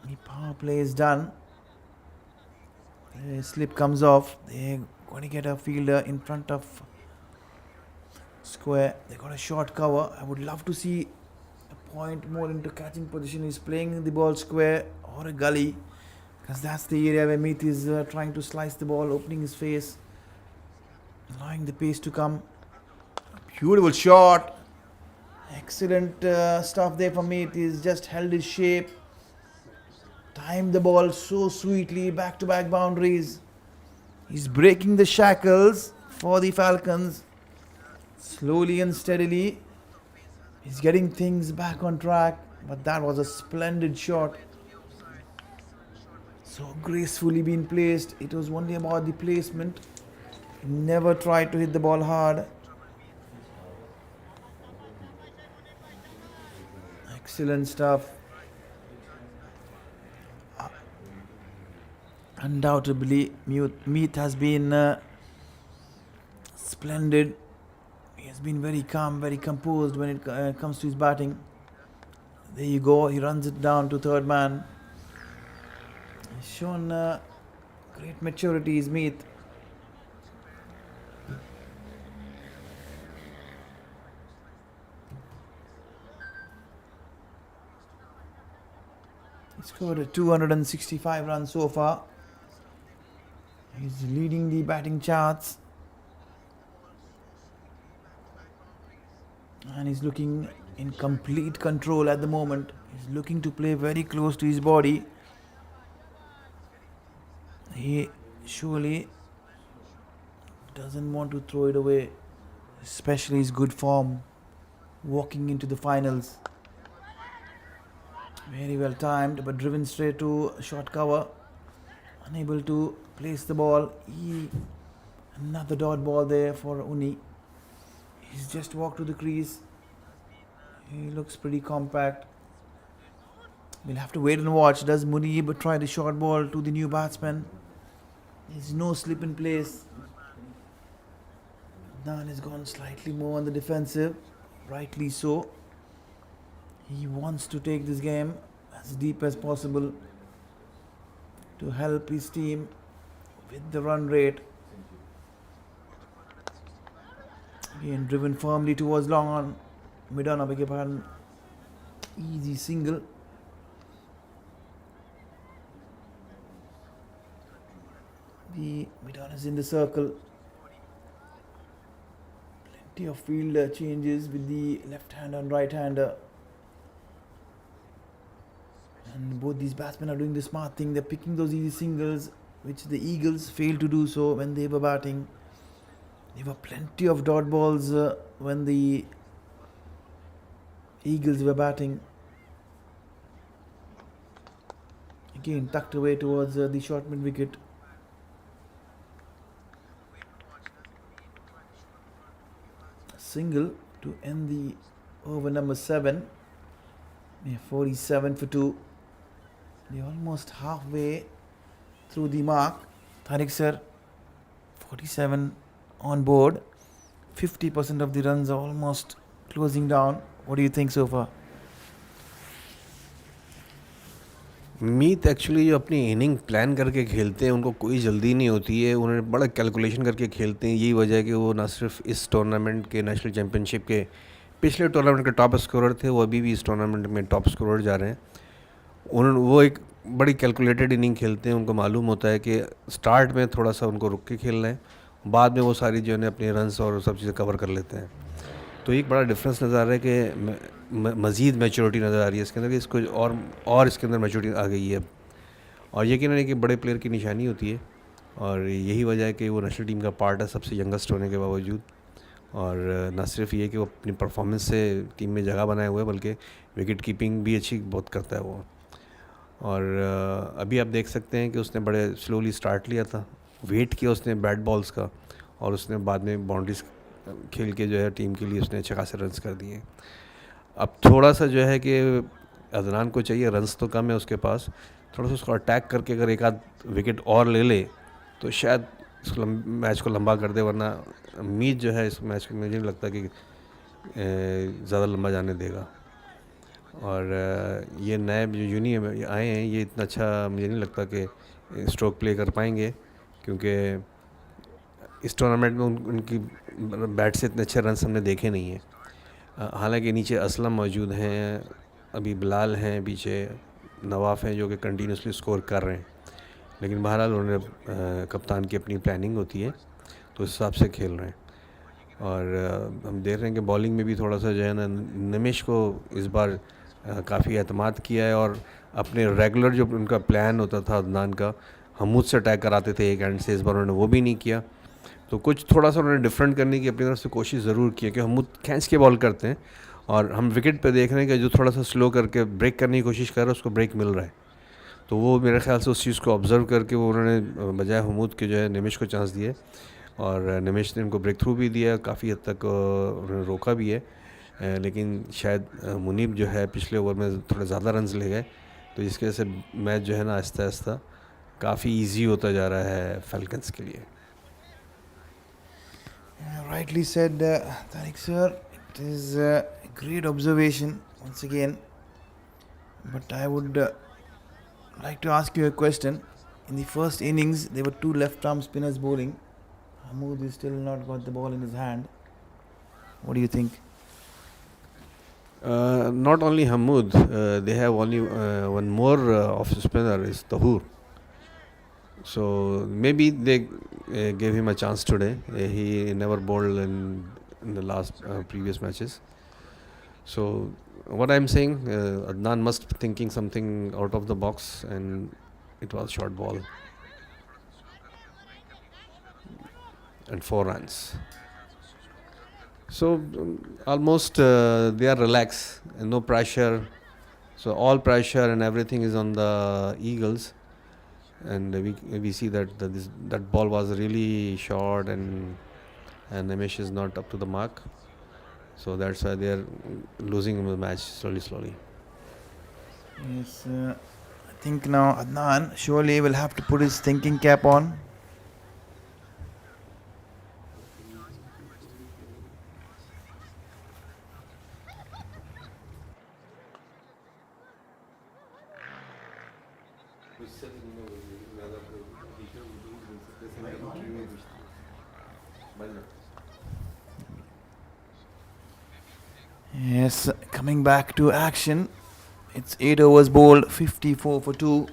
The power play is done. The slip comes off. They're going to get a fielder in front of square. They got a short cover. I would love to see a point more into catching position. He's playing the ball square or a gully, because that's the area where Meath is trying to slice the ball, opening his face, allowing the pace to come. Beautiful shot. Excellent stuff there from Meath. He's just held his shape. Timed the ball so sweetly. Back-to-back boundaries. He's breaking the shackles for the Falcons. Slowly and steadily. He's getting things back on track. But that was a splendid shot. So gracefully being placed. It was only about the placement. Never tried to hit the ball hard. Excellent stuff. Undoubtedly, Meath has been splendid. He has been very calm, very composed when it comes to his batting. There you go. He runs it down to third man. He's shown great maturity, is Meath. He scored 265 runs so far. He's leading the batting charts. And he's looking in complete control at the moment. He's looking to play very close to his body. He surely doesn't want to throw it away, especially his good form walking into the finals. Very well timed, but driven straight to short cover. Unable to place the ball. Another dot ball there for Uni. He's just walked to the crease. He looks pretty compact. We'll have to wait and watch. Does Munib try the short ball to the new batsman? There's no slip in place. Adnan has gone slightly more on the defensive. Rightly so. He wants to take this game as deep as possible to help his team with the run rate. Again, driven firmly towards long on. Midon, beg your pardon. Easy single. The Midon is in the circle. Plenty of field changes with the left hander and right hander. And both these batsmen are doing the smart thing. They're picking those easy singles, which the Eagles failed to do so when they were batting. There were plenty of dot balls when the Eagles were batting. Again, tucked away towards the short mid wicket. Single to end the over number 7. 47 for 2. They're almost halfway through the mark. Tariq sir, 47 on board. 50% of the runs are almost closing down. What do you think so far? Meet actually जो अपनी inning plan करके खेलते हैं उनको कोई जल्दी नहीं होती है, उन्होंने बड़ा कैलकुलेशन करके खेलते हैं. यही वजह है कि वो ना सिर्फ इस टूर्नामेंट के नेशनल चैम्पियनशिप के पिछले टूर्नामेंट के टॉप स्कोरर थे, वो अभी भी इस टूर्नामेंट में टॉप स्कोरर जा रहे हैं. उन्होंने वो एक बड़ी कैलकुलेटेड इनिंग खेलते हैं. उनको मालूम होता है कि स्टार्ट में थोड़ा सा उनको रुक के खेलना है, बाद में वो सारी जो है अपने रन्स और सब चीज़ें कवर कर लेते हैं. तो एक बड़ा डिफरेंस नज़र आ रहा है कि मज़ीद मैच्योरिटी नज़र आ रही है इसके अंदर, कि इसको और इसके अंदर मैच्योरिटी आ गई है. और यकीन है कि बड़े प्लेयर की निशानी होती है, और यही वजह है कि वो नेशनल टीम का पार्ट है सबसे यंगेस्ट होने के बावजूद. और न सिर्फ ये कि वो अपनी परफॉर्मेंस से टीम में जगह बनाए हुए, बल्कि विकेट कीपिंग भी अच्छी बहुत करता है वो. और अभी आप देख सकते हैं कि उसने बड़े स्लोली स्टार्ट लिया था, वेट किया उसने बैट बॉल्स का, और उसने बाद में बाउंड्रीज खेल के जो है टीम के लिए उसने अच्छे खासे रन्स कर दिए. अब थोड़ा सा जो है कि अदनान को चाहिए, रन्स तो कम है उसके पास, थोड़ा सा उसको अटैक करके अगर एक आध विकेट और ले ले तो शायद इसको मैच को लंबा कर दे. वरना उम्मीद जो है इस मैच को मुझे नहीं लगता कि ज़्यादा लंबा जाने देगा. और ये नए जो यूनी आए हैं, ये इतना अच्छा मुझे नहीं लगता कि स्ट्रोक प्ले कर पाएंगे, क्योंकि इस टूर्नामेंट में उनकी बैट से इतने अच्छे रन्स हमने देखे नहीं हैं. हालांकि नीचे असलम मौजूद हैं, अभी बिलाल हैं, पीछे नवाफ हैं जो कि कंटिन्यूसली स्कोर कर रहे हैं. लेकिन बहरहाल उन्होंने कप्तान की अपनी प्लानिंग होती है, तो उस हिसाब से खेल रहे हैं. और हम देख रहे हैं कि बॉलिंग में भी थोड़ा सा जो है ना, निमिश को इस बार काफ़ी एतमाद किया है, और अपने रेगुलर जो उनका प्लान होता था अदनान का, हमूद से अटैक कराते थे एक एंड से, इस बार उन्होंने वो भी नहीं किया. तो कुछ थोड़ा सा उन्होंने डिफरेंट करने की अपनी तरफ से कोशिश ज़रूर की है, कि हमूद खींच के बॉल करते हैं, और हम विकेट पे देख रहे हैं कि जो थोड़ा सा स्लो करके ब्रेक करने की कोशिश कर रहा है उसको ब्रेक मिल रहा है. तो वो मेरे ख्याल से उस चीज़ को ऑब्ज़र्व करके वो उन्होंने बजाय हमूद के जो है निमिश को चांस दिए, और निमिश ने उनको ब्रेक थ्रू भी दिया, काफ़ी हद तक उन्होंने रोका भी है. लेकिन शायद मुनीब जो है पिछले ओवर में थोड़े ज़्यादा रन्स ले गए, तो जिसकी वजह से मैच जो है ना आहिस्ता आहिस्ता काफ़ी ईजी होता जा रहा है फैल्कन्स के लिए. Rightly said, Tariq sir. It is a great observation once again. But I would like to ask you a question. In the first innings, there were two left-arm spinners bowling. Hamoud is still not got the ball in his hand. What do you think? Not only Hamoud, they have only one more off spinner is Tahur. So maybe they gave him a chance today. He never bowled in the last previous matches. So what I'm saying, Adnan must be thinking something out of the box, and it was short ball. and 4 runs. So almost they are relaxed, no pressure. So all pressure and everything is on the Eagles, and we see that that ball was really short, and Nimish is not up to the mark. So that's why they are losing the match slowly. Yes, I think now Adnan surely will have to put his thinking cap on. Yes, coming back to action. It's 8 overs bowled, 54 for 2.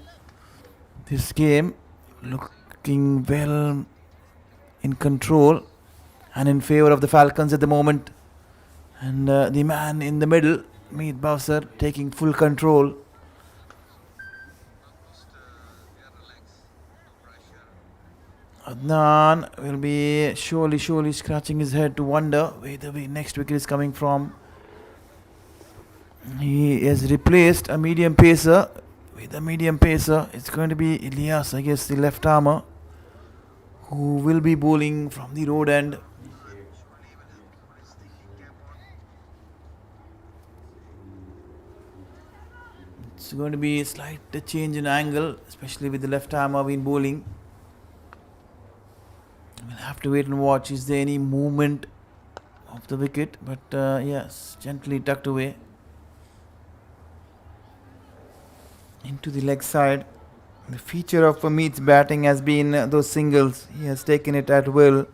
This game looking well in control and in favour of the Falcons at the moment. And the man in the middle, Meet Bowser, taking full control. Adnan will be surely scratching his head to wonder where the next wicket is coming from. He has replaced a medium pacer with a medium pacer. It's going to be Ilyas, I guess, the left armer, who will be bowling from the road end. It's going to be a slight change in angle, especially with the left armer being bowling. We'll have to wait and watch. Is there any movement of the wicket? But yes, gently tucked away into the leg side. The feature of Amit's batting has been those singles. He has taken it at will.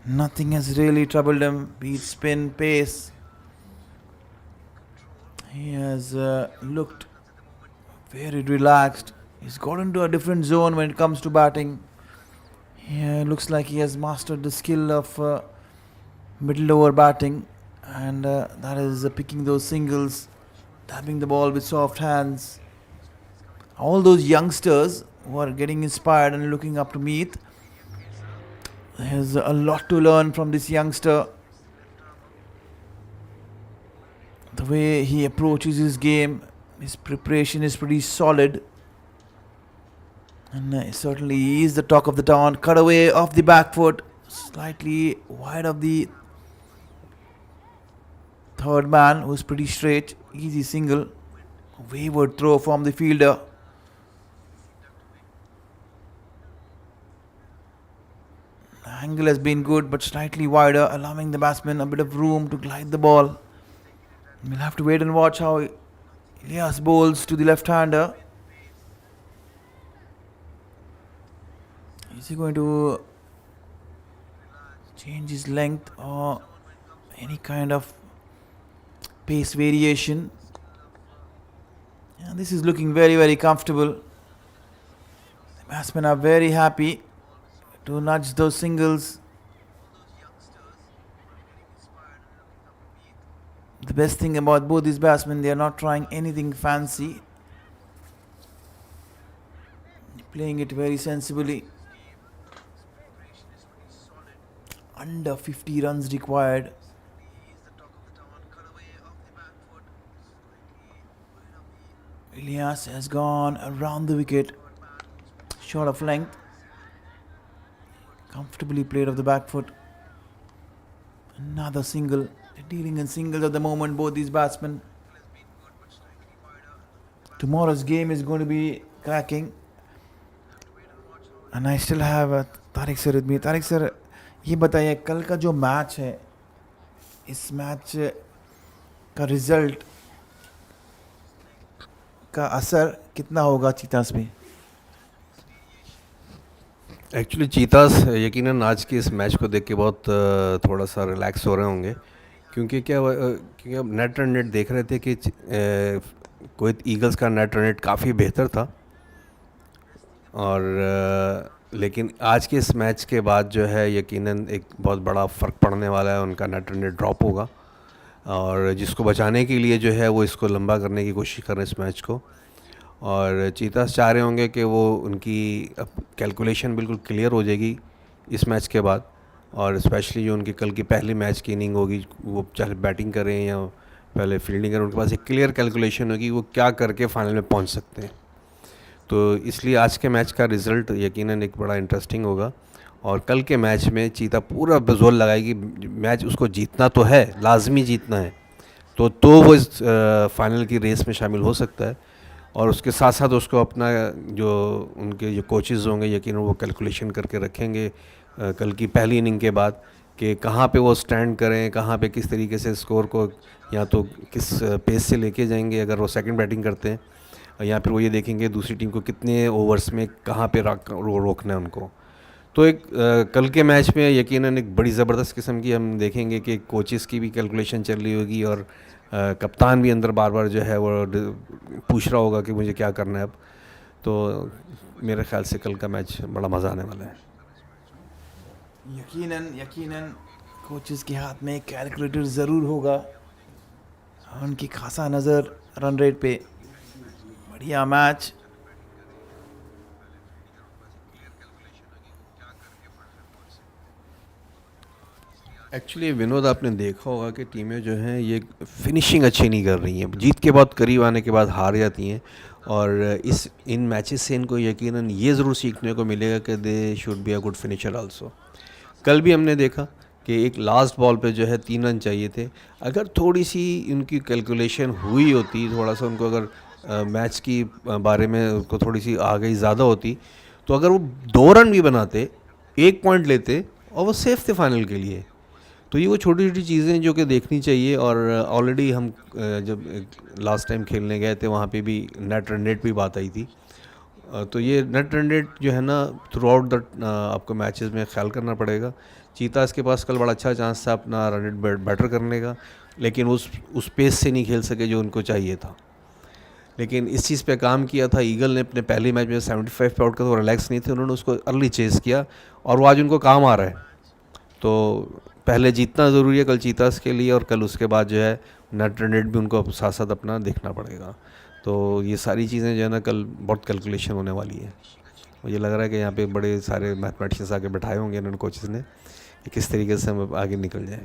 Nothing has really troubled him, be it spin, pace. He has looked very relaxed. He's got into a different zone when it comes to batting. Looks like he has mastered the skill of middle over batting, and that is picking those singles, tapping the ball with soft hands. All those youngsters who are getting inspired and looking up to Meet, there's a lot to learn from this youngster. The way he approaches his game, his preparation is pretty solid. And certainly he is the talk of the town. Cut away off the back foot, slightly wide of the third man, who's pretty straight. Easy single. Wayward throw from the fielder. The angle has been good, but slightly wider, allowing the batsman a bit of room to glide the ball. We'll have to wait and watch how Ilyas bowls to the left-hander. Is he going to change his length or any kind of pace variation? Yeah, this is looking very comfortable. The batsmen are very happy to nudge those singles. The best thing about both these batsmen, they are not trying anything fancy. Playing it very sensibly. Under 50 runs required. Ilyas has gone around the wicket, short of length. Comfortably played off the back foot. Another single. They're dealing in singles at the moment, both these batsmen. Tomorrow's game is going to be cracking. And I still have Tariq sir with me. Tariq sir, ये बताइए कल का जो match है, इस match का result का असर कितना होगा चीतास पे? एक्चुअली चीतास यकीनन आज के इस मैच को देख के बहुत थोड़ा सा रिलैक्स हो रहे होंगे, क्योंकि क्योंकि अब नेट रन रेट देख रहे थे कि कुवैत ईगल्स का नेट रन रेट काफ़ी बेहतर था, और लेकिन आज के इस मैच के बाद जो है यकीनन एक बहुत बड़ा फ़र्क पड़ने वाला है, उनका नेट रन रेट ड्रॉप होगा, और जिसको बचाने के लिए जो है वो इसको लंबा करने की कोशिश कर रहे हैं इस मैच को, और चीतास चाह रहे होंगे कि वो उनकी अब कैलकुलेशन बिल्कुल क्लियर हो जाएगी इस मैच के बाद, और स्पेशली जो उनके कल की पहली मैच की इनिंग होगी, वो चाहे बैटिंग करें या पहले फील्डिंग करें, उनके पास एक क्लियर कैलकुलेशन होगी वो क्या करके फाइनल में पहुंच सकते हैं। तो इसलिए आज के मैच का रिज़ल्ट यकीनन एक बड़ा इंटरेस्टिंग होगा। और कल के मैच में चीता पूरा जोर लगाएगी, मैच उसको जीतना तो है, लाजमी जीतना है, तो वो इस फाइनल की रेस में शामिल हो सकता है। और उसके साथ साथ उसको अपना जो उनके जो कोचेज़ होंगे यकीनन वो कैलकुलेशन करके रखेंगे कल की पहली इनिंग के बाद कि कहाँ पे वो स्टैंड करें, कहाँ पे किस तरीके से स्कोर को या तो किस पेस से लेके जाएंगे अगर वो सेकंड बैटिंग करते हैं, या फिर वो ये देखेंगे दूसरी टीम को कितने ओवर्स में कहाँ पे रोकना है उनको। तो एक कल के मैच में यकीनन एक बड़ी ज़बरदस्त किस्म की हम देखेंगे कि कोचेस की भी कैलकुलेशन चल रही होगी और कप्तान भी अंदर बार बार जो है वो पूछ रहा होगा कि मुझे क्या करना है अब। तो मेरे ख्याल से कल का मैच बड़ा मज़ा आने वाला है। यकीनन यकीनन कोचेस के हाथ में कैलकुलेटर ज़रूर होगा, उनकी खासा नज़र रन रेट पे। बढ़िया मैच। एक्चुअली विनोद, आपने देखा होगा कि टीमें जो हैं ये फिनिशिंग अच्छी नहीं कर रही हैं, जीत के बहुत करीब आने के बाद हार जाती हैं। और इन मैचेस से इनको यकीनन ये ज़रूर सीखने को मिलेगा कि they should be a good finisher also. कल भी हमने देखा कि एक लास्ट बॉल पे जो है 3 रन चाहिए थे, अगर थोड़ी सी उनकी कैलकुलेशन हुई होती, थोड़ा सा उनको अगर मैच की बारे में उनको थोड़ी सी आगाही ज़्यादा होती, तो अगर वो 2 रन भी बनाते, 1 पॉइंट लेते और वो सेफ थे फाइनल के लिए। तो ये वो छोटी छोटी चीज़ें जो कि देखनी चाहिए। और ऑलरेडी हम जब लास्ट टाइम खेलने गए थे वहाँ पे भी नेट रन रेट भी बात आई थी। तो ये नेट रन रेट जो है ना थ्रू आउट द आपको मैचेस में ख्याल करना पड़ेगा। चीतास के पास कल बड़ा अच्छा चांस था अपना रन रेट बेटर करने का, लेकिन उस पेस से नहीं खेल सके जो उनको चाहिए था। लेकिन इस चीज़ पे काम किया था ईगल ने अपने पहले मैच में 75 पे आउट का, तो रिलैक्स नहीं थे, उन्होंने उसको अर्ली चेस किया और वो आज उनको काम आ रहा है। तो पहले जीतना ज़रूरी है कल चीतास के लिए, और कल उसके बाद जो है नेट रन रेट भी उनको साथ साथ अपना देखना पड़ेगा। तो ये सारी चीज़ें जो है ना कल बहुत कैलकुलेशन होने वाली है। मुझे लग रहा है कि यहाँ पे बड़े सारे मैथमेटिशियंस आके बैठाए होंगे इन्होंने कोचेस ने कि किस तरीके से हम आगे निकल जाए।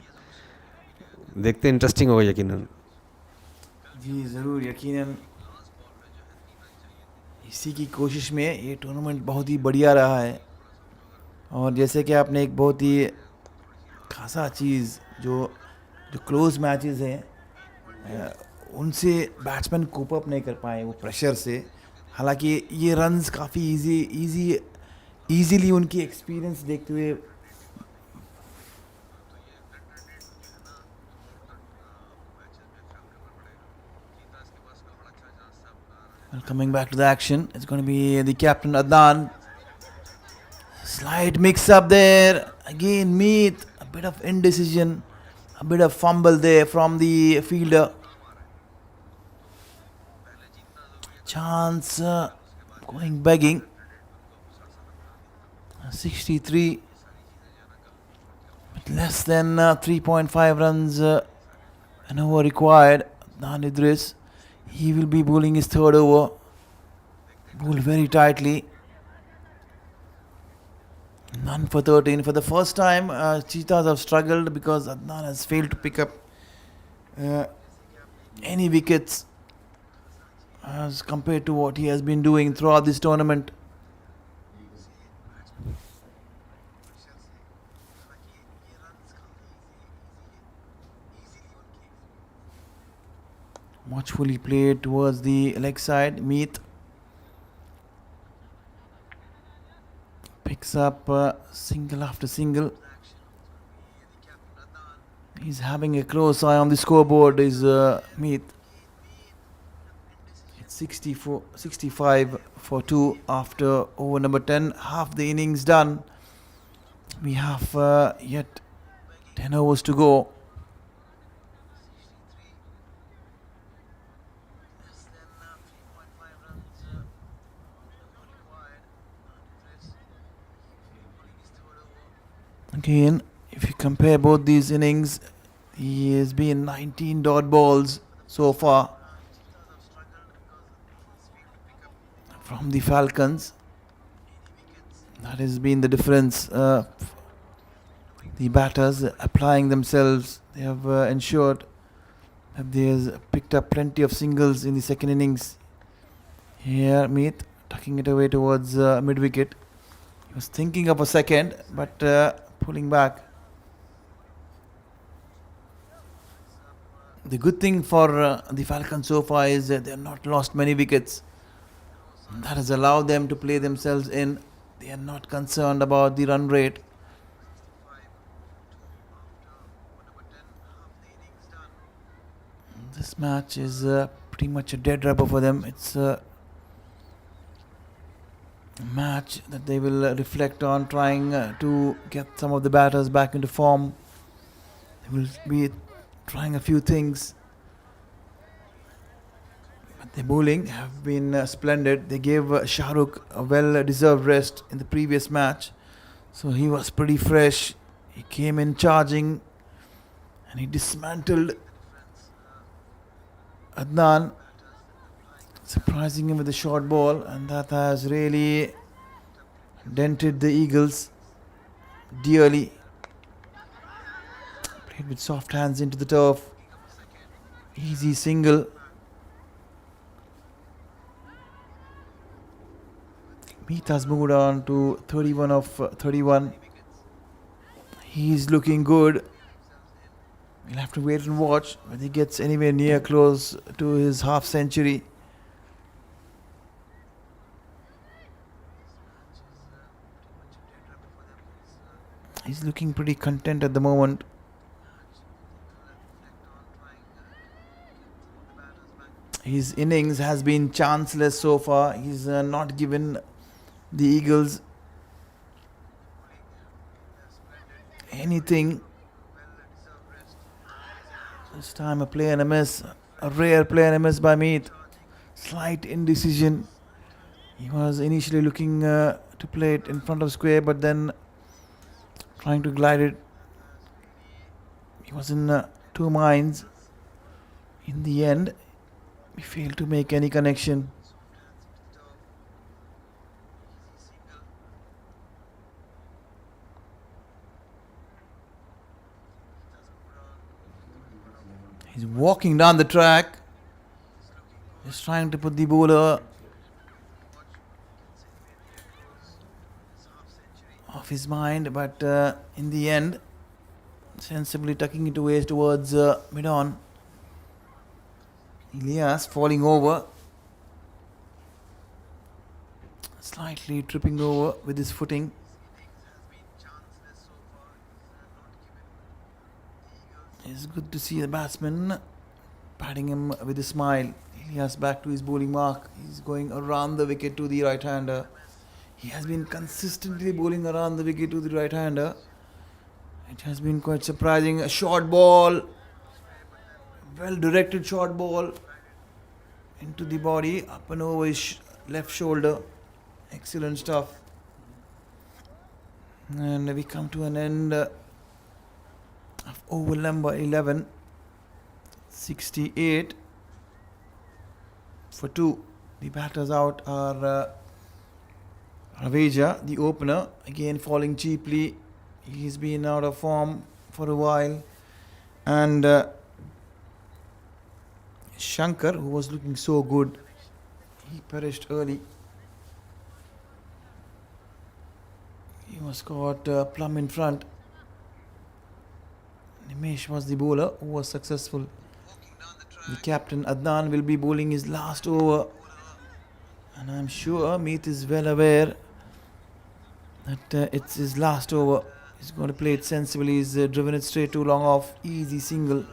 देखते हैं, इंटरेस्टिंग होगा यकीनन। जी ज़रूर, यकीनन इसी की कोशिश में ये टूर्नामेंट बहुत ही बढ़िया रहा है। और जैसे कि आपने एक बहुत ही खासा चीज़ जो जो क्लोज मैचेस हैं उनसे बैट्समैन कोप अप नहीं कर पाए वो प्रेशर से। हालांकि ये रन्स काफ़ी इजीली उनकी एक्सपीरियंस देखते हुए Well, coming back to the action, it's going to be the captain Adnan. Slight mix up there. Again, Meet. A bit of indecision. A bit of fumble there from the fielder. Chance going begging. 63. But less than 3.5 runs an over required. Adnan Idris. He will be bowling his third over. Bowled very tightly. None for 13. For the first time, Cheetahs have struggled because Adnan has failed to pick up any wickets as compared to what he has been doing throughout this tournament. Watchfully played towards the leg side. Meet picks up single after single. He's having a close eye on the scoreboard. Is Meet. It's 65 for 2 after over number 10. Half the innings done. We have yet 10 overs to go. Again, if you compare both these innings, he has been 19 dot balls so far from the Falcons. That has been the difference. The batters applying themselves. They have ensured that they has picked up plenty of singles in the second innings. Here, Meet tucking it away towards mid wicket. He was thinking of a second, but pulling back. The good thing for the Falcons so far is that they have not lost many wickets. That has allowed them to play themselves in. They are not concerned about the run rate. This match is pretty much a dead rubber for them. It's a match that they will reflect on, trying to get some of the batters back into form. They will be trying a few things. But the bowling have been splendid. They gave Shah Rukh a well-deserved rest in the previous match. So he was pretty fresh. He came in charging and he dismantled Adnan, surprising him with a short ball, and that has really dented the Eagles dearly. Played with soft hands into the turf. Easy single. Meet has moved on to 31 of 31. He's looking good. We'll have to wait and watch whether he gets anywhere near close to his half century. He's looking pretty content at the moment. His innings has been chanceless so far. He's not given the Eagles anything. This time a play and a miss. A rare play and a miss by Meet. Slight indecision. He was initially looking to play it in front of square, but then trying to glide it. He was in two minds. In the end, he failed to make any connection. He's walking down the track, just trying to put the bowler off his mind, but in the end, sensibly tucking it away towards mid-on. Ilyas falling over, slightly tripping over with his footing. It's good to see the batsman patting him with a smile. Ilyas back to his bowling mark. He's going around the wicket to the right-hander. He has been consistently bowling around the wicket to the right-hander. It has been quite surprising. A short ball, well-directed short ball into the body, up and over his left shoulder. Excellent stuff. And we come to an end of over number 11. 68 for 2. The batters out are Raveja, the opener, again falling cheaply. He's been out of form for a while. And Shankar, who was looking so good, he perished early. He was caught plumb in front. Nimesh was the bowler who was successful. The captain Adnan will be bowling his last over, and I'm sure Meet is well aware that it's his last over. He's going to play it sensibly. He's driven it straight too long off. Easy single.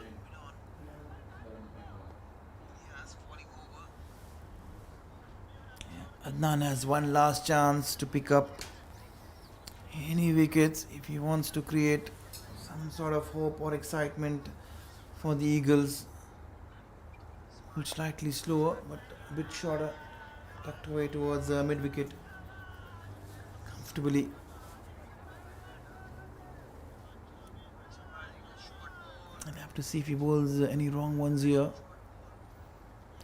Adnan has one last chance to pick up any wickets if he wants to create some sort of hope or excitement for the Eagles. Slightly slower, but a bit shorter, tucked away towards mid wicket comfortably. I'll have to see if he bowls any wrong ones here.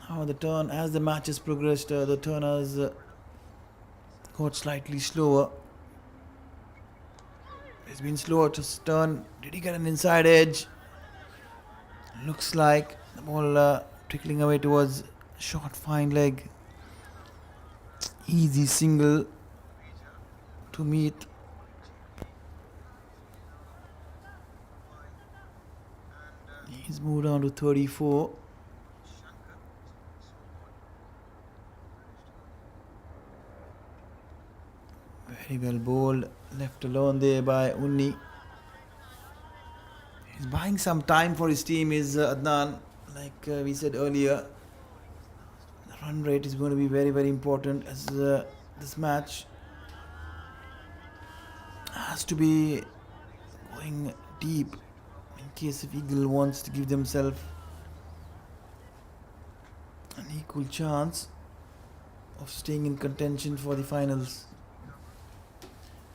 How the turn, as the match has progressed, the turn has got slightly slower. He's been slow to turn. Did he get an inside edge? Looks like the ball trickling away towards short fine leg. Easy single to meet. He's moved on to 34. Very well bowled. Left alone there by Unni. He's buying some time for his team, is Adnan. Like we said earlier, the run rate is going to be very, very important as this match has to be going deep in case if Eagle wants to give themselves an equal chance of staying in contention for the finals.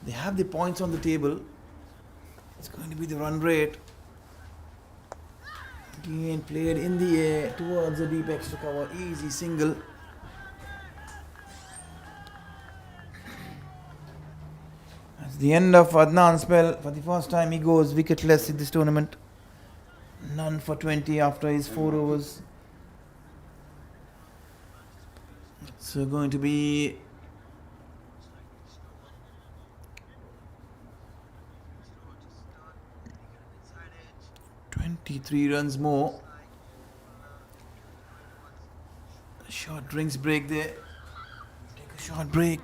They have the points on the table. It's going to be the run rate. Again played in the air towards the deep extra cover. Easy single. That's the end of Adnan's spell. For the first time he goes wicketless in this tournament. None for 20 after his 4 overs. It's going to be 23 runs more. Short drinks break there. Take a short break.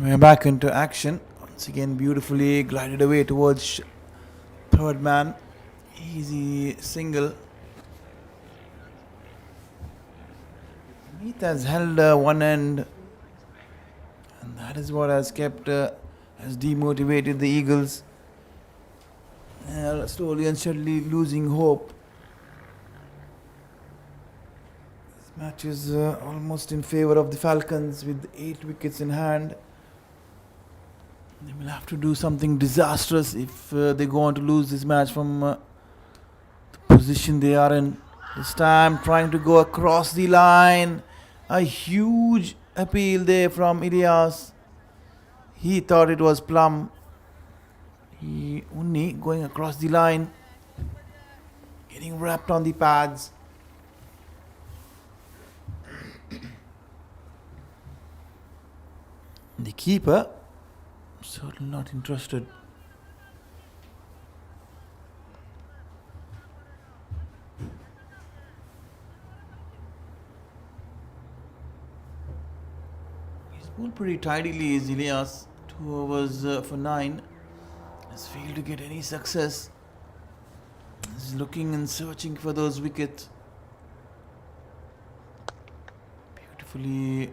We're back into action. Once again, beautifully glided away towards third man. Easy single. Meath has held one end, and that is what has kept, has demotivated the Eagles. Slowly and steadily losing hope. This match is almost in favor of the Falcons with 8 wickets in hand. They will have to do something disastrous if they go on to lose this match from the position they are in. This time trying to go across the line. A huge appeal there from Ilyas. He thought it was plumb. Unni going across the line. Getting wrapped on the pads. The keeper certainly not interested. He's bowled pretty tidily, is Ilyas. 2 overs for 9. Has failed to get any success. He's looking and searching for those wickets. Beautifully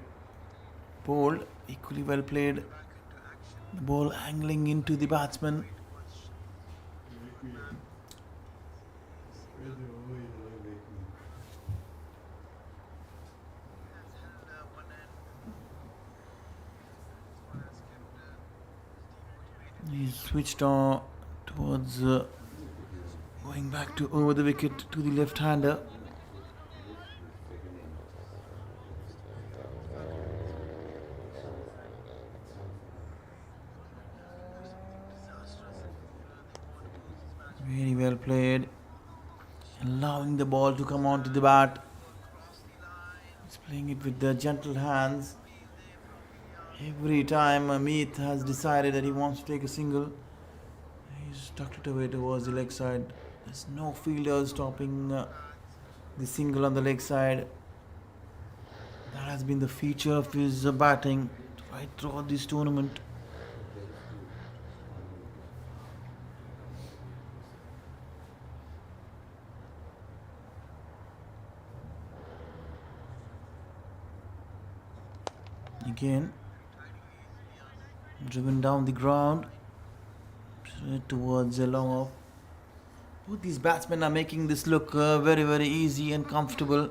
bowled, equally well played. The ball angling into the batsman. He's switched on towards going back to over the wicket to the left-hander. Very well played. Allowing the ball to come onto the bat. He's playing it with the gentle hands. Every time Meet has decided that he wants to take a single, he's tucked it away towards the leg side. There's no fielder stopping the single on the leg side. That has been the feature of his batting right throughout this tournament. Again, driven down the ground, straight towards a long off. Both these batsmen are making this look very, very easy and comfortable.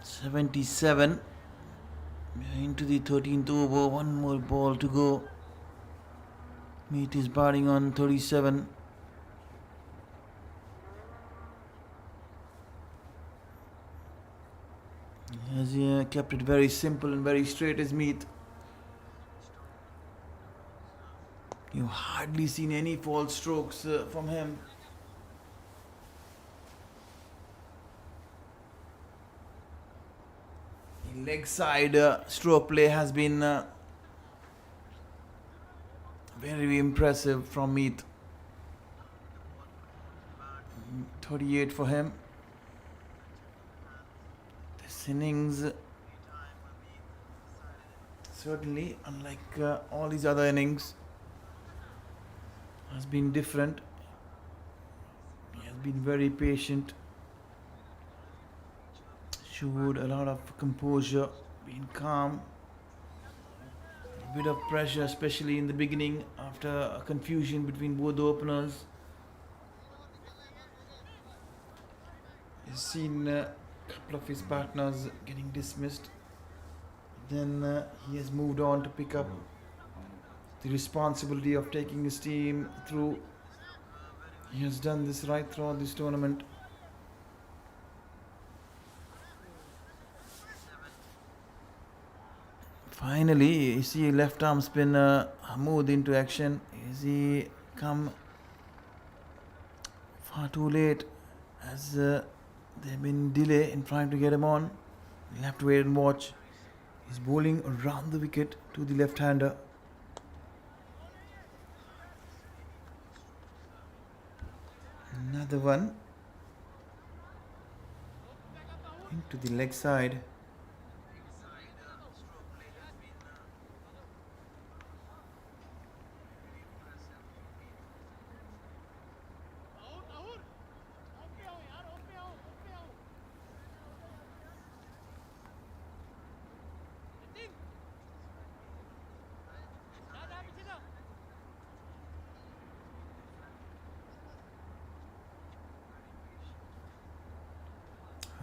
77. We are into the 13th over. One more ball to go. Meet is batting on 37. He has kept it very simple and very straight as Meet. You've hardly seen any false strokes from him. The leg side stroke play has been very impressive from Meet. 38 for him. This innings, certainly, unlike all his other innings, has been different. He has been very patient, showed a lot of composure, been calm, a bit of pressure, especially in the beginning after a confusion between both the openers. He's seen a couple of his partners getting dismissed. Then he has moved on to pick up the responsibility of taking his team through. He has done this right throughout this tournament. Finally, you see left arm spinner Hamoud into action. Is he come far too late as there have been delay in trying to get him on? We'll have to wait and watch. He's bowling around the wicket to the left-hander. Another one into the leg side.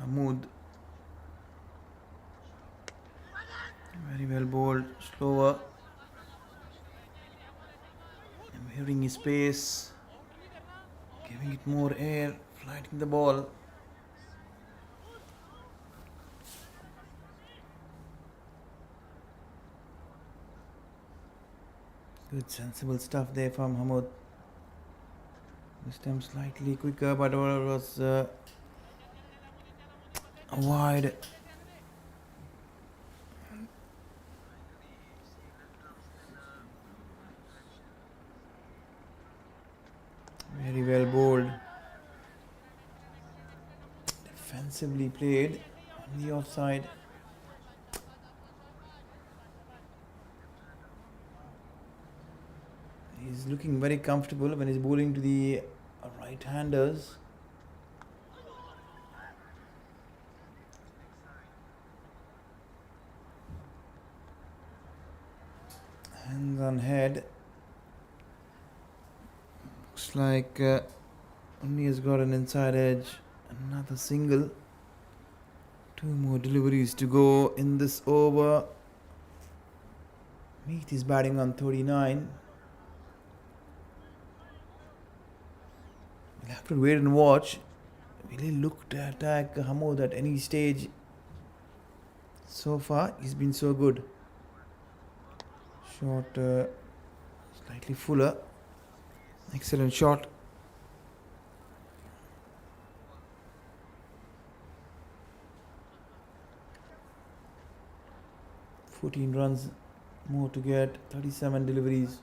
Hamoud, very well bowled, slower. I'm hearing his pace, giving it more air, flighting the ball. Good sensible stuff there from Hamoud. This time slightly quicker, but it was wide. Very well bowled. Defensively played on the offside. He's looking very comfortable when he's bowling to the right-handers. Hands on head. Looks like only has got an inside edge. Another single. Two more deliveries to go in this over. Meet is batting on 39. We'll have to wait and watch. Will he look to attack Hamoud at any stage? So far, he's been so good. Shot slightly fuller. Excellent shot. "14 runs more to get, 37 deliveries."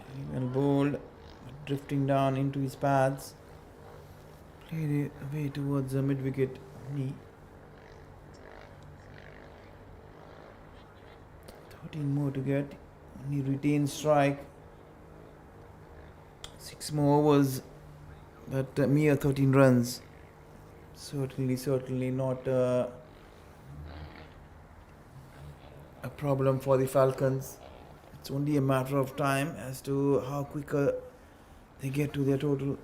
Very well bowled, but drifting down into his pads. Played it away towards the mid wicket knee. 13 more to get. Only retained strike. 6 more overs, but mere 13 runs. Certainly not a problem for the Falcons. It's only a matter of time as to how quicker they get to their total.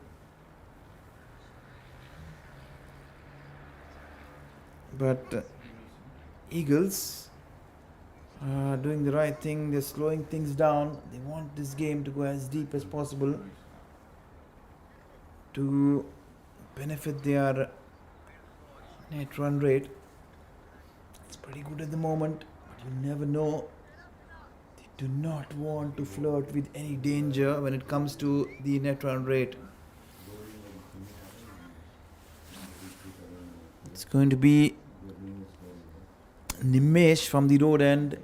But Eagles are doing the right thing. They're slowing things down. They want this game to go as deep as possible to benefit their net run rate. It's pretty good at the moment, but you never know. They do not want to flirt with any danger when it comes to the net run rate. It's going to be Nimesh from the road end.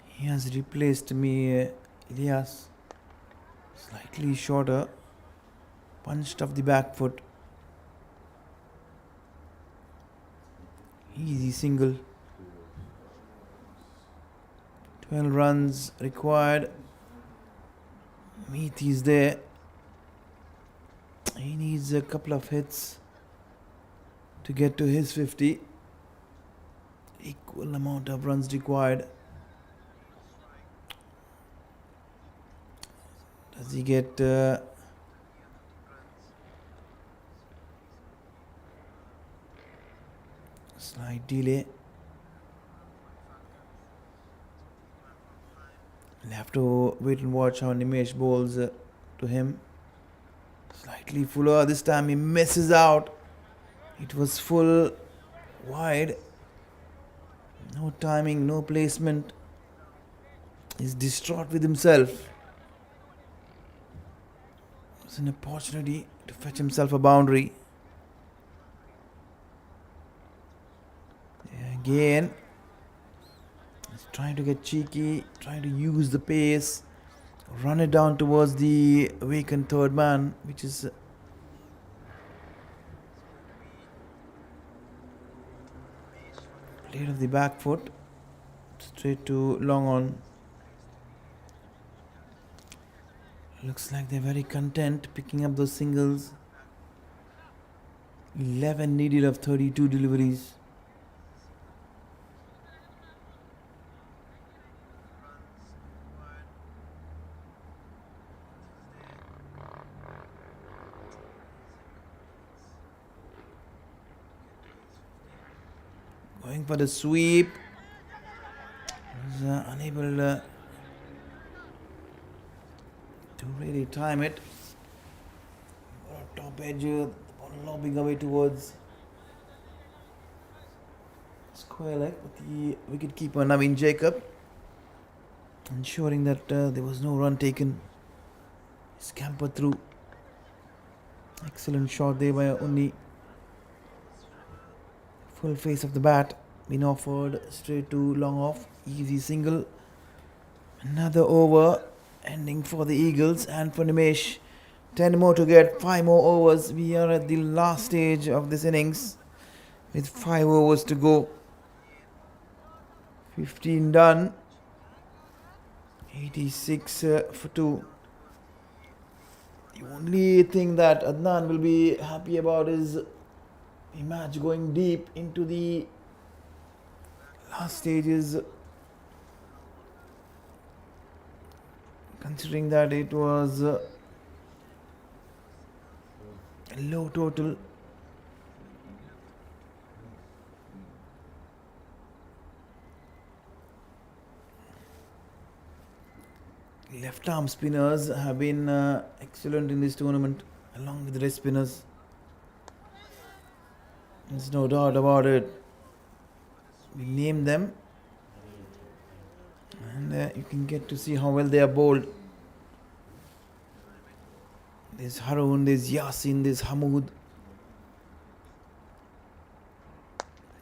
He has replaced me, Ilyas. Slightly shorter, punched off the back foot. Easy single. 12 runs required. Meath is there. He needs a couple of hits to get to his 50. Equal amount of runs required. Does he get slight delay? We'll have to wait and watch how Nimesh bowls to him. Slightly fuller. This time he misses out. It was full wide. No timing, no placement. He's distraught with himself. It's an opportunity to fetch himself a boundary. Again, he's trying to get cheeky, trying to use the pace, run it down towards the vacant third man, which is played off the back foot, straight to long on. Looks like they're very content picking up those singles. 11 needed of 32 deliveries. Going for the sweep. Was unable to really time it. Top edge, the ball lobbing away towards square leg, but the wicketkeeper Naveen Jacob ensuring that there was no run taken. Scampered through. Excellent shot there by Unni. Full face of the bat, been offered straight to long off. Easy single. Another over ending for the Eagles and for Nimesh. 10 more to get, 5 more overs. We are at the last stage of this innings with 5 overs to go. 15 done. 86 for 2. The only thing that Adnan will be happy about is the match going deep into the last stages, considering that it was a low total. left arm spinners have been excellent in this tournament, along with the wrist spinners. There's no doubt about it. We name them, and you can get to see how well they are bowled. There's Harun, there's Yasin, there's Hamoud,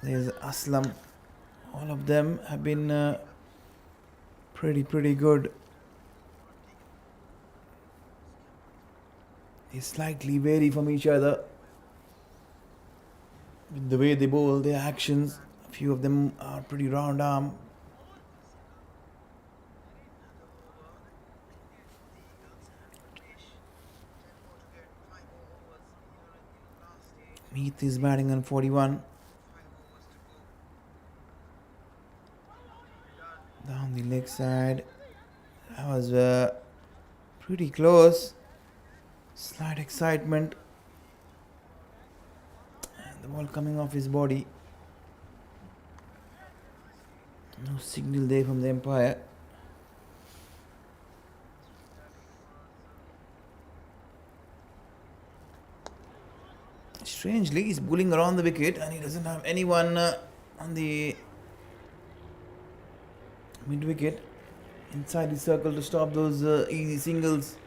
there's Aslam. All of them have been pretty good. They slightly vary from each other with the way they bowl, their actions. A few of them are pretty round arm. Meath is batting on 41. Down the leg side. That was pretty close. Slight excitement. And the ball coming off his body. No signal there from the umpire. Strangely, he's bowling around the wicket and he doesn't have anyone on the mid wicket inside the circle to stop those easy singles.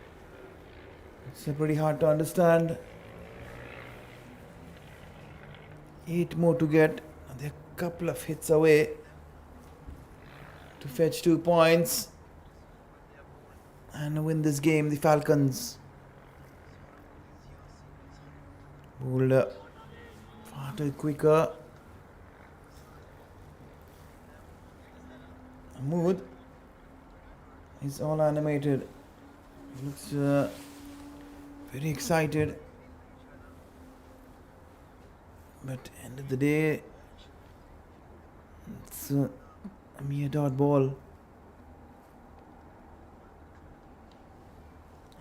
It's pretty hard to understand. 8 more to get. They're a couple of hits away to fetch 2 points and win this game. The Falcons bowled far too quicker. Mood is all animated. He looks very excited. But end of the day, it's a mere dot ball.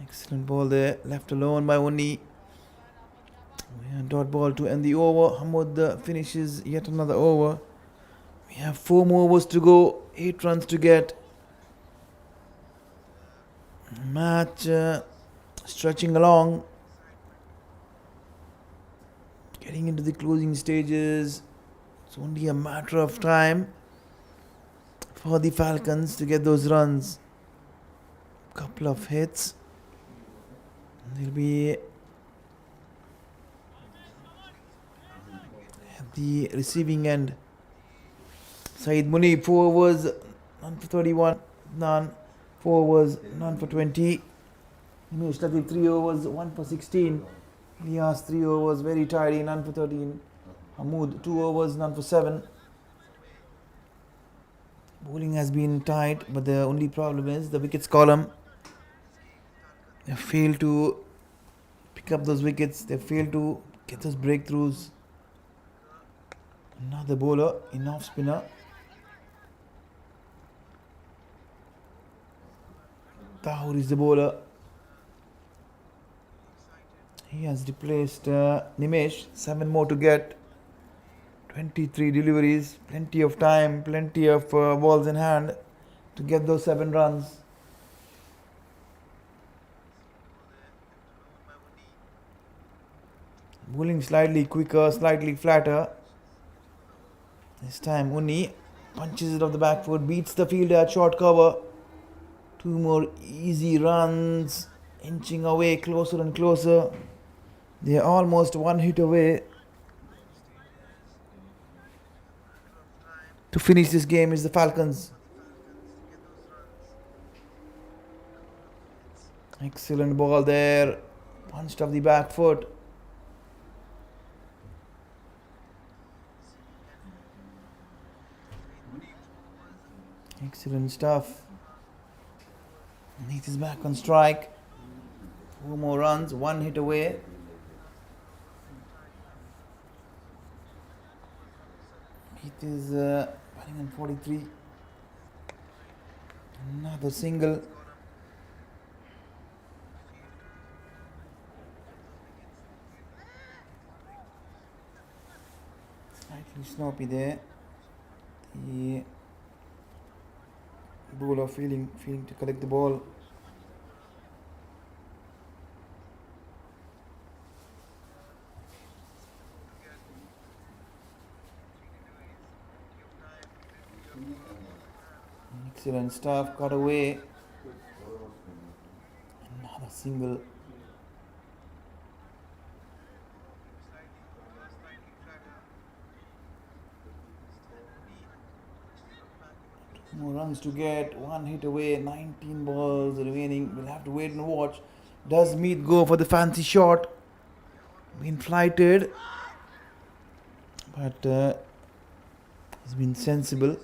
Excellent ball there, left alone by Onni. We have dot ball to end the over. Hamoud finishes yet another over. We have 4 more overs to go, 8 runs to get. Match stretching along, getting into the closing stages. It's only a matter of time for the Falcons to get those runs. Couple of hits. They'll be at the receiving end. Saeed Munib, 4 overs, none for 31, none. 4 overs, none for 20. Himesh Latif, 3 overs, 1 for 16. Ilyas, 3 overs, very tidy, none for 13. Hamoud, 2 overs, none for 7. Bowling has been tight, but the only problem is the wickets column. They failed to pick up those wickets. They failed to get those breakthroughs. Another bowler, in off spinner. Tahur is the bowler. He has replaced Nimesh. 7 more to get. 23 deliveries. Plenty of time. Plenty of balls in hand to get those 7 runs. Bowling slightly quicker, slightly flatter. This time Uni punches it off the back foot, beats the fielder at short cover. 2 more easy runs, inching away closer and closer. They are almost 1 hit away. To finish this game is the Falcons. Excellent ball there, punched off the back foot. Excellent stuff. Neath is back on strike. 4 more runs, 1 hit away. Neath is batting on 43. Another single. Slightly sloppy there. The bowler feeling to collect the ball. Excellent stuff. Cut away. Another single. More runs to get. One hit away. 19 balls remaining. We'll have to wait and watch. Does Meet go for the fancy shot? Been flighted. But he's been sensible.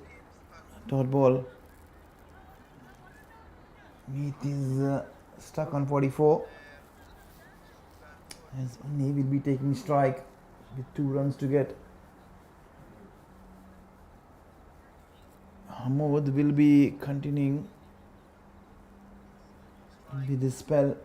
Dot ball. Meet is stuck on 44. As he will be taking strike with 2 runs to get. Hamoud will be continuing with the spell.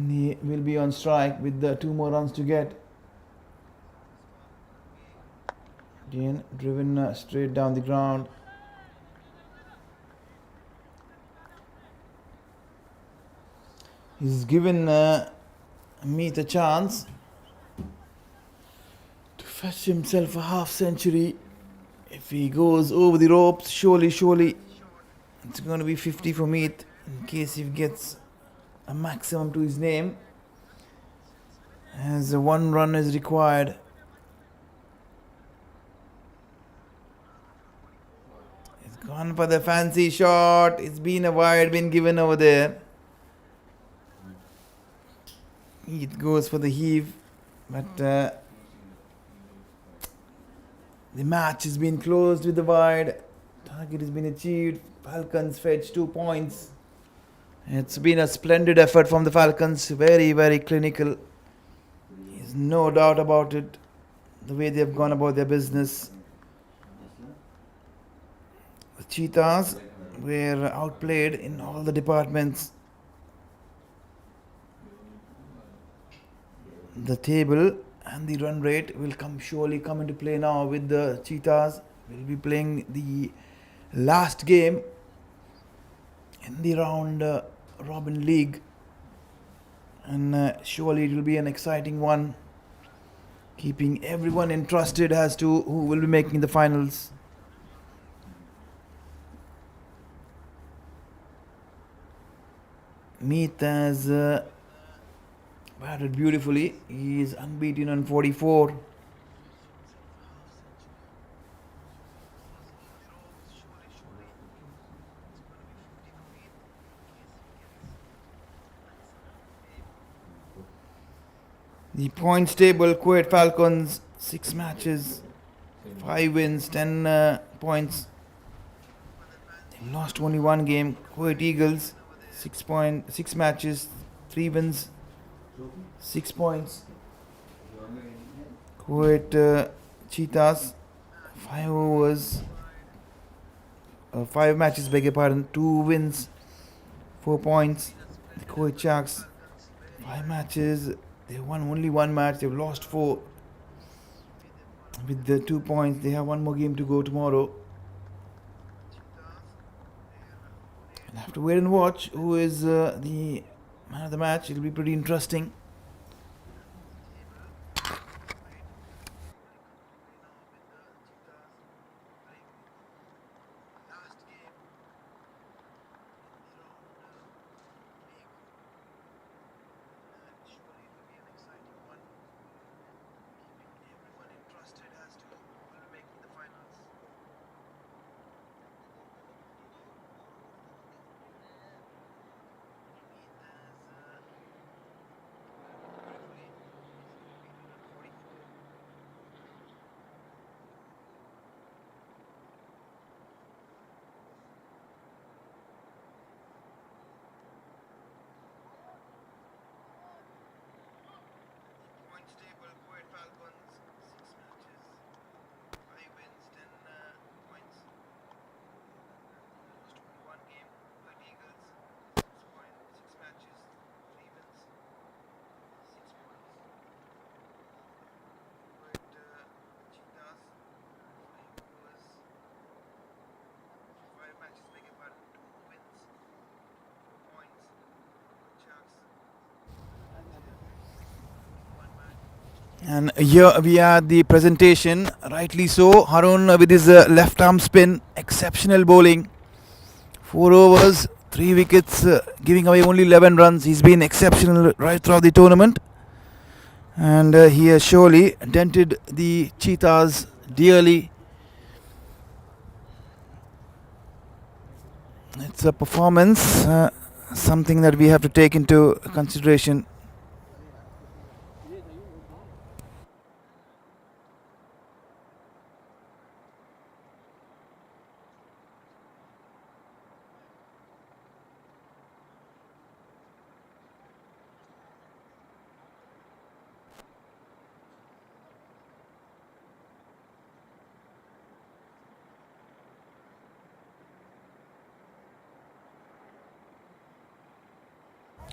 He will be on strike with the 2 more runs to get. Again, driven straight down the ground. He's given Meet a chance to fetch himself a half century. If he goes over the ropes, surely it's going to be 50 for Meet in case he gets a maximum to his name, as 1 run is required. He's gone for the fancy shot. It's been a wide, been given over there. It goes for the heave, but the match has been closed with the wide. Target has been achieved. Falcons fetch 2 points. It's been a splendid effort from the Falcons, very, very clinical. There's no doubt about it, the way they've gone about their business. The Cheetahs were outplayed in all the departments. The table and the run rate will surely come into play now with the Cheetahs. Will be playing the last game in the round Robin League, and surely it will be an exciting one, keeping everyone interested as to who will be making the finals. Meet has batted beautifully. He is unbeaten on 44. The points table: Kuwait Falcons 6 matches, 5 wins, 10 points. They lost only 1 game. Kuwait Eagles 6 matches, 3 wins, 6 points. Kuwait Cheetahs 5 overs, 5 matches, beg your pardon, 2 wins, 4 points. The Kuwait Sharks 5 matches. They won only 1 match. They've lost 4 with the 2 points. They have 1 more game to go tomorrow. We'll have to wait and watch who is the man of the match. It'll be pretty interesting. And here we are the presentation, rightly so. Harun with his left arm spin, exceptional bowling. 4 overs, 3 wickets, giving away only 11 runs. He's been exceptional right throughout the tournament. And he has surely dented the Cheetahs dearly. It's a performance, something that we have to take into consideration.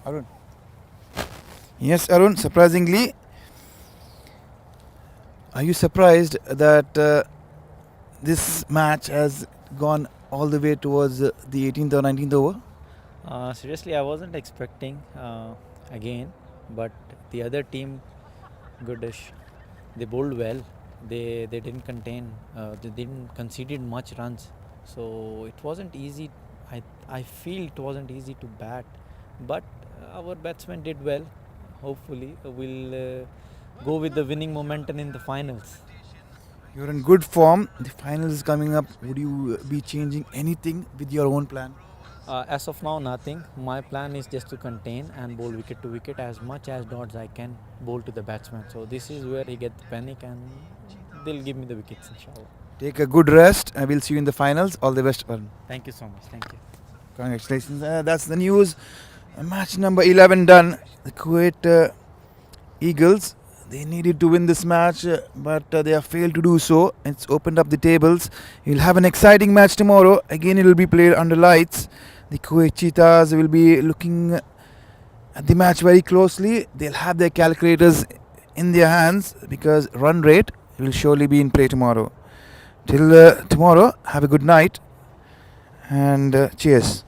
Arun. Yes, Arun, surprisingly, are you surprised that this match has gone all the way towards the 18th or 19th over? Seriously, I wasn't expecting again, but the other team, goodish, they bowled well. They didn't contain, they didn't conceded much runs, so it wasn't easy. I feel it wasn't easy to bat, but our batsmen did well. Hopefully, we'll go with the winning momentum in the finals. You're in good form. The final is coming up. Would you be changing anything with your own plan? As of now, nothing. My plan is just to contain and bowl wicket to wicket as much as dodge I can bowl to the batsman. So this is where he gets the panic and they'll give me the wickets, inshallah. Take a good rest. I will see you in the finals. All the best, Arun. Thank you so much. Thank you. Congratulations. That's the news. Match number 11 done. The Kuwait Eagles, they needed to win this match, but they have failed to do so. It's opened up the tables. You'll have an exciting match tomorrow. Again, it will be played under lights. The Kuwait Cheetahs will be looking at the match very closely. They'll have their calculators in their hands because run rate will surely be in play tomorrow. Till tomorrow, have a good night and cheers.